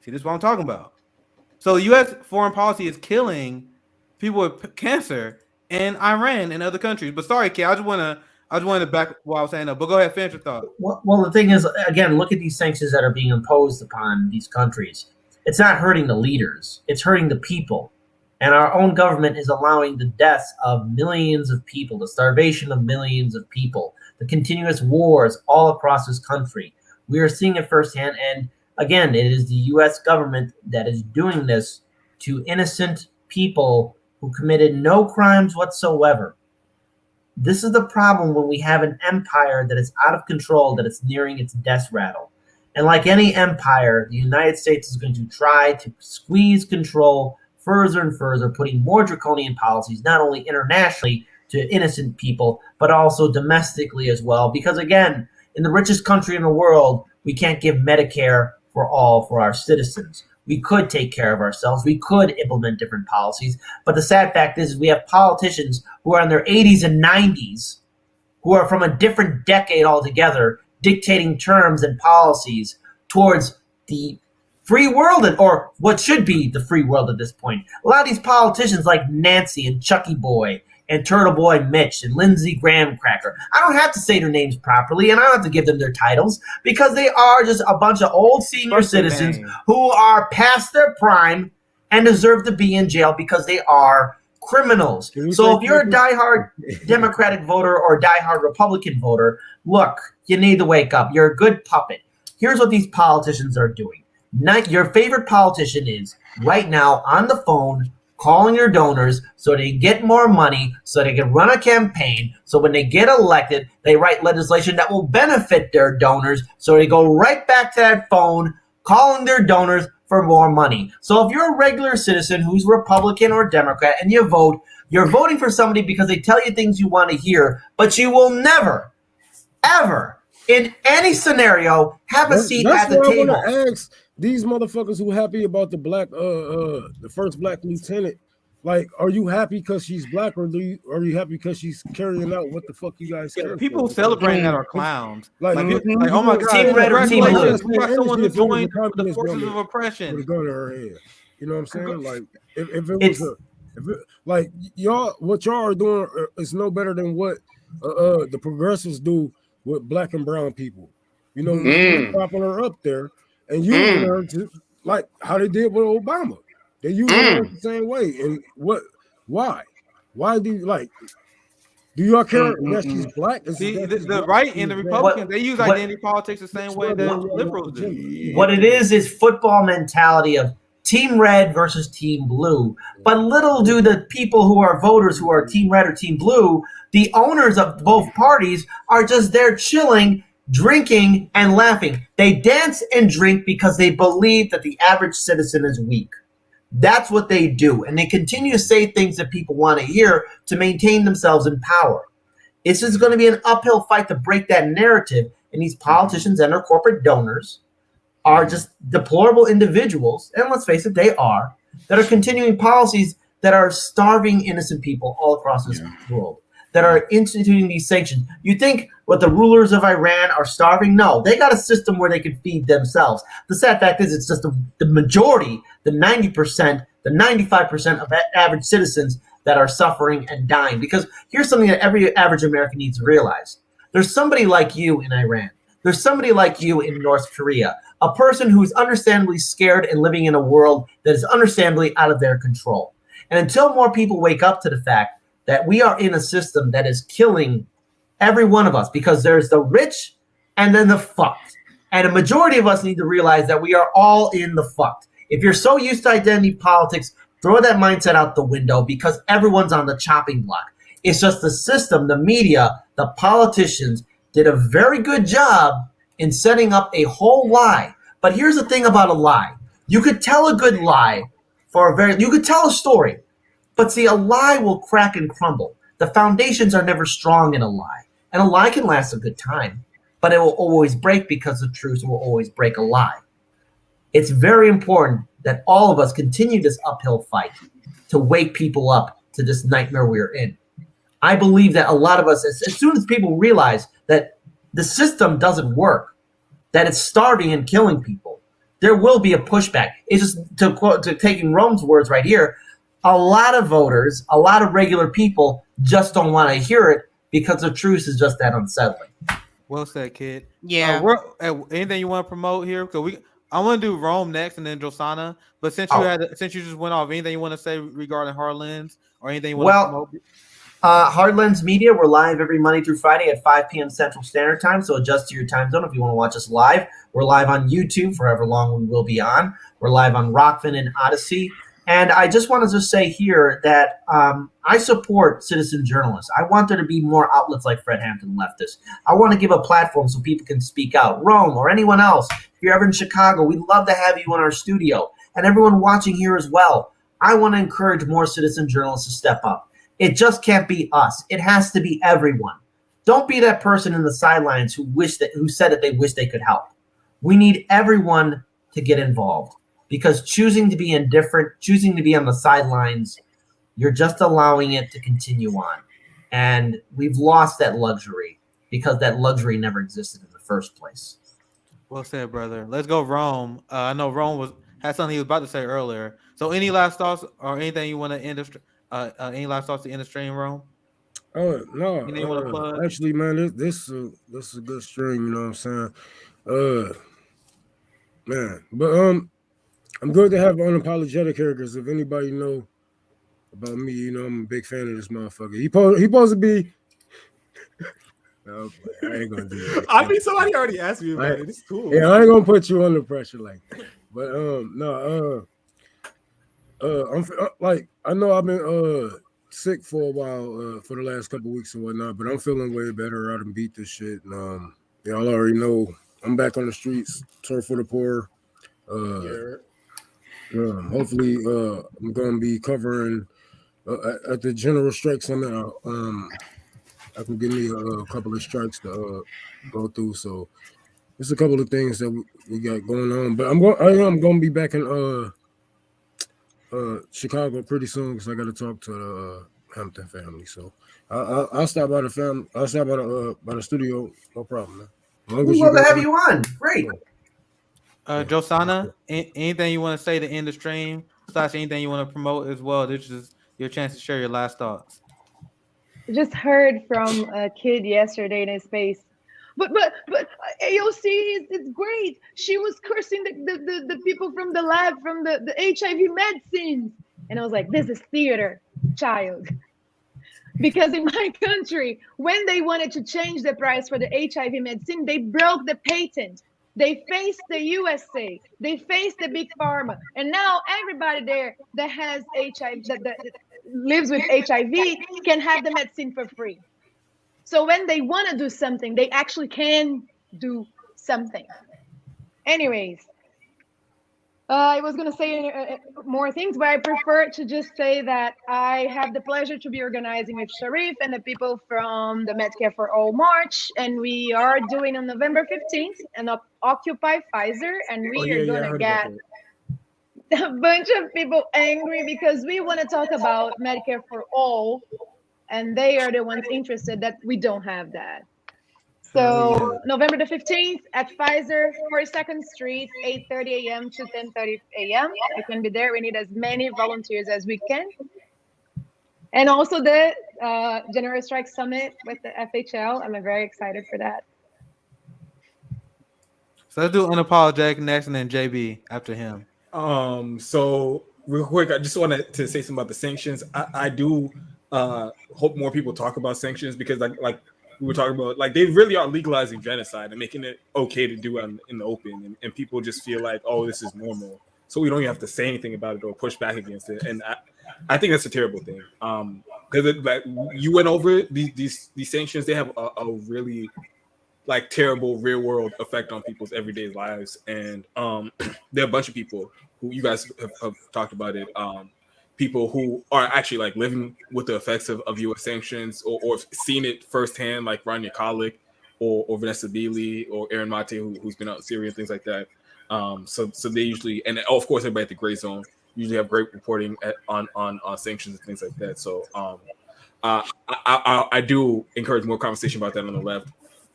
See, this is what I'm talking about. So U.S. foreign policy is killing people with cancer in Iran and other countries. But sorry, Kay, I just want to back what I was saying. But go ahead, finish your thought. Well, the thing is, again, look at these sanctions that are being imposed upon these countries. It's not hurting the leaders. It's hurting the people. And our own government is allowing the deaths of millions of people, the starvation of millions of people, the continuous wars all across this country. We are seeing it firsthand. And again, it is the U.S. government that is doing this to innocent people who committed no crimes whatsoever. This is the problem when we have an empire that is out of control, that is nearing its death rattle. And like any empire, the United States is going to try to squeeze control further and further, putting more draconian policies, not only internationally to innocent people, but also domestically as well. Because again, in the richest country in the world, we can't give Medicare for all for our citizens. We could take care of ourselves. We could implement different policies. But the sad fact is we have politicians who are in their 80s and 90s, who are from a different decade altogether, dictating terms and policies towards the free world, or what should be the free world at this point. A lot of these politicians like Nancy and Chucky Boy and Turtle Boy Mitch and Lindsey Graham Cracker, I don't have to say their names properly, and I don't have to give them their titles, because they are just a bunch of old senior citizens who are past their prime and deserve to be in jail because they are criminals. Can we So say if you're a criminals? diehard Democratic voter or a diehard Republican voter, look, you need to wake up. You're a good puppet. Here's what these politicians are doing. Your favorite politician is right now on the phone calling your donors so they get more money, so they can run a campaign, so when they get elected, they write legislation that will benefit their donors, so they go right back to that phone calling their donors for more money. So if you're a regular citizen who's Republican or Democrat and you vote, you're voting for somebody because they tell you things you want to hear, but you will never, ever, in any scenario, have a seat at the That's what I table. want to ask these motherfuckers who happy about the black, the first black lieutenant. Like, are you happy because she's black, or are you happy because she's carrying out what the fuck you guys care People for? celebrating that are clowns. Like, Oh my God, Team red or team blue? congratulations, we got someone who If it was a joined the communist forces woman of with oppression. a gun to her head. You know what I'm saying? Like, if it It's- was like y'all, what y'all are doing is no better than what the progressives do with black and brown people. You know, popping her up there and using her to, like how they did with Obama. They use her the same way. And why? Why do you like? Do y'all care that she's black? The right and the Republicans, they use identity politics the same way that liberals do. What it is football mentality of team red versus team blue. But little do the people who are voters who are team red or team blue, the owners of both parties are just there chilling, drinking, and laughing. They dance and drink because they believe that the average citizen is weak. That's what they do. And they continue to say things that people want to hear to maintain themselves in power. It's just going to be an uphill fight to break that narrative. And these politicians and their corporate donors are just deplorable individuals. And let's face it, they are, that are continuing policies that are starving innocent people all across this world, that are instituting these sanctions. You think what the rulers of Iran are starving? No, they got a system where they can feed themselves. The sad fact is it's just the majority, the 90%, the 95% of average citizens that are suffering and dying. Because here's something that every average American needs to realize. There's somebody like you in Iran. There's somebody like you in North Korea, a person who's understandably scared and living in a world that is understandably out of their control. And until more people wake up to the fact that we are in a system that is killing every one of us, because there's the rich and then the fucked. And a majority of us need to realize that we are all in the fucked. If you're so used to identity politics, throw that mindset out the window, because everyone's on the chopping block. It's just the system, the media, the politicians did a very good job in setting up a whole lie. But here's the thing about a lie. You could tell a good lie you could tell a story, but see, a lie will crack and crumble. The foundations are never strong in a lie. And a lie can last a good time, but it will always break because the truth will always break a lie. It's very important that all of us continue this uphill fight to wake people up to this nightmare we're in. I believe that a lot of us, as soon as people realize that the system doesn't work, that it's starving and killing people, there will be a pushback. It's just, to taking Rome's words right here, a lot of voters, a lot of regular people just don't want to hear it because the truth is just that unsettling. Well said, kid. Yeah. Anything you want to promote here? Because I want to do Rome next and then Josana. But since you just went off, anything you want to say regarding Harlan's or anything you want to promote? Hardlands Media, we're live every Monday through Friday at 5 p.m. Central Standard Time, so adjust to your time zone if you want to watch us live. We're live on YouTube for however long we will be on. We're live on Rockfin and Odyssey. And I just want to just say here that I support citizen journalists. I want there to be more outlets like Fred Hampton Leftist. I want to give a platform so people can speak out. Rome or anyone else, if you're ever in Chicago, we'd love to have you in our studio. And everyone watching here as well. I want to encourage more citizen journalists to step up. It just can't be us. It has to be everyone. Don't be that person in the sidelines who said that they wish they could help. We need everyone to get involved, because choosing to be indifferent, choosing to be on the sidelines, you're just allowing it to continue on. And we've lost that luxury because that luxury never existed in the first place. Well said, brother. Let's go Rome. I know Rome had something he was about to say earlier. So any last thoughts or anything you want to end any last thoughts to end the stream, Rome? No. Actually, man, this is a good stream. You know what I'm saying? Man, but I'm good to have Unapologetic here, because if anybody know about me. You know, I'm a big fan of this motherfucker. He supposed to be. No, I ain't gonna do that. I mean, somebody already asked me about it. It's cool. Yeah, I ain't gonna put you under pressure like that. But no, I'm like, I know I've been sick for a while for the last couple weeks and whatnot, but I'm feeling way better. I done beat this shit. And y'all already know I'm back on the streets, turf for the poor. Hopefully I'm gonna be covering at the General Strike Summit. I can give me a couple of strikes to go through. So there's a couple of things that we got going on. But I am gonna be back in Chicago pretty soon because I got to talk to the Hampton family. So I'll stop by the family. I'll stop by the studio. No problem, man. We'd love to have you on. Great. Josana, anything you want to say to end the stream? Slash, anything you want to promote as well? This is your chance to share your last thoughts. I just heard from a kid yesterday in his space. But AOC, it's great. She was cursing the people from the lab, from the HIV medicines. And I was like, this is theater, child. Because in my country, when they wanted to change the price for the HIV medicine, they broke the patent. They faced the USA. They faced the big pharma. And now everybody there that has HIV, that lives with HIV, can have the medicine for free. So when they want to do something, they actually can do something. Anyways, I was going to say more things, but I prefer to just say that I have the pleasure to be organizing with Sharif and the people from the Medcare for All March. And we are doing on November 15th an Occupy Pfizer. And we are going to get a bunch of people angry because we want to talk about Medicare for All. And they are the ones interested that we don't have that. So November the 15th at Pfizer, 42nd Street, 8:30 a.m. to 10:30 a.m. You can be there. We need as many volunteers as we can. And also the General Strike Summit with the FHL. I'm very excited for that. So let's do Unapologetic next and then JB after him. So real quick, I just wanted to say something about the sanctions. I do hope more people talk about sanctions because like we were talking about, like, they really are legalizing genocide and making it okay to do it in the open, and people just feel like, oh, this is normal, so we don't even have to say anything about it or push back against it. And I think that's a terrible thing, because like you went over it, these sanctions, they have a really like terrible real world effect on people's everyday lives. And there are a bunch of people who you guys have talked about it, people who are actually like living with the effects of U.S. sanctions or seen it firsthand, like Rania Khalek or Vanessa Beeley or Aaron Mate, who's been out in Syria and things like that. So they usually, and of course everybody at the Gray Zone usually have great reporting on sanctions and things like that. So I do encourage more conversation about that on the left.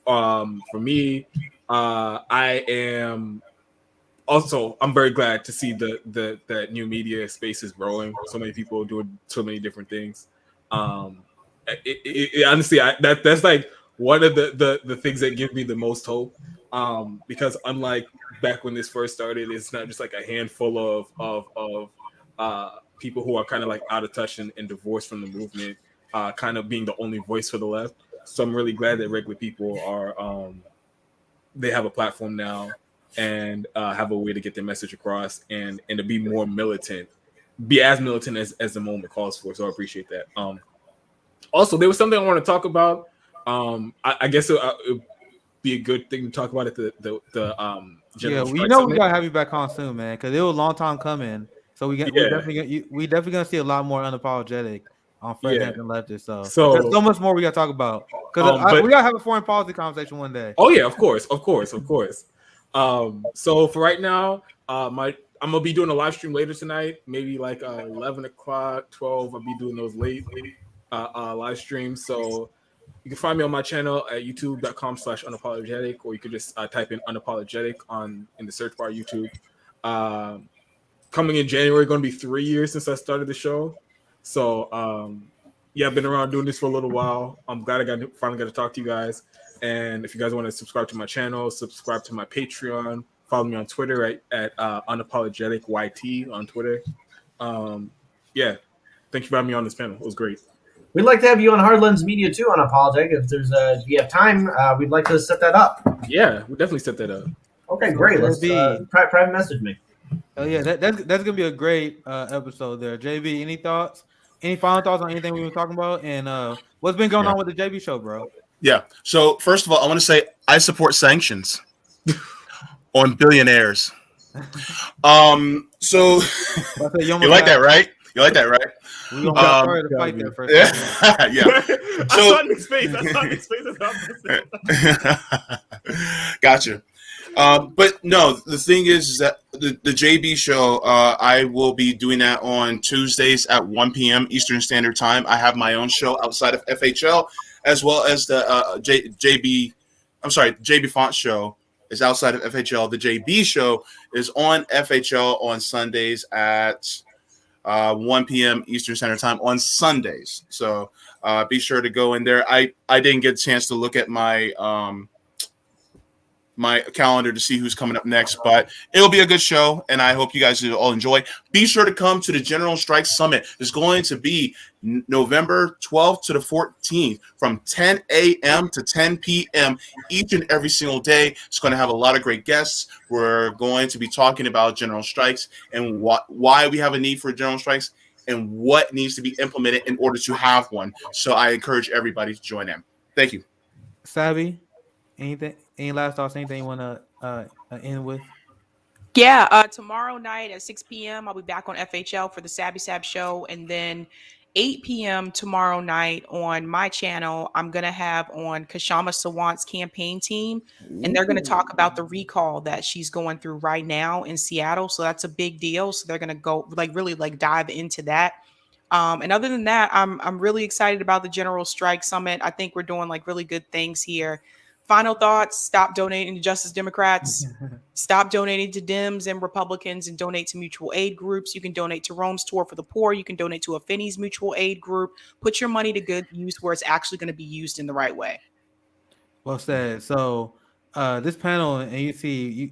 For me, I am also, I'm very glad to see that new media space is growing. So many people doing so many different things. Honestly, that's like one of the things that give me the most hope. Because unlike back when this first started, it's not just like a handful of people who are kind of like out of touch and divorced from the movement, kind of being the only voice for the left. So I'm really glad that regular people are they have a platform now and have a way to get their message across and to be more militant, be as militant as the moment calls for. So I appreciate that. Also, there was something I want to talk about. I guess it would be a good thing to talk about at the General Strike Summit. We gotta have you back on soon, man, because it was a long time coming. So we definitely gonna see a lot more Unapologetic on Hampton Leftist. So there's so much more we gotta talk about because we gotta have a foreign policy conversation one day. Oh yeah, of course. So for right now, I'm gonna be doing a live stream later tonight, maybe like 11 o'clock, 12. I'll be doing those late live streams. So you can find me on my channel at youtube.com/unapologetic, or you could just type in unapologetic in the search bar YouTube. Coming in January, going to be 3 years since I started the show. So I've been around doing this for a little while. I'm glad I finally got to talk to you guys. And if you guys want to subscribe to my channel, subscribe to my Patreon, follow me on Twitter at unapologeticyt on Twitter. Thank you for having me on this panel. It was great. We'd like to have you on Hardlands Media too on Unapologetic. If you have time, we'd like to set that up. Yeah, we definitely set that up. Okay, great. Let's private message me. Oh yeah, that's gonna be a great episode there. JB, any thoughts? Any final thoughts on anything we were talking about? And what's been going on with the JB show, bro? Yeah. So first of all, I want to say I support sanctions on billionaires. So you like that, right? You like that, right? We gonna to fight there first. Yeah. I saw it in his face. Gotcha. But no, the thing is that the JB show, I will be doing that on Tuesdays at 1 p.m. Eastern Standard Time. I have my own show outside of FHL, as well as the JB Font show is outside of FHL. The JB show is on FHL on Sundays at 1 p.m. Eastern Standard Time on Sundays. So be sure to go in there. I didn't get a chance to look at my my calendar to see who's coming up next, but it'll be a good show, and I hope you guys all enjoy. Be sure to come to the General Strike Summit. It's going to be November 12th to the 14th from 10 a.m. to 10 p.m. each and every single day. It's going to have a lot of great guests. We're going to be talking about general strikes and why we have a need for general strikes and what needs to be implemented in order to have one. So I encourage everybody to join in. Thank you. Savvy, anything? Any last thoughts? Anything you want to end with? Yeah, tomorrow night at 6 p.m. I'll be back on FHL for the Sabby Sab show, and then 8 p.m. tomorrow night on my channel, I'm gonna have on Kashama Sawant's campaign team, and they're gonna talk about the recall that she's going through right now in Seattle. So that's a big deal. So they're gonna go really dive into that. And other than that, I'm really excited about the General Strike Summit. I think we're doing really good things here. Final thoughts: stop donating to Justice Democrats, stop donating to Dems and Republicans, and donate to mutual aid groups. You can donate to Rome's Tour for the Poor. You can donate to a Finney's mutual aid group. Put your money to good use where it's actually going to be used in the right way. Well said. So this panel, and you see,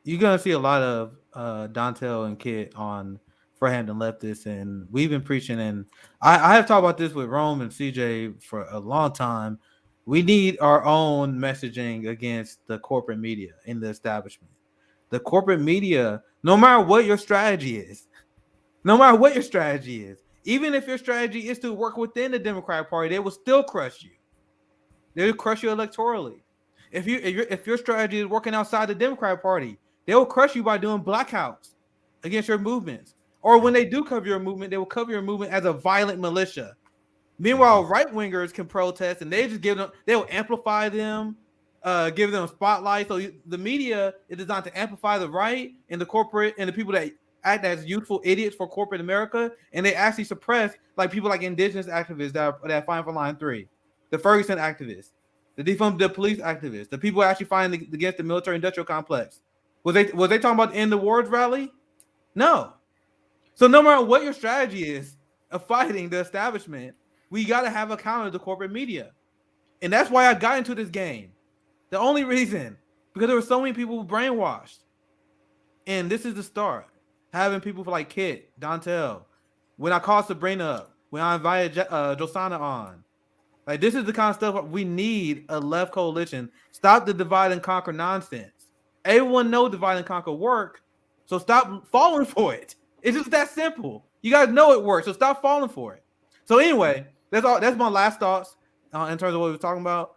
you're going to see a lot of Dontel and Kit on for Hampton Leftist, and we've been preaching, and I have talked about this with Rome and CJ for a long time. We need our own messaging against the corporate media in the establishment. The corporate media, no matter what your strategy is, even if your strategy is to work within the Democratic Party, they will still crush you. They will crush you electorally. If your strategy is working outside the Democratic Party, they will crush you by doing blackouts against your movements. Or when they do cover your movement, they will cover your movement as a violent militia. Meanwhile, right-wingers can protest, and they will amplify them, give them a spotlight. So the media is designed to amplify the right and the corporate and the people that act as youthful idiots for corporate America, and they actually suppress people like indigenous activists that fight for Line 3, the Ferguson activists, the defund the police activists, the people actually fighting against the military-industrial complex. Was they talking about the end the wars rally? No. So no matter what your strategy is of fighting the establishment, we got to have a counter to corporate media. And that's why I got into this game. The only reason, because there were so many people brainwashed. And this is the start. Having people like Kit, Dontel, when I called Sabrina up, when I invited Josana on. This is the kind of stuff we need a left coalition. Stop the divide and conquer nonsense. Everyone knows divide and conquer work, so stop falling for it. It's just that simple. You guys know it works, so stop falling for it. So anyway, that's all. That's my last thoughts in terms of what we were talking about.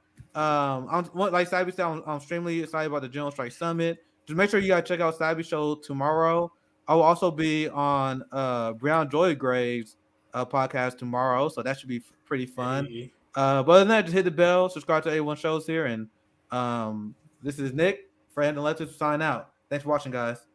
Like Sabby said, I'm extremely excited about the General Strike Summit. Just make sure you guys check out Sabby's show tomorrow. I will also be on Brown Joy Graves podcast tomorrow, so that should be pretty fun. Hey. But other than that, just hit the bell, subscribe to A1 shows here, and this is Nick for Hampton Leftist. Sign out. Thanks for watching, guys.